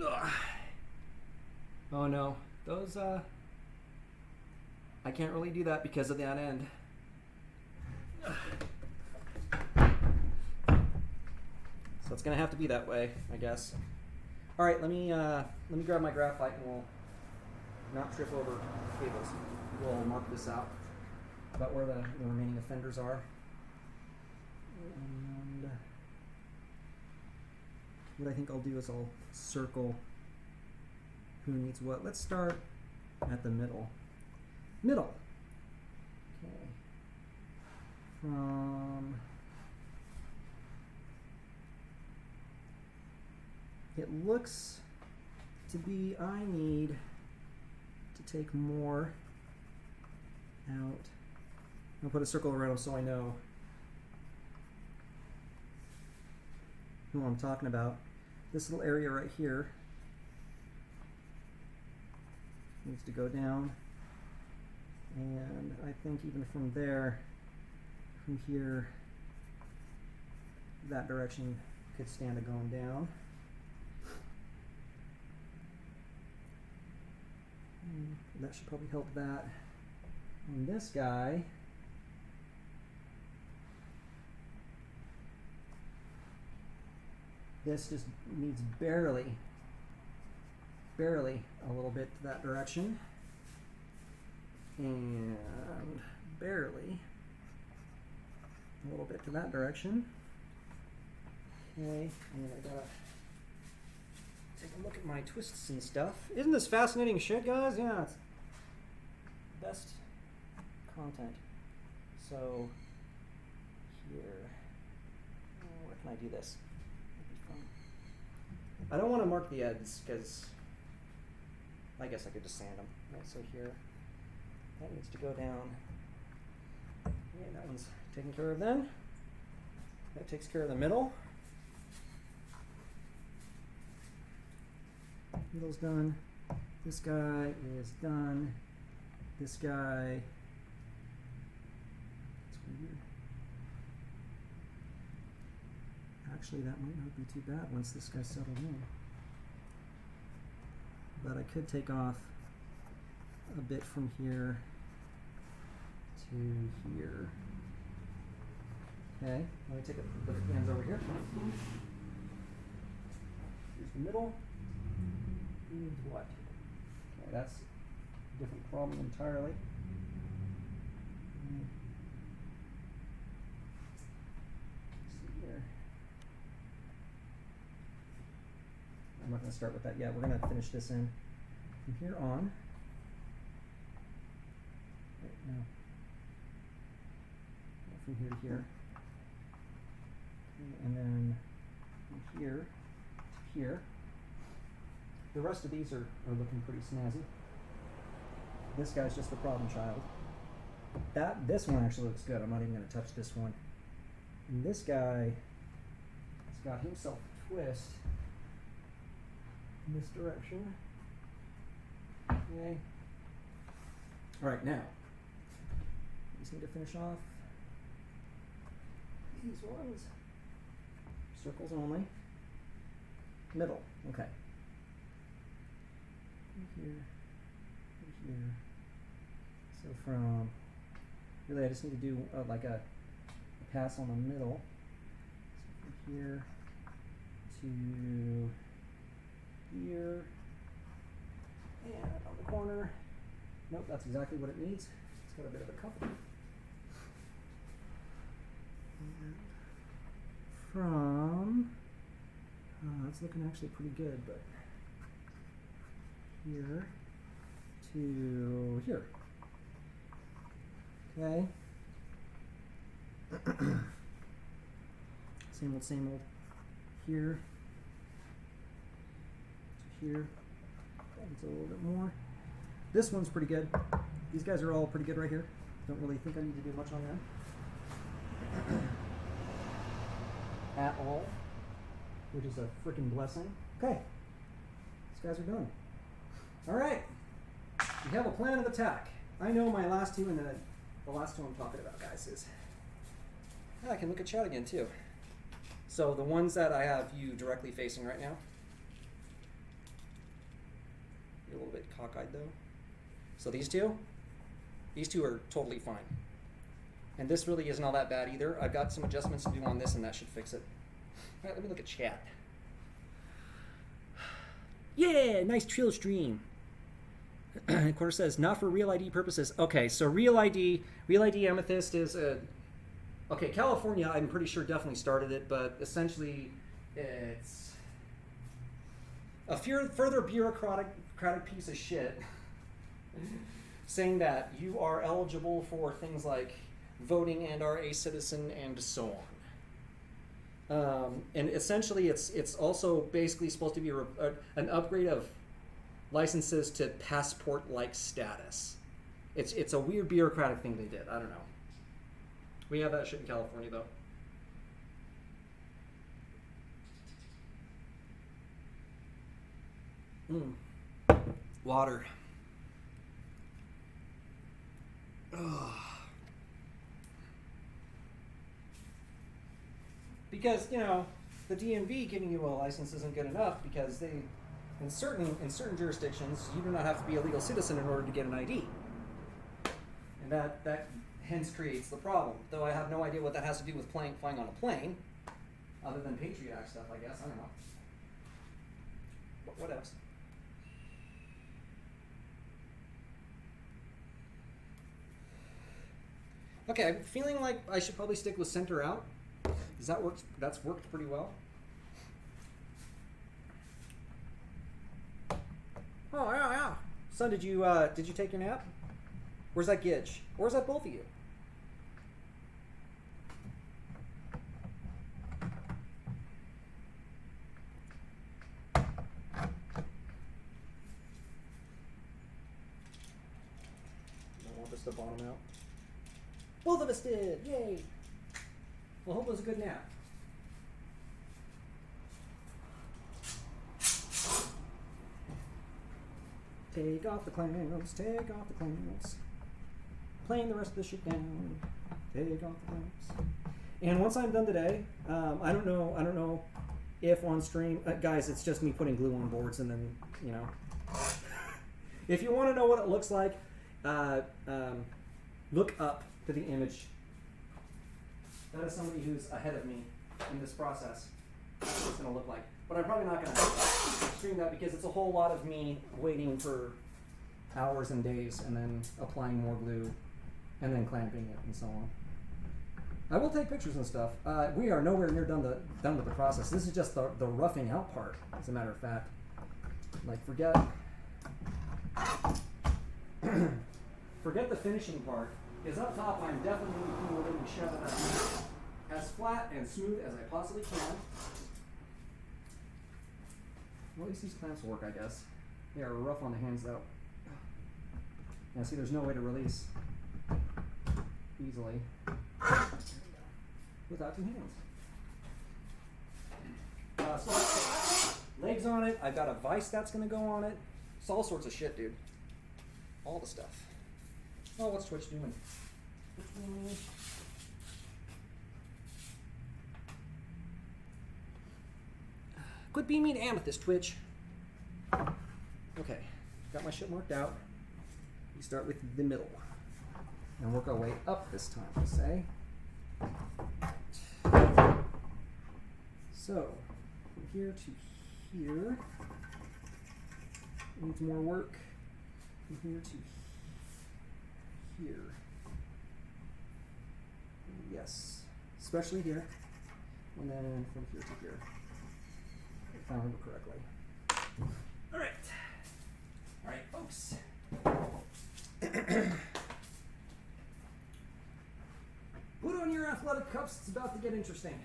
Ugh. Oh no, those I can't really do that because of that end. So it's gonna have to be that way, I guess. All right, let me grab my graphite and we'll not trip over cables. We'll mark this out about where the remaining offenders are. And what I think I'll do is I'll circle who needs what. Let's start at the middle. Middle. Okay. From it looks to be I need to take more out. I'll put a circle around them so I know who I'm talking about. This little area right here needs to go down, and I think even from there, from here, that direction could stand it going down. That should probably help that. And this guy, this just needs barely a little bit to that direction, and barely a little bit to that direction. Okay, and I gotta take a look at my twists and stuff. Isn't this fascinating shit, guys? Yeah, it's best content. So here, where can I do this? I don't want to mark the ends because I guess I could just sand them. Right, so here, that needs to go down. Okay, that one's taken care of then. That takes care of the middle. Middle's done. This guy is done. This guy. It's weird. Actually, that might not be too bad once this guy's settled in. But I could take off a bit from here to here. Okay, let me take a look at the ends over here. Here's the middle. Needs what? Okay, that's a different problem entirely. Let's see here. I'm not going to start with that yet. We're going to finish this in from here on. Right now. From here to here. Okay, and then from here to here. The rest of these are looking pretty snazzy. This guy's just the problem child. This one actually looks good. I'm not even going to touch this one. And this guy has got himself a twist in this direction. Okay. All right, now we just need to finish off these ones. Circles only. Middle. Okay. Here, here. So from really, I just need to do like a pass on the middle. So from here to here, and on the corner. Nope, that's exactly what it needs. It's got a bit of a couple. And from that's looking actually pretty good, but. Here to here. Okay. Same old. Here to here. It's a little bit more. This one's pretty good. These guys are all pretty good right here. Don't really think I need to do much on them at all, which is a freaking blessing. Okay, these guys are done. All right, we have a plan of attack. I know my last two, and the last two I'm talking about, guys, is I can look at chat again too. So the ones that I have you directly facing right now, you're a little bit cockeyed though. So these two are totally fine. And this really isn't all that bad either. I've got some adjustments to do on this, and that should fix it. All right, let me look at chat. Yeah, nice trail stream. Quarter says, not for real ID purposes. Okay, so real ID Amethyst is okay, California, I'm pretty sure definitely started it, but essentially it's a further bureaucratic piece of shit saying that you are eligible for things like voting and are a citizen and so on. And essentially, it's also basically supposed to be an upgrade of licenses to passport-like status. It's a weird bureaucratic thing they did. I don't know. We have that shit in California though. Water. Ugh. Because, you know, the DMV giving you a license isn't good enough because they, in certain jurisdictions, you do not have to be a legal citizen in order to get an ID. And that hence creates the problem. Though I have no idea what that has to do with flying on a plane, other than Patriot Act stuff, I guess. I don't know. But what else? Okay, I'm feeling like I should probably stick with center out. Does that work? That's worked pretty well. Oh yeah. Son, did you take your nap? Where's that Gidge? Or is that both of you? Don't want this to bottom out. Both of us did! Yay! Well, hope it was a good nap. Take off the clamps, take off the clamps. Playing the rest of the shit down. Take off the clamps. And once I'm done today, I don't know if on stream, guys, it's just me putting glue on boards and then, you know. If you want to know what it looks like, look up to the image. That is somebody who's ahead of me in this process. That's what it's going to look like. But I'm probably not going to stream that because it's a whole lot of me waiting for hours and days and then applying more glue and then clamping it and so on. I will take pictures and stuff. We are nowhere near done with the process. This is just the roughing out part, as a matter of fact. Like, forget the finishing part. Because up top, I'm definitely going to shove it as flat and smooth as I possibly can. Well, at least these clamps work, I guess. They are rough on the hands, though. Yeah, see, there's no way to release easily without two hands. So legs on it. I've got a vise that's going to go on it. It's all sorts of shit, dude. All the stuff. Oh, what's Twitch doing? Quit being mean to Amethyst, Twitch. Okay, got my shit marked out. We start with the middle. And work our way up this time, I say. So, from here to here. Needs more work. From here to here. Yes, especially here, and then from here to here, if I remember correctly. All right, folks. Put on your athletic cuffs, it's about to get interesting.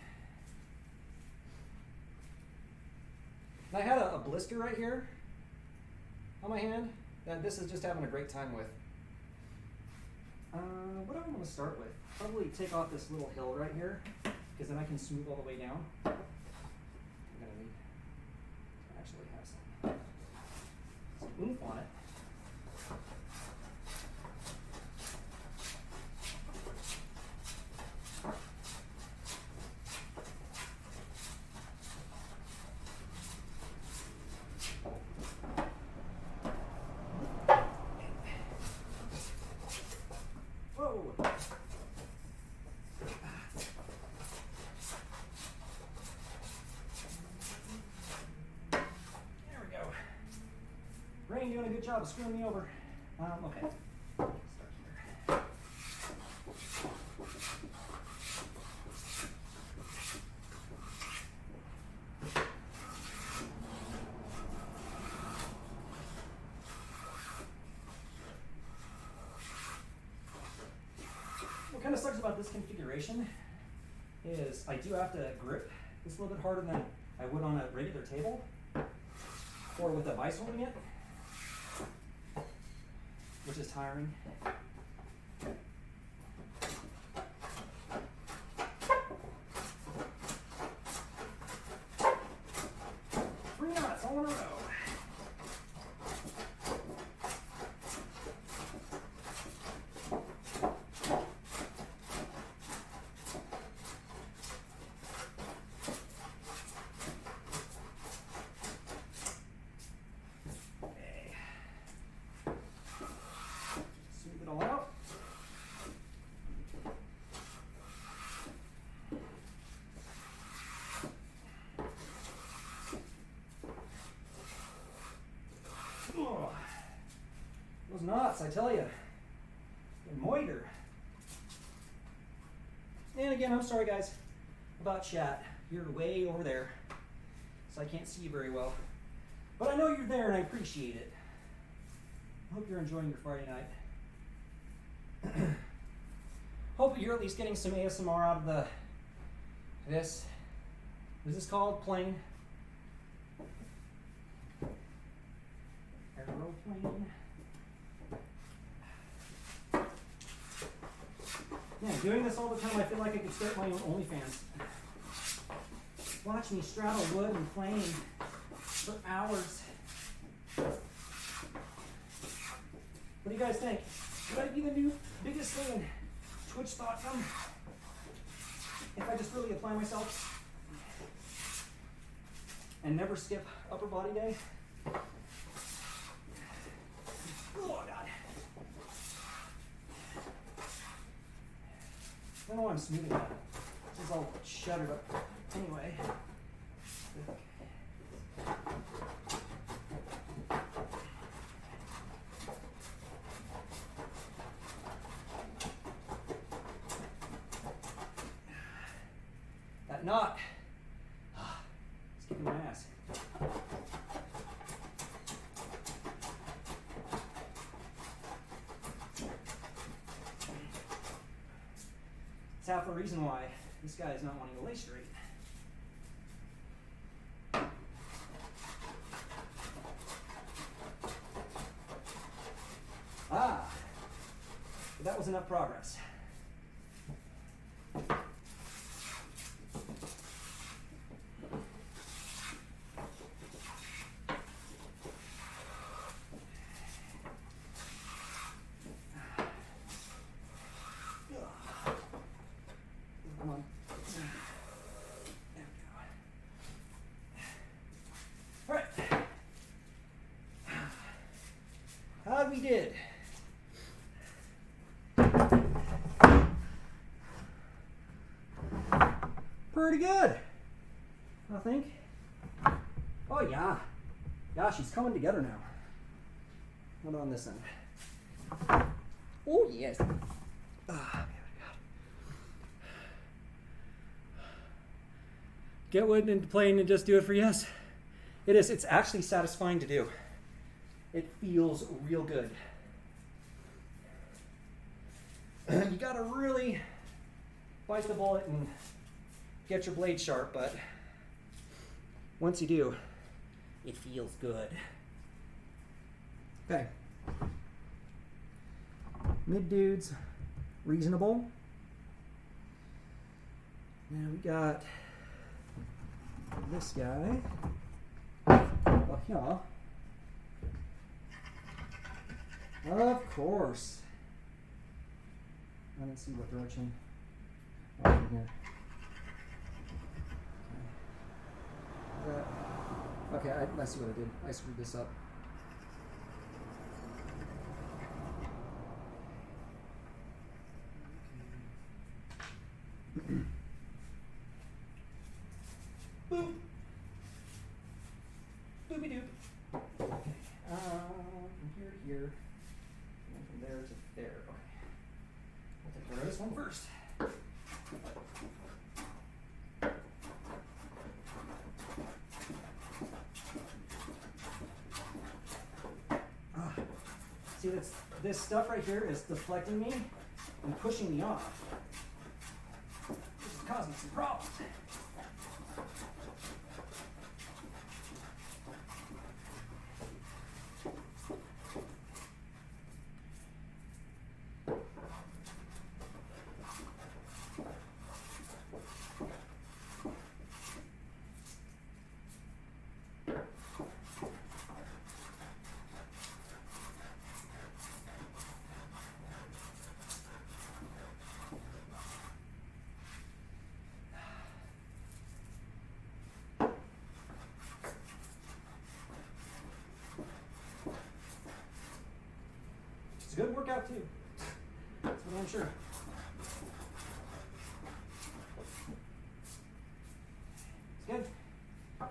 I had a blister right here on my hand that this is just having a great time with. What do I want to start with? Probably take off this little hill right here, because then I can smooth all the way down. I'm going to need to actually have some oomph on it. Doing a good job of screwing me over. Okay. Start here. What kind of sucks about this configuration is I do have to grip It's a little bit harder than I would on a regular table or with a vise holding it, which is tiring. Three knots all in a row. Smooth it all out. Oh, those knots, I tell you, they're moiter. And again, I'm sorry guys about chat. You're way over there, so I can't see you very well. But I know you're there and I appreciate it. I hope you're enjoying your Friday night. Hope you're at least getting some ASMR out of this. Is this called plane? Aeroplane. Man, doing this all the time, I feel like I could start my own OnlyFans. Watch me straddle wood and plane for hours. What do you guys think? Would I be the new biggest thing in Twitch thoughtdom if I just really apply myself and never skip upper body day? Oh God. I don't know why I'm smoothing that. This is all shuttered up anyway. That knot. It's kicking my ass. It's half the reason why this guy is not wanting to lay straight. Ah, but that was enough progress. Come on. There we go. All right. How'd we did? Pretty good, I think. Oh yeah. Yeah, she's coming together now. What on this end? Oh yes. Get wood into plane and just do it for yes. It is. It's actually satisfying to do. It feels real good. You gotta really bite the bullet and get your blade sharp, but once you do, it feels good. Okay. Mid dudes, reasonable. Now we got this guy. Well, yeah. Of course. I didn't see what direction. Oh, in here. Okay, I see what I did. I screwed this up. Boop. Boopy doop. Okay. From here to here. And from there to there. Okay. We'll take care of this one first. See, this stuff right here is deflecting me and pushing me off. This is causing some problems. a good workout too. That's what I'm sure. It's good.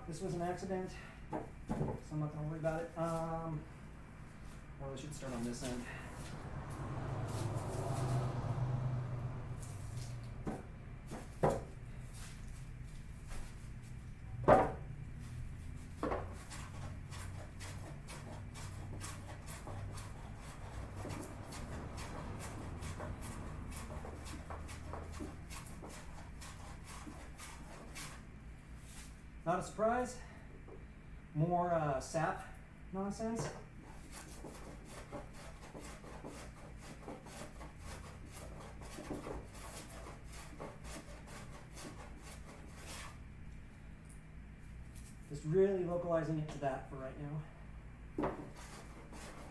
This was an accident, so I'm not going to worry about it. Well, I should start on this end. Not a surprise. More sap nonsense. Just really localizing it to that for right now.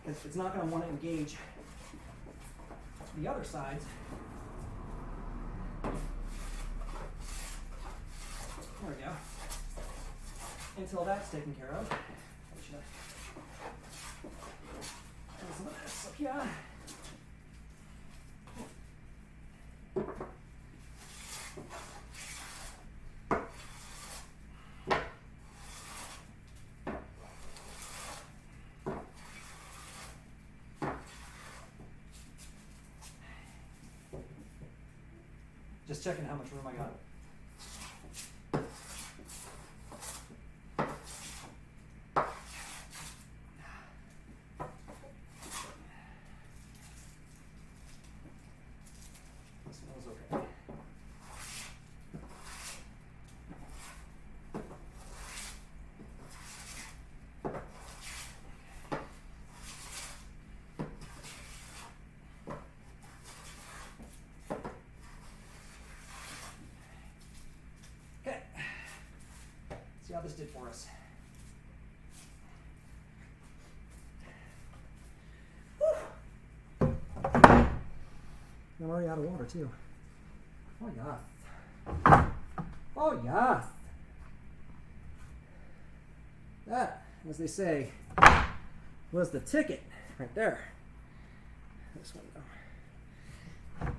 It's not going to want to engage the other sides. There we go. Until that's taken care of. I should add some of this up here. Just checking how much room I got. This smells okay. See how this did for us. Whew. I'm already out of water too. Oh yeah. Oh yeah. That, as they say, was the ticket right there. This one though. I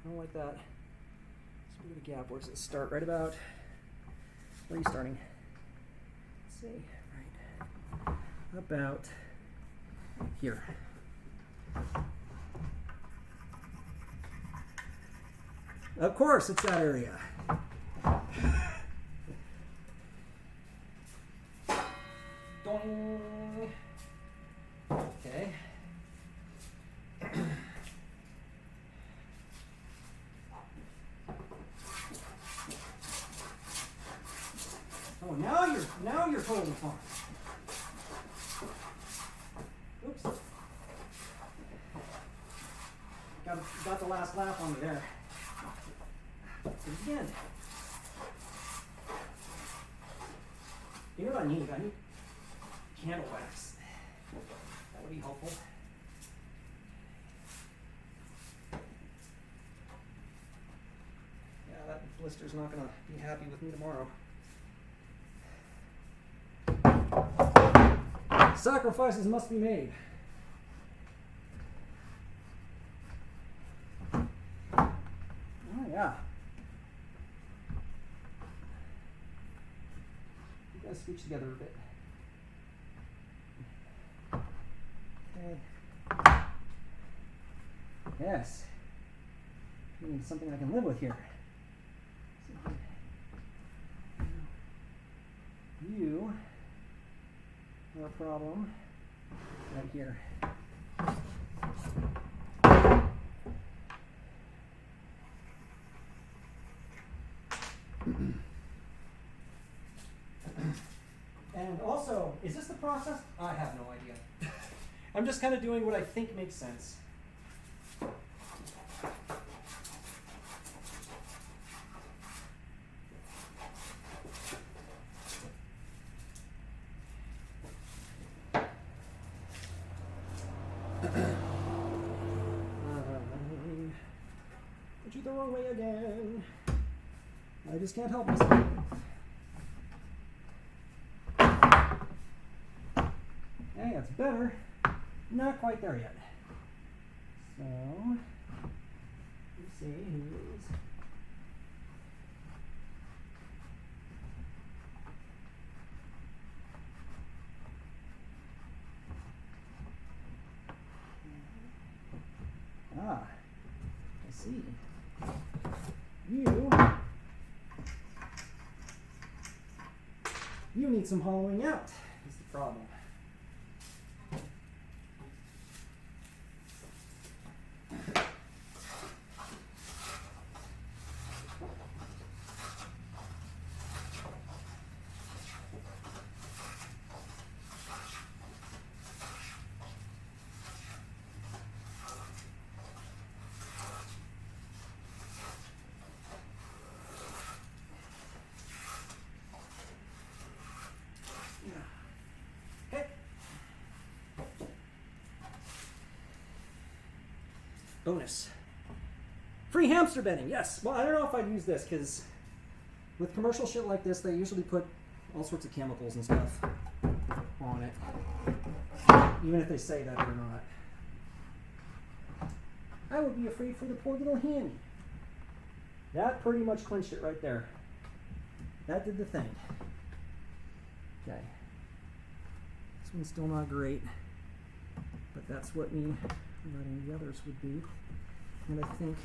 don't like that. Let's move the gap. Where does it start? Right about. Where are you starting? Let's see, right about here. Of course, it's that area. Doing. Okay. Oh, now you're totally fine. Oops. Got the last laugh on me there. Do it again. You know what I need? I need candle wax. That would be helpful. Yeah, that blister's not gonna be happy with me tomorrow. Sacrifices must be made. Oh yeah. You guys scooch together a bit. Okay. Yes. I need something I can live with here. You are a problem right here. And also, is this the process? I have no idea. I'm just kind of doing what I think makes sense. Put you the wrong way again. I just can't help myself. Hey, that's better. Not quite there yet. So, let's see who's. Ah, I see. You need some hollowing out, is the problem. Bonus. Free hamster bedding, yes. Well, I don't know if I'd use this because with commercial shit like this, they usually put all sorts of chemicals and stuff on it, even if they say that or not. I would be afraid for the poor little hammy. That pretty much clinched it right there. That did the thing. Okay. This one's still not great, but that's what me letting the others would be. And I think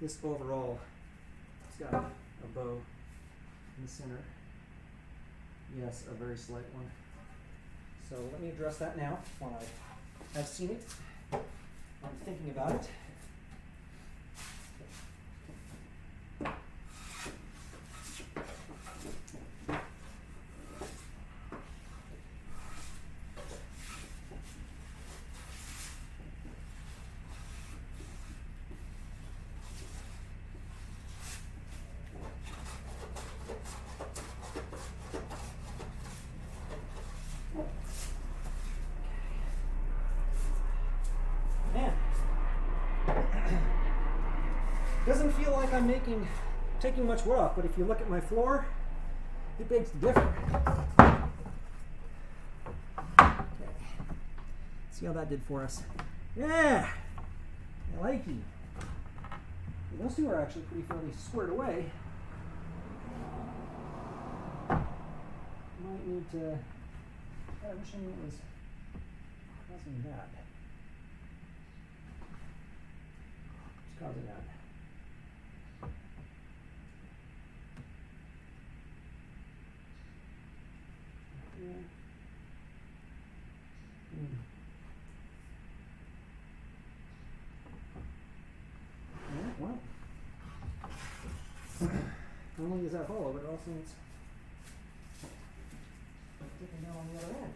this overall has got a bow in the center. Yes, a very slight one. So let me address that now while I've seen it. I'm thinking about it. Doesn't feel like I'm taking much wood off, but if you look at my floor, it begs to differ. Okay. See how that did for us. Yeah! I like you. Those two are actually pretty fairly squared away. Might need to. I wish I knew what was causing that. What's causing that? Well, not only is that hollow, but it also needs sticking down on the other end.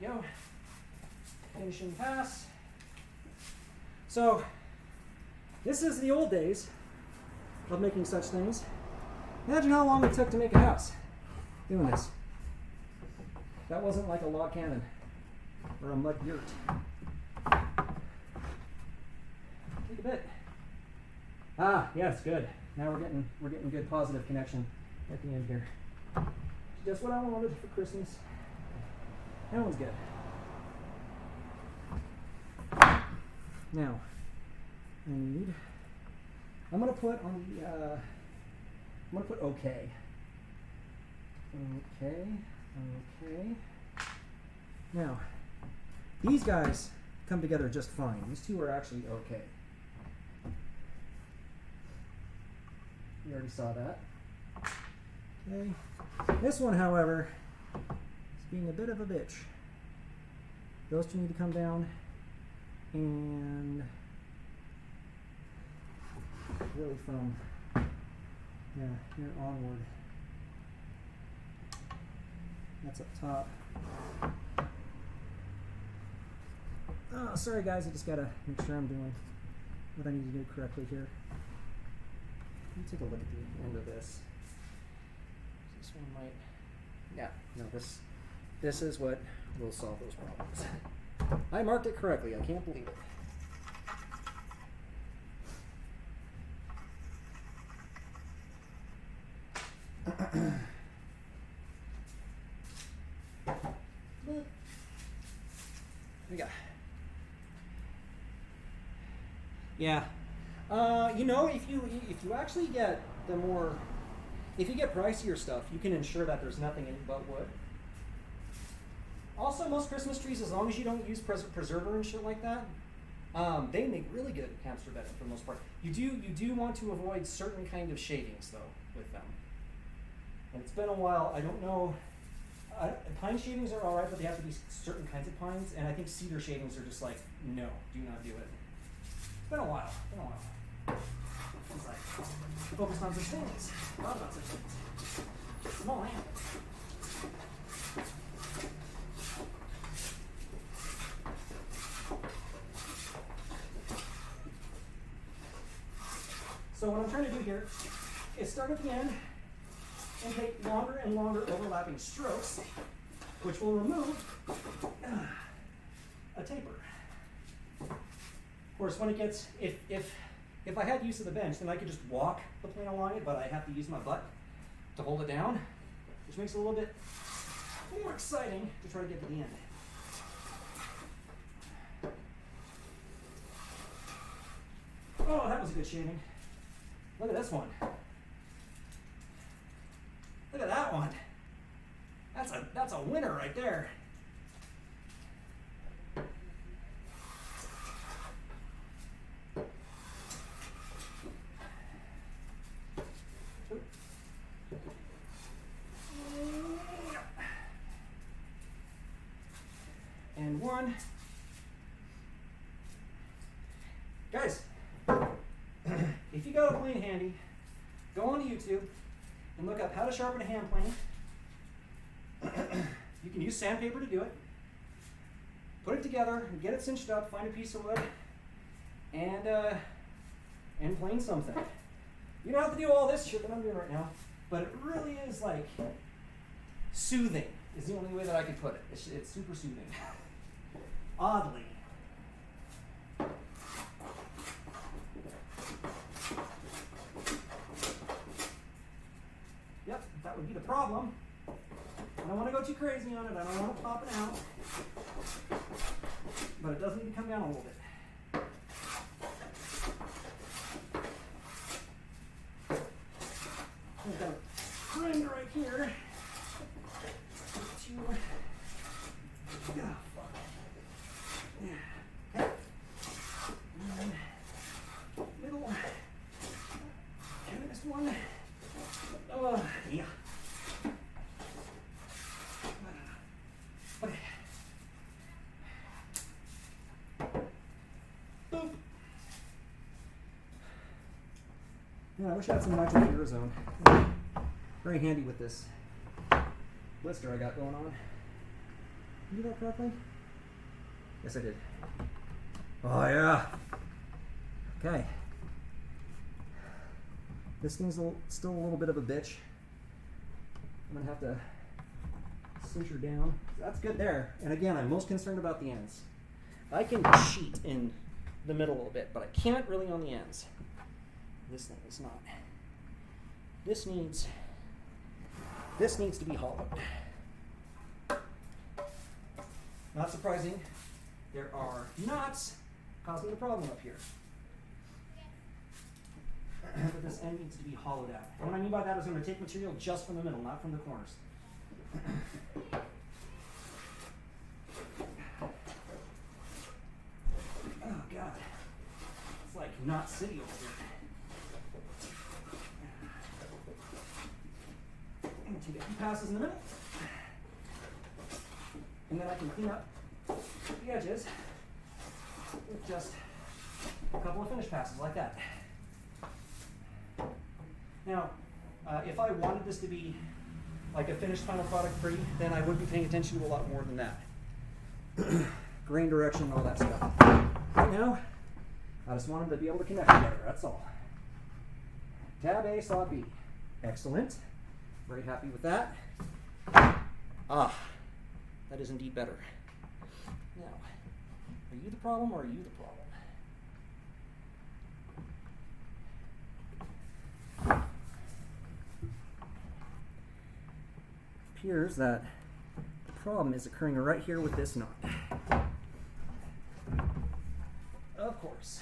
Go. Finishing pass. So, this is the old days of making such things. Imagine how long it took to make a house doing this. That wasn't like a log cabin or a mud yurt. Take a bit. Ah, yes, good. Now we're getting good positive connection at the end here. Just what I wanted for Christmas. That one's good. Now, I'm gonna put on the, I'm gonna put okay. Okay. Now, these guys come together just fine. These two are actually okay. You already saw that. Okay. This one, however, being a bit of a bitch. Those two need to come down and really from here onward. That's up top. Oh, sorry guys, I just gotta make sure I'm doing what I need to do correctly here. Let me take a look at the end of this. This one might. Yeah, no, this is what will solve those problems. I marked it correctly. I can't believe it. We got. Yeah. You know, if you actually get the more, if you get pricier stuff, you can ensure that there's nothing in it but wood. Also, most Christmas trees, as long as you don't use preserver and shit like that, they make really good hamster bedding for the most part. You do want to avoid certain kind of shavings though with them. And it's been a while. I don't know. Pine shavings are all right, but they have to be certain kinds of pines. And I think cedar shavings are just like, no, do not do it. It's been a while. It's like focused on such things. Thought about such things. Small animals. So what I'm trying to do here is start at the end and take longer and longer overlapping strokes, which will remove a taper. Of course, when it gets, if I had use of the bench, then I could just walk the plane along it, but I have to use my butt to hold it down, which makes it a little bit more exciting to try to get to the end. Oh, that was a good shaving. Look at this one. Look at that one. That's a winner right there. And one. Guys, if you got a plane handy, go on to YouTube and look up how to sharpen a hand plane. You can use sandpaper to do it. Put it together and get it cinched up, find a piece of wood, and plane something. You don't have to do all this shit that I'm doing right now, but it really is like soothing is the only way that I can put it. It's super soothing. Oddly. Yep, that would be the problem. I don't want to go too crazy on it. I don't want to pop it out. But it does need to come down a little bit. I've got a friend right here. Middle. And this one. Yeah. Okay. Boop. Yeah, I wish I had some nitroglycerin. Very handy with this blister I got going on. Did you do that correctly? Yes, I did. Oh, yeah. Okay. This thing's still a little bit of a bitch. I'm going to have to cinch her down. That's good there. And again, I'm most concerned about the ends. I can cheat in the middle a little bit, but I can't really on the ends. This thing is not. This needs to be hollowed. Not surprising, there are knots causing the problem up here. But this end needs to be hollowed out. And what I mean by that is I'm going to take material just from the middle, not from the corners. Oh God, it's like Knot City over here. I'm going to take a few passes in the middle. And then I can clean up the edges with just a couple of finish passes like that. Now, if I wanted this to be like a finished final product pretty, then I would be paying attention to a lot more than that. Grain direction and all that stuff. Right now, I just want them to be able to connect together, that's all. Tab A, slot B. Excellent. Very happy with that. Ah, that is indeed better. Now, are you the problem or are you the problem? Appears that the problem is occurring right here with this knot. Of course.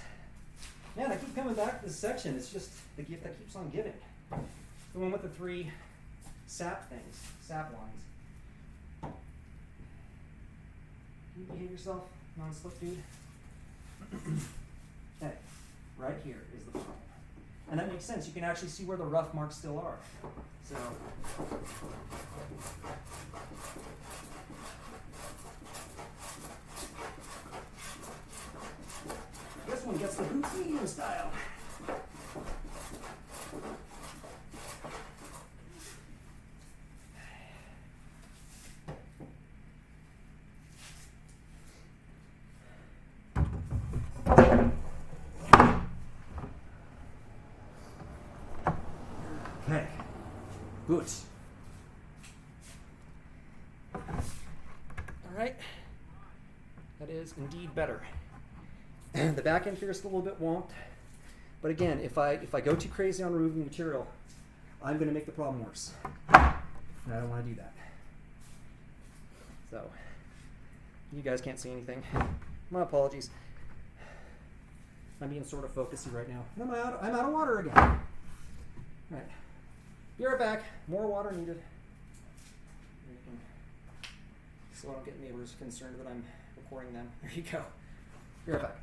Man, I keep coming back to this section. It's just the gift that keeps on giving. The one with the 3 sap things, sap lines. Can you behave yourself, non-slip dude? Okay, right here is the problem. And that makes sense. You can actually see where the rough marks still are. So, this one gets the boots medium style. Okay, good. All right, that is indeed better. The back end here is still a little bit wonked, but again, if I go too crazy on removing material, I'm going to make the problem worse, and I don't want to do that. So, you guys can't see anything. My apologies. I'm being sort of focusy right now. I'm out of water again. All right, be right back. More water needed. So I don't get neighbors concerned that I'm recording them. There you go. Be right back.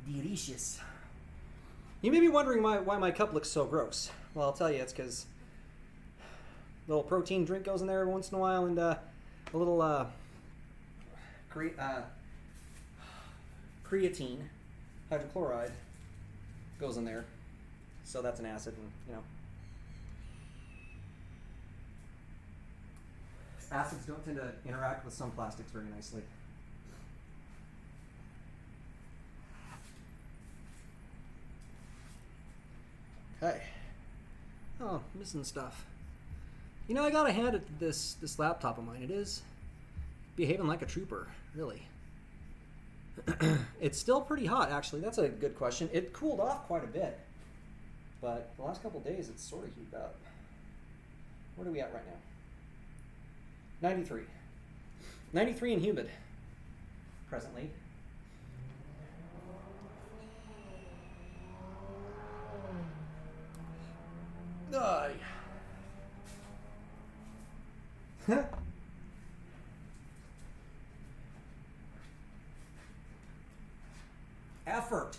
Delicious. You may be wondering why my cup looks so gross. Well, I'll tell you, it's because a little protein drink goes in there every once in a while, and a little creatine, hydrochloride, goes in there. So that's an acid, and acids don't tend to interact with some plastics very nicely. Okay. Oh, missing stuff. I gotta hand it to this laptop of mine. It is behaving like a trooper, really. It's still pretty hot, actually. That's a good question. It cooled off quite a bit, but the last couple of days it's sort of heated up. Where are we at right now? 93. 93 and humid, presently. Aye. Effort.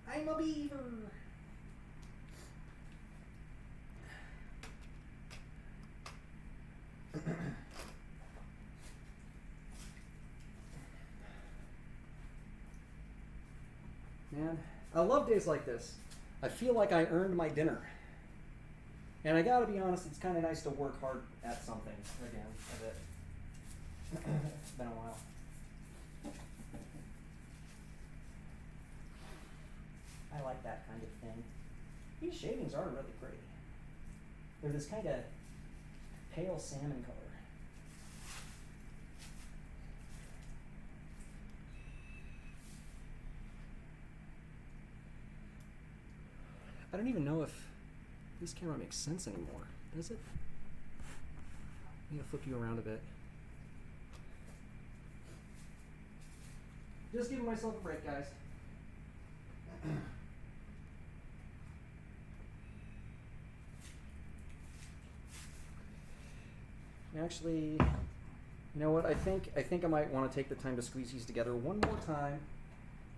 I'm a beaver. Man, I love days like this. I feel like I earned my dinner. And I gotta be honest, it's kind of nice to work hard at something again a bit. It's been a while. I like that kind of thing. These shavings are really pretty. They're this kind of pale salmon color. I don't even know if this camera makes sense anymore. Does it? I'm gonna flip you around a bit. Just giving myself a break, guys. Actually, you know what? I think I might want to take the time to squeeze these together one more time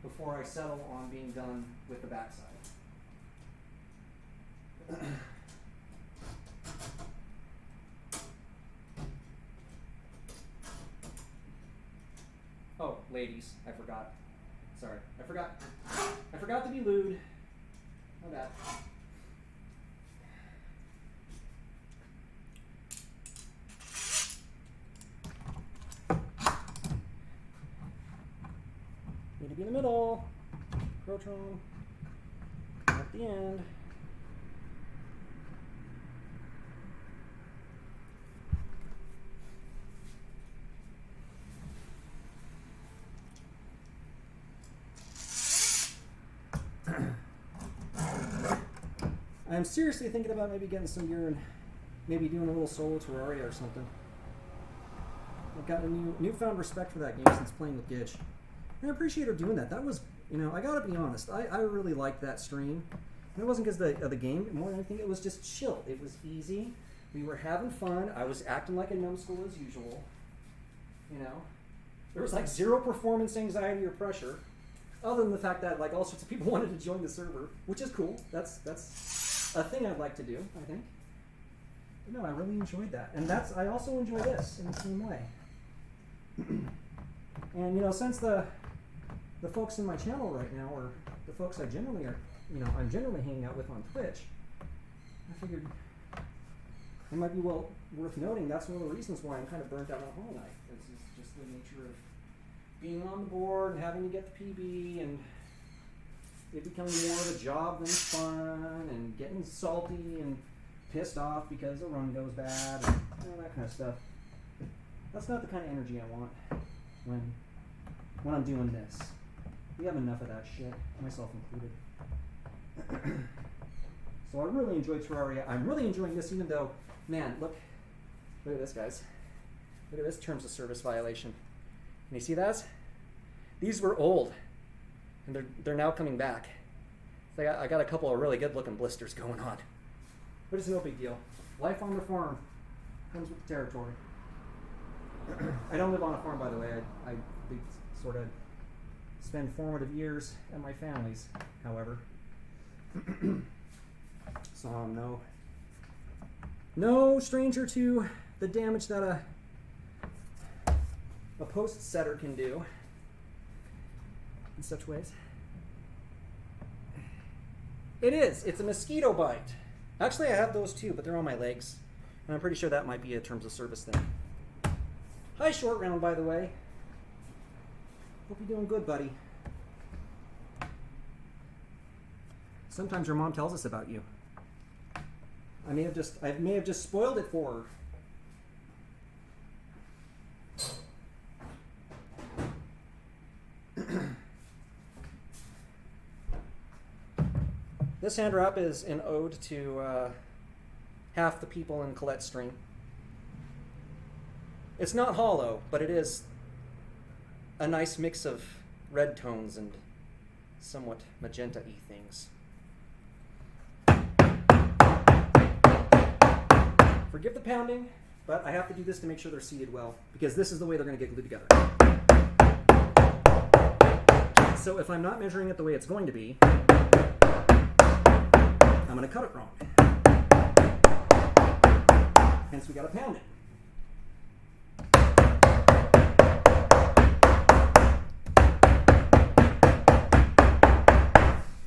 before I settle on being done with the backside. Oh, ladies, I forgot. Sorry, I forgot to be lewd. My bad. Need to be in the middle. Approach on at the end. I'm seriously thinking about maybe getting some gear and maybe doing a little solo Terraria or something. I've got a newfound respect for that game since playing with Gitch. And I appreciate her doing that. That was, you know, I gotta be honest, I really liked that stream. And it wasn't because of the game, more than anything, it was just chill. It was easy. We were having fun. I was acting like a numbskull as usual. You know? There was like zero performance anxiety or pressure. Other than the fact that like all sorts of people wanted to join the server, which is cool. That's a thing I'd like to do, I think. But no, I really enjoyed that. And I also enjoy this in the same way. And you know, since the folks in my channel right now are the folks I'm generally hanging out with on Twitch, I figured it might be worth noting that's one of the reasons why I'm kind of burnt out on Hollow Knight. It's just the nature of being on the board and having to get the PB and it becoming more of a job than fun and getting salty and pissed off because a run goes bad and all that kind of stuff. That's not the kind of energy I want when I'm doing this. We have enough of that shit, myself included. So I really enjoyed Terraria. I'm really enjoying this even though, man, look at this, guys. Look at this terms of service violation. Can you see that? These were old, and they're now coming back. So I got a couple of really good looking blisters going on. But it's no big deal. Life on the farm comes with the territory. I don't live on a farm, by the way. I sort of spend formative years at my family's, however. So I'm no stranger to the damage that a post setter can do in such ways. It's a mosquito bite. Actually, I have those too, but they're on my legs. And I'm pretty sure that might be a terms of service thing. Hi, Short Round, by the way. Hope you're doing good, buddy. Sometimes your mom tells us about you. I may have just spoiled it for her. This hand wrap is an ode to half the people in Colette's stream. It's not hollow, but it is a nice mix of red tones and somewhat magenta-y things. Forgive the pounding, but I have to do this to make sure they're seated well, because this is the way they're going to get glued together. So if I'm not measuring it the way it's going to be, I'm going to cut it wrong. Hence we got to pound it.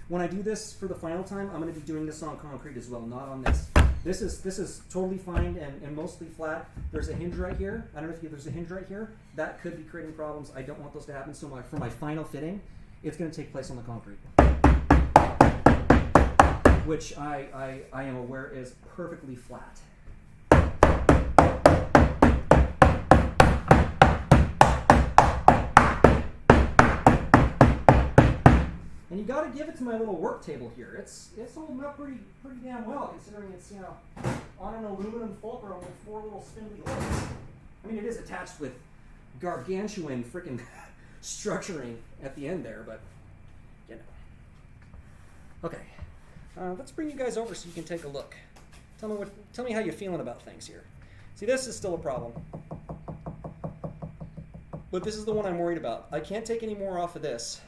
When I do this for the final time, I'm going to be doing this on concrete as well, not on this. This is totally fine and mostly flat. There's a hinge right here. I don't know if there's a hinge right here. That could be creating problems. I don't want those to happen. So for my final fitting, it's going to take place on the concrete, which I am aware is perfectly flat. And you got to give it to my little work table here. It's holding up pretty damn well, considering it's on an aluminum fulcrum with 4 little spindly legs. I mean, it is attached with gargantuan freaking structuring at the end there, but you know. Okay, let's bring you guys over so you can take a look. Tell me how you're feeling about things here. See, this is still a problem, but this is the one I'm worried about. I can't take any more off of this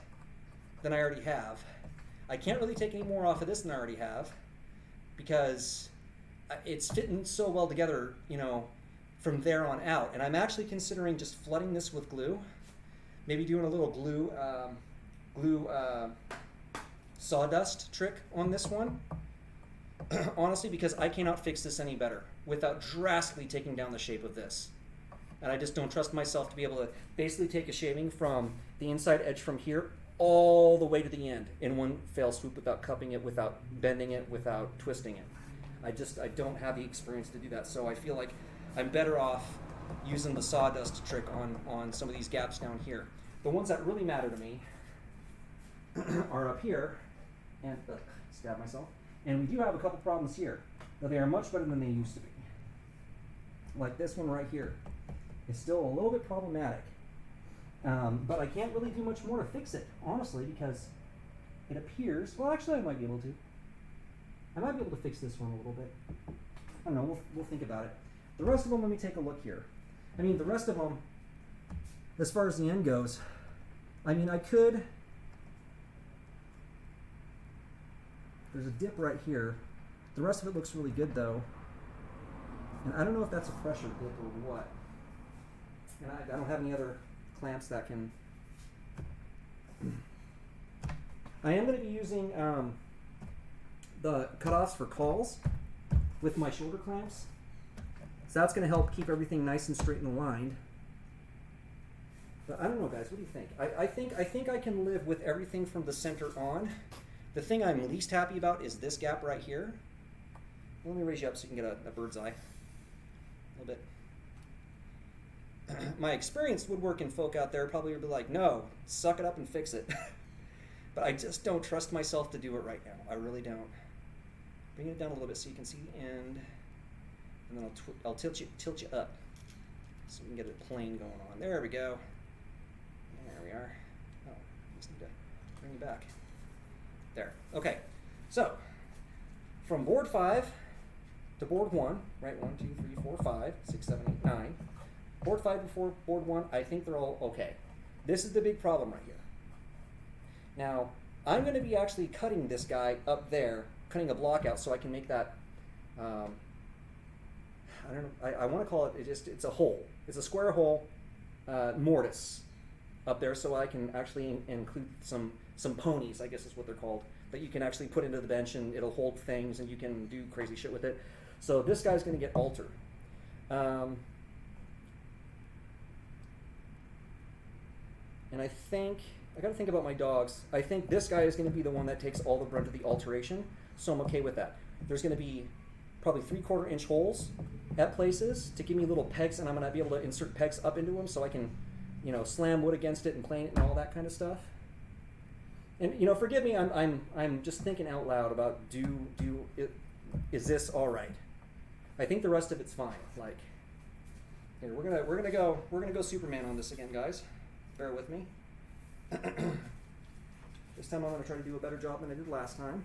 than I already have. I can't really take any more off of this than I already have because it's fitting so well together, you know, from there on out. And I'm actually considering just flooding this with glue, maybe doing a little glue sawdust trick on this one. Honestly, because I cannot fix this any better without drastically taking down the shape of this. And I just don't trust myself to be able to basically take a shaving from the inside edge from here all the way to the end in one fell swoop without cupping it, without bending it, without twisting it. I don't have the experience to do that. So I feel like I'm better off using the sawdust trick on some of these gaps down here. The ones that really matter to me are up here, and stab myself. And we do have a couple problems here, but they are much better than they used to be. Like this one right here. It's still a little bit problematic, but I can't really do much more to fix it, honestly, because it appears, well, actually I might be able to. I might be able to fix this one a little bit. I don't know, we'll think about it. The rest of them, let me take a look here. I mean, the rest of them, as far as the end goes, I mean, I could, there's a dip right here. The rest of it looks really good though. And I don't know if that's a pressure dip or what. And I don't have any other clamps that can. I am going to be using the cutoffs for calls with my shoulder clamps. So that's going to help keep everything nice and straight and aligned. But I don't know, guys. What do you think? I think I can live with everything from the center on. The thing I'm least happy about is this gap right here. Let me raise you up so you can get a bird's eye. A little bit. My experienced woodworking folk out there probably would be like, no, suck it up and fix it. But I just don't trust myself to do it right now. I really don't. Bring it down a little bit so you can see the end. And then I'll tilt you up so we can get it plain going on. There we go. There we are. Oh, just need to bring you back. There. Okay. So, from board 5 to board 1, right? 1, 2, 3, 4, 5, 6, 7, 8, 9. Board 5 before board 1, I think they're all okay. This is the big problem right here. Now, I'm going to be actually cutting this guy up there, cutting a block out so I can make that, I don't know, I want to call it, it's a hole. It's a square hole mortise up there so I can actually include some ponies, I guess is what they're called, that you can actually put into the bench and it'll hold things and you can do crazy shit with it. So this guy's going to get altered. And I think, I gotta think about my dogs. I think this guy is gonna be the one that takes all the brunt of the alteration, so I'm okay with that. There's gonna be probably 3/4 inch holes at places to give me little pegs, and I'm gonna be able to insert pegs up into them so I can, you know, slam wood against it and plane it and all that kind of stuff. And you know, forgive me, I'm just thinking out loud about is this all right? I think the rest of it's fine. Like, here we're gonna go Superman on this again, guys. Bear with me. This time I'm going to try to do a better job than I did last time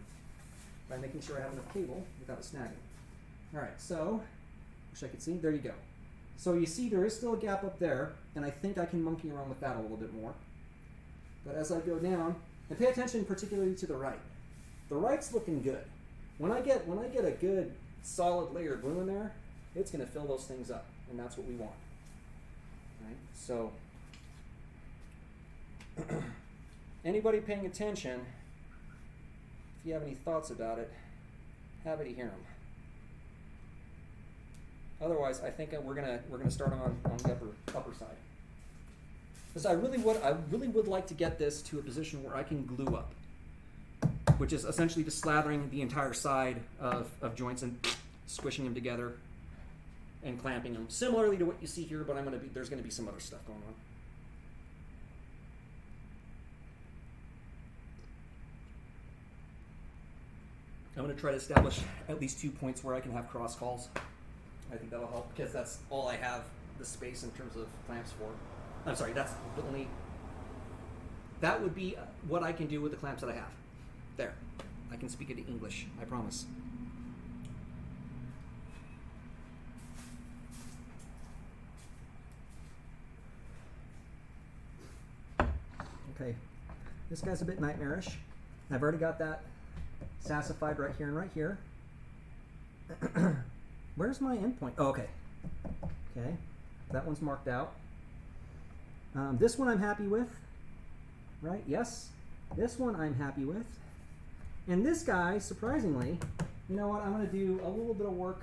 by making sure I have enough cable without snagging. Alright, so, wish I could see. There you go. So you see there is still a gap up there, and I think I can monkey around with that a little bit more. But as I go down, and pay attention particularly to the right. The right's looking good. When I get a good solid layer of glue in there, it's going to fill those things up, and that's what we want. Right? So, anybody paying attention, if you have any thoughts about it, happy to hear them. Otherwise, I think we're gonna start on the upper side, because I really would like to get this to a position where I can glue up, which is essentially just slathering the entire side of joints and squishing them together and clamping them, similarly to what you see here. But there's gonna be some other stuff going on. I'm going to try to establish at least 2 points where I can have cross calls. I think that'll help because that's all I have the space in terms of clamps for. I'm sorry, that's the only that would be what I can do with the clamps that I have. There. I can speak it in English, I promise. Okay, this guy's a bit nightmarish. I've already got that sassified right here and right here. Where's my endpoint? Oh, okay. Okay, that one's marked out. This one I'm happy with, right? Yes. This one I'm happy with. And this guy, surprisingly, you know what? I'm going to do a little bit of work.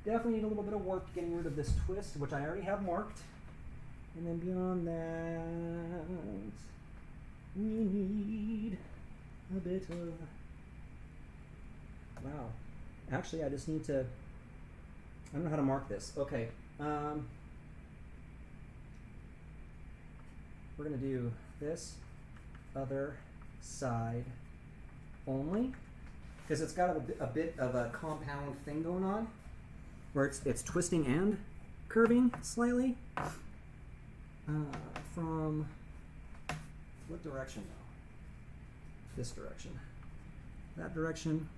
Definitely need a little bit of work getting rid of this twist, which I already have marked. And then beyond that, we need a bit of... Wow. Actually, I just need to... I don't know how to mark this. Okay. We're going to do this other side only, because it's got a bit of a compound thing going on, where it's twisting and curving slightly. From what direction though? This direction. That direction.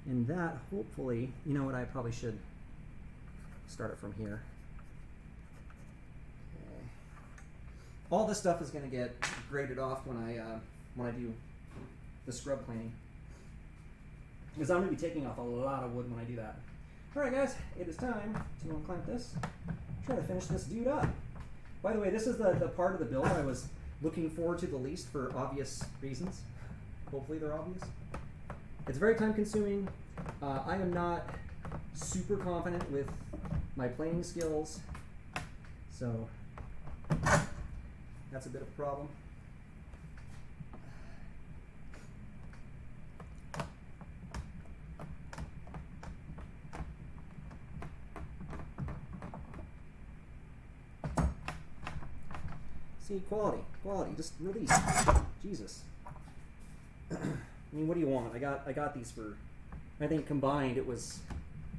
And that, hopefully, you know what, I probably should start it from here. Okay. All this stuff is going to get graded off when I do the scrub cleaning, because I'm going to be taking off a lot of wood when I do that. Alright guys, it is time to unclamp this. Try to finish this dude up. By the way, this is the part of the build I was looking forward to the least for obvious reasons. Hopefully they're obvious. It's very time consuming. I am not super confident with my playing skills, so that's a bit of a problem. See, quality, just release. Jesus. I mean, what do you want? I got these for, I think combined it was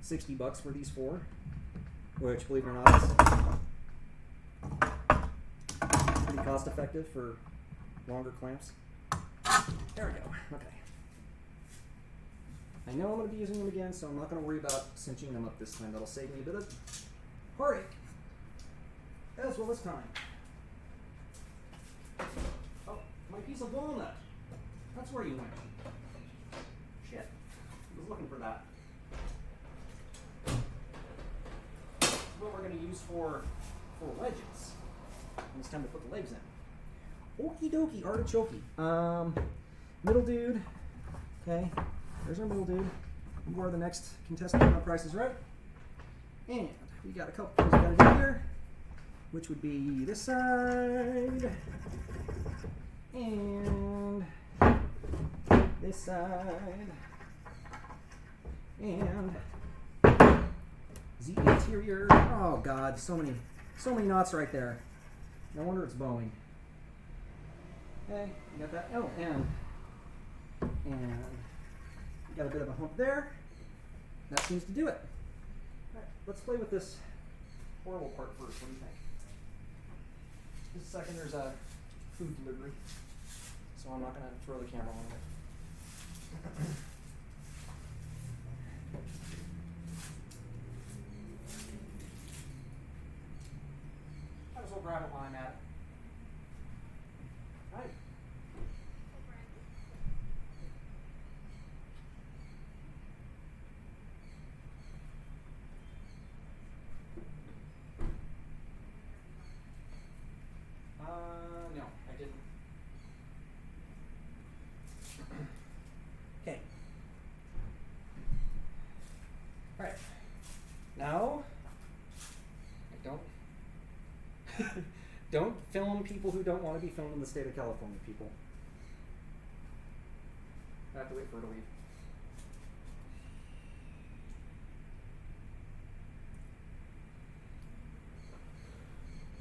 $60 for these four, which, believe it or not, is pretty cost effective for longer clamps. There we go. Okay. I know I'm going to be using them again, so I'm not going to worry about cinching them up this time. That'll save me a bit of heartache, as well as time. Oh, my piece of walnut. That's where you went. Shit. I was looking for that. This is what we're going to use for wedges. And it's time to put the legs in. Okie dokie, artichoke. Middle dude. Okay. There's our middle dude. You are the next contestant on Price is Right. And we got a couple things we got to do here, which would be this side and this side and the interior. Oh God, so many knots right there. No wonder it's bowing. Okay, you got that. Oh, and we got a bit of a hump there. That seems to do it. All right, let's play with this horrible part first. What do you think? Just a second, there's a food delivery, so I'm not going to throw the camera on it. Might as well grab it while I'm at it. Hi. No, I didn't. Okay. All right. Now, don't film people who don't want to be filmed in the state of California, people. I have to wait for her to leave.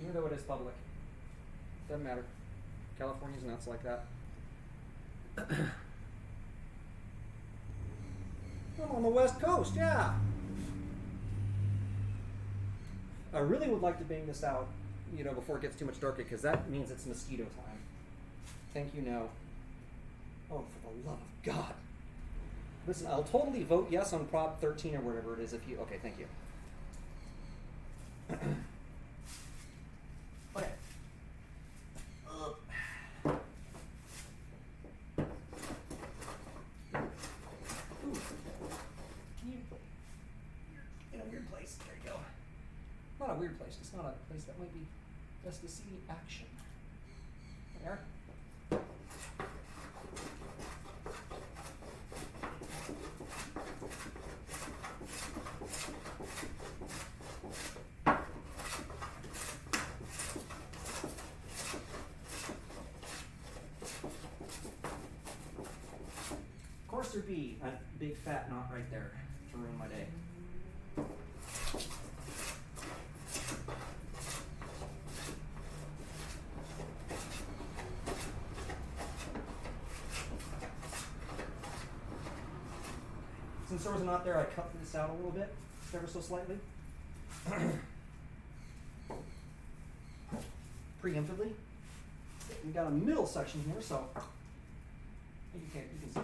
Even though it is public. Doesn't matter. California's nuts like that. I'm on the West Coast, yeah. I really would like to bang this out you know, before it gets too much darker, because that means it's mosquito time. Thank you, no. Oh, for the love of God. Listen, I'll totally vote yes on Prop 13 or whatever it is if you... Okay, thank you. Okay. Ooh. You're in a weird place. There you go. Not a weird place, just not a place that might be best to see action. There. Of course there'd be a big fat knot right there to ruin my day. Since there was a knot there, I cut this out a little bit, ever so slightly. Preemptively. We got a middle section here, so you can see.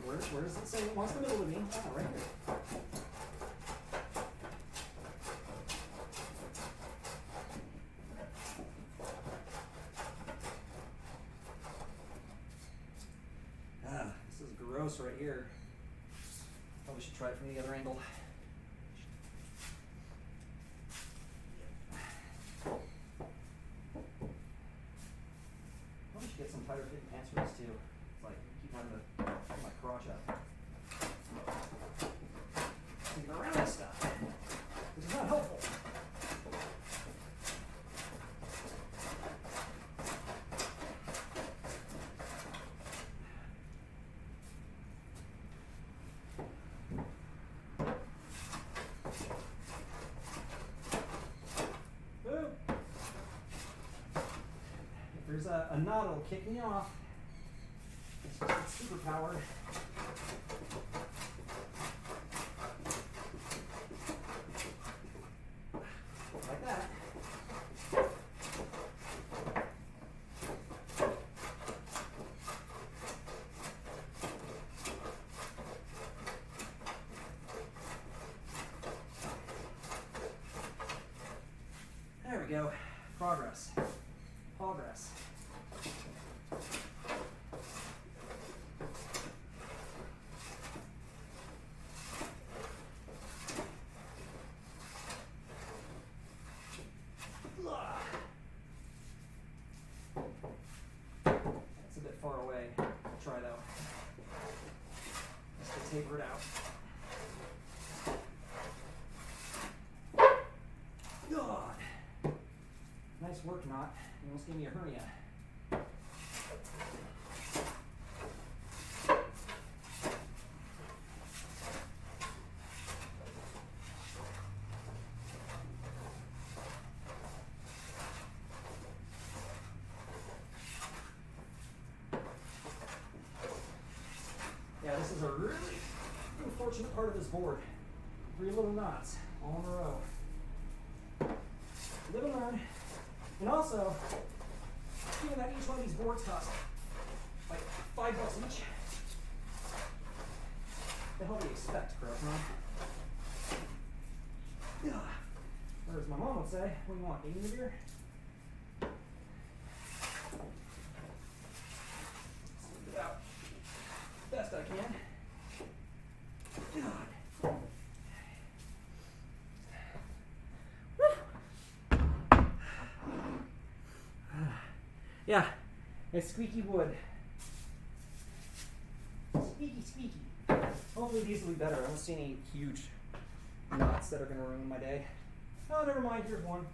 Where does it say it wants the middle to be? Ah, right here. This is gross right here. Probably should try it from the other angle. Probably should get some tighter fitting pants for this too. It's like keep having to pull my crotch up. To get around this stuff, which is not helpful. There's a knot that'll kick me off. It's super powered. Like that. There we go. Progress. Progress. That's a bit far away. I'll try though. Just to taper it out. God. Nice work, knot. You almost gave me a hernia. Yeah, this is a really unfortunate part of this board. 3 little knots all in a row. Live and learn. And also, given that each one of these boards cost like $5 each, the hell do you expect, bro? Or as my mom would say, what do you want, 8 in the beer? Smooth it out best I can. God. Yeah, it's squeaky wood. Squeaky, squeaky. Hopefully these will be better. I don't see any huge knots that are going to ruin my day. Oh, never mind. Here's one.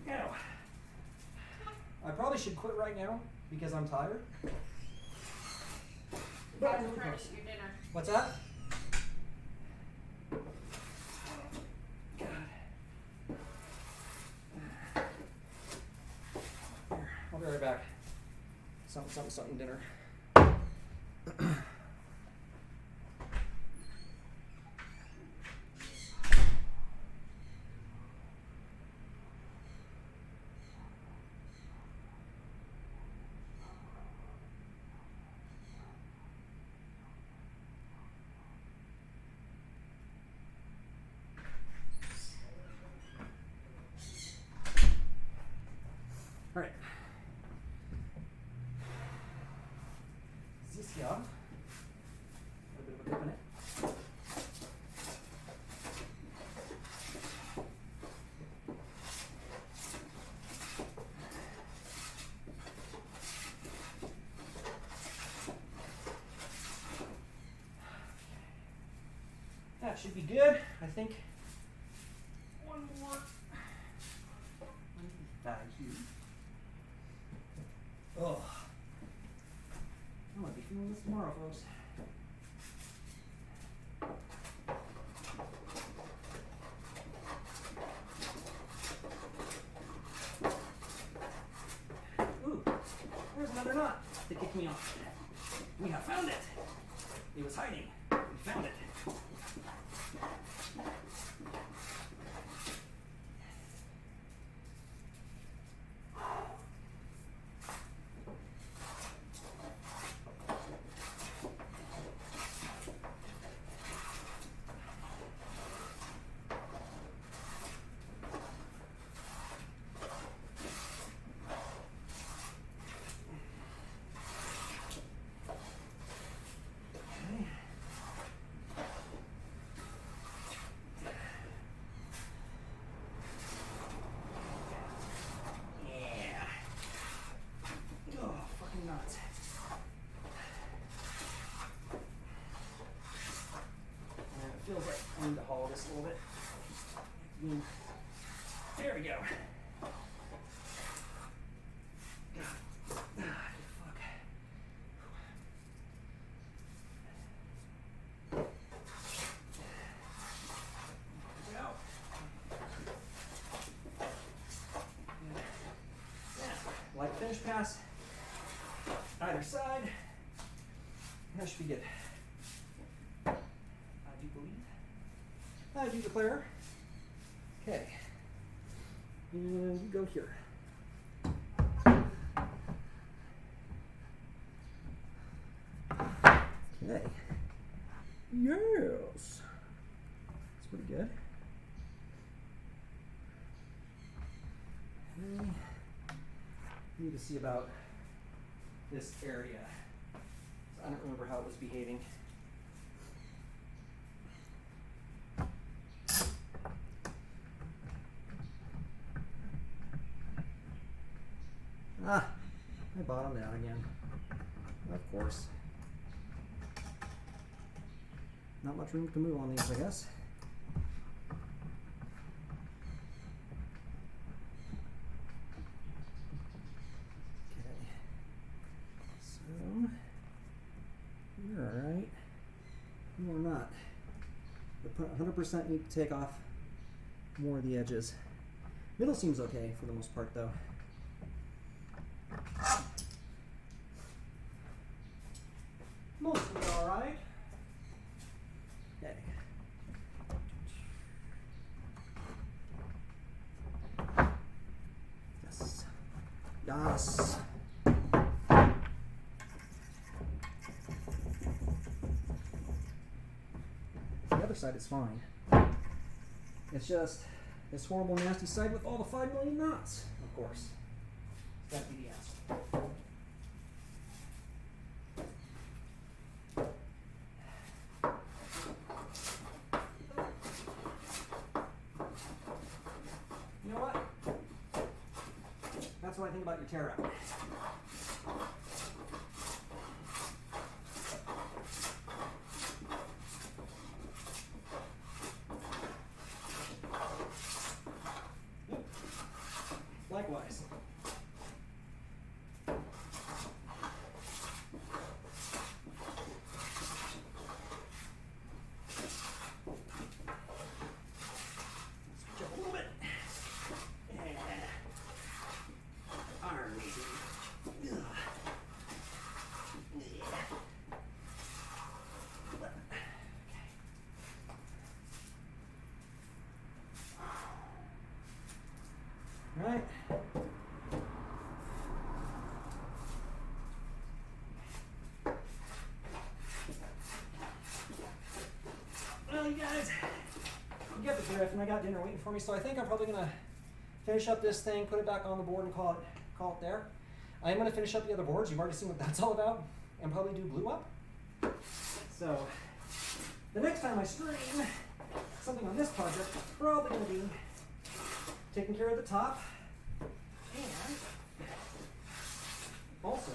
Now, I probably should quit right now because I'm tired. But Guys, I'm I'm really trying to close. eat your dinner. What's that? God. Here, I'll be right back. Something dinner. All right. This here. A little bit of a cup in it. That should be good. I think one more. Bag here. Oh, I might be feeling this tomorrow, folks. Ooh, there's another knot that kicked me off. We have found it. It was hiding. We found it. Feels like I need to haul this a little bit. There we go. Fuck. Go. Yeah. Light finish pass. Either side. That should be good. I do declare. Okay. And you go here. Okay. Yes. That's pretty good. Okay. Need to see about this area. I don't remember how it was behaving. Ah, I bottomed out again. Of course. Not much room to move on these, I guess. Okay. So, you're alright. You are not. But 100% need to take off more of the edges. Middle seems okay for the most part, though. Mostly alright. Okay. Yes. Yes. The other side is fine. It's just this horrible, nasty side with all the 5 million knots, of course. That'd be the answer. You know what? That's what I think about your tear out. drift, and I got dinner waiting for me, so I think I'm probably gonna finish up this thing, put it back on the board, and call it there. I am gonna finish up the other boards. You've already seen what that's all about, and probably do blue up. So the next time I stream something on this project, it's probably gonna be taking care of the top, and also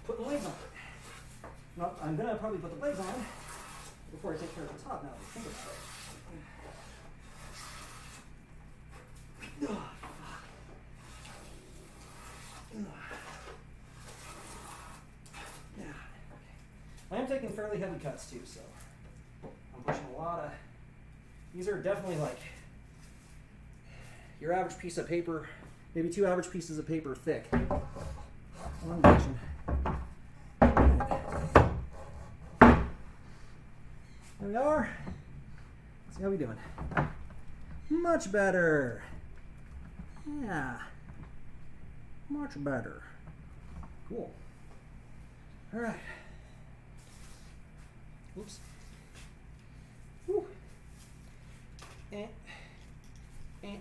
putting legs on it. Now, I'm gonna probably put the legs on before I take care of the top. Now that I think about it. Yeah. I am taking fairly heavy cuts too, so I'm pushing a lot of. These are definitely like your average piece of paper, maybe 2 average pieces of paper thick. Long division. There we are. Let's see how we doing. Much better. Yeah. Much better. Cool. All right. Oops. Whew. Eh. Eh.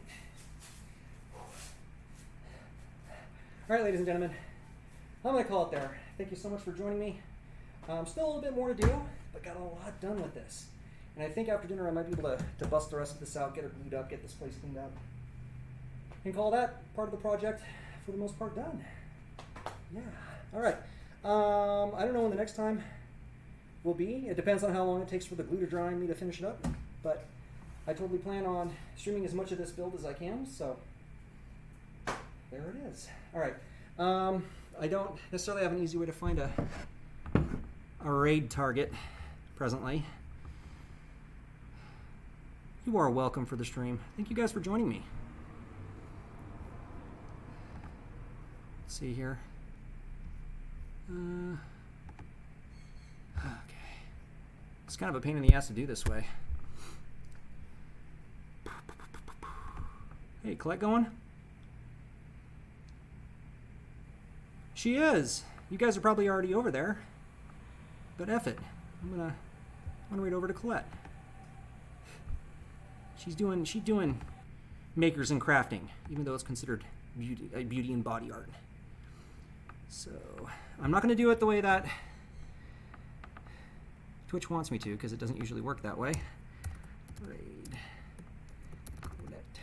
All right, ladies and gentlemen, I'm going to call it there. Thank you so much for joining me. Still a little bit more to do, but got a lot done with this. And I think after dinner I might be able to bust the rest of this out, get it glued up, get this place cleaned up, and call that part of the project, for the most part, done. Yeah. All right. I don't know when the next time will be. It depends on how long it takes for the glue to dry and me to finish it up. But I totally plan on streaming as much of this build as I can, so there it is. All right. I don't necessarily have an easy way to find a raid target presently. You are welcome for the stream. Thank you guys for joining me. Let's see here. Okay. It's kind of a pain in the ass to do this way. Hey, Colette going? She is. You guys are probably already over there. But F it. I'm gonna read over to Colette. She's doing makers and crafting, even though it's considered beauty and body art. So I'm not gonna do it the way that Twitch wants me to, because it doesn't usually work that way. Raid Colette.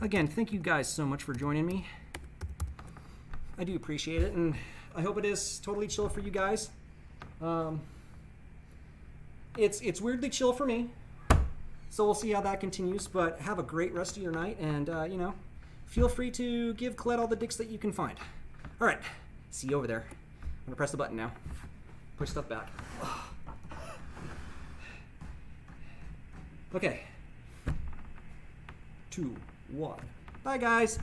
Again, thank you guys so much for joining me. I do appreciate it, and I hope it is totally chill for you guys. It's weirdly chill for me, so we'll see how that continues. But have a great rest of your night, and feel free to give Colette all the dicks that you can find. All right, see you over there. I'm gonna press the button now. Push stuff back. Okay. 2, 1. Bye, guys.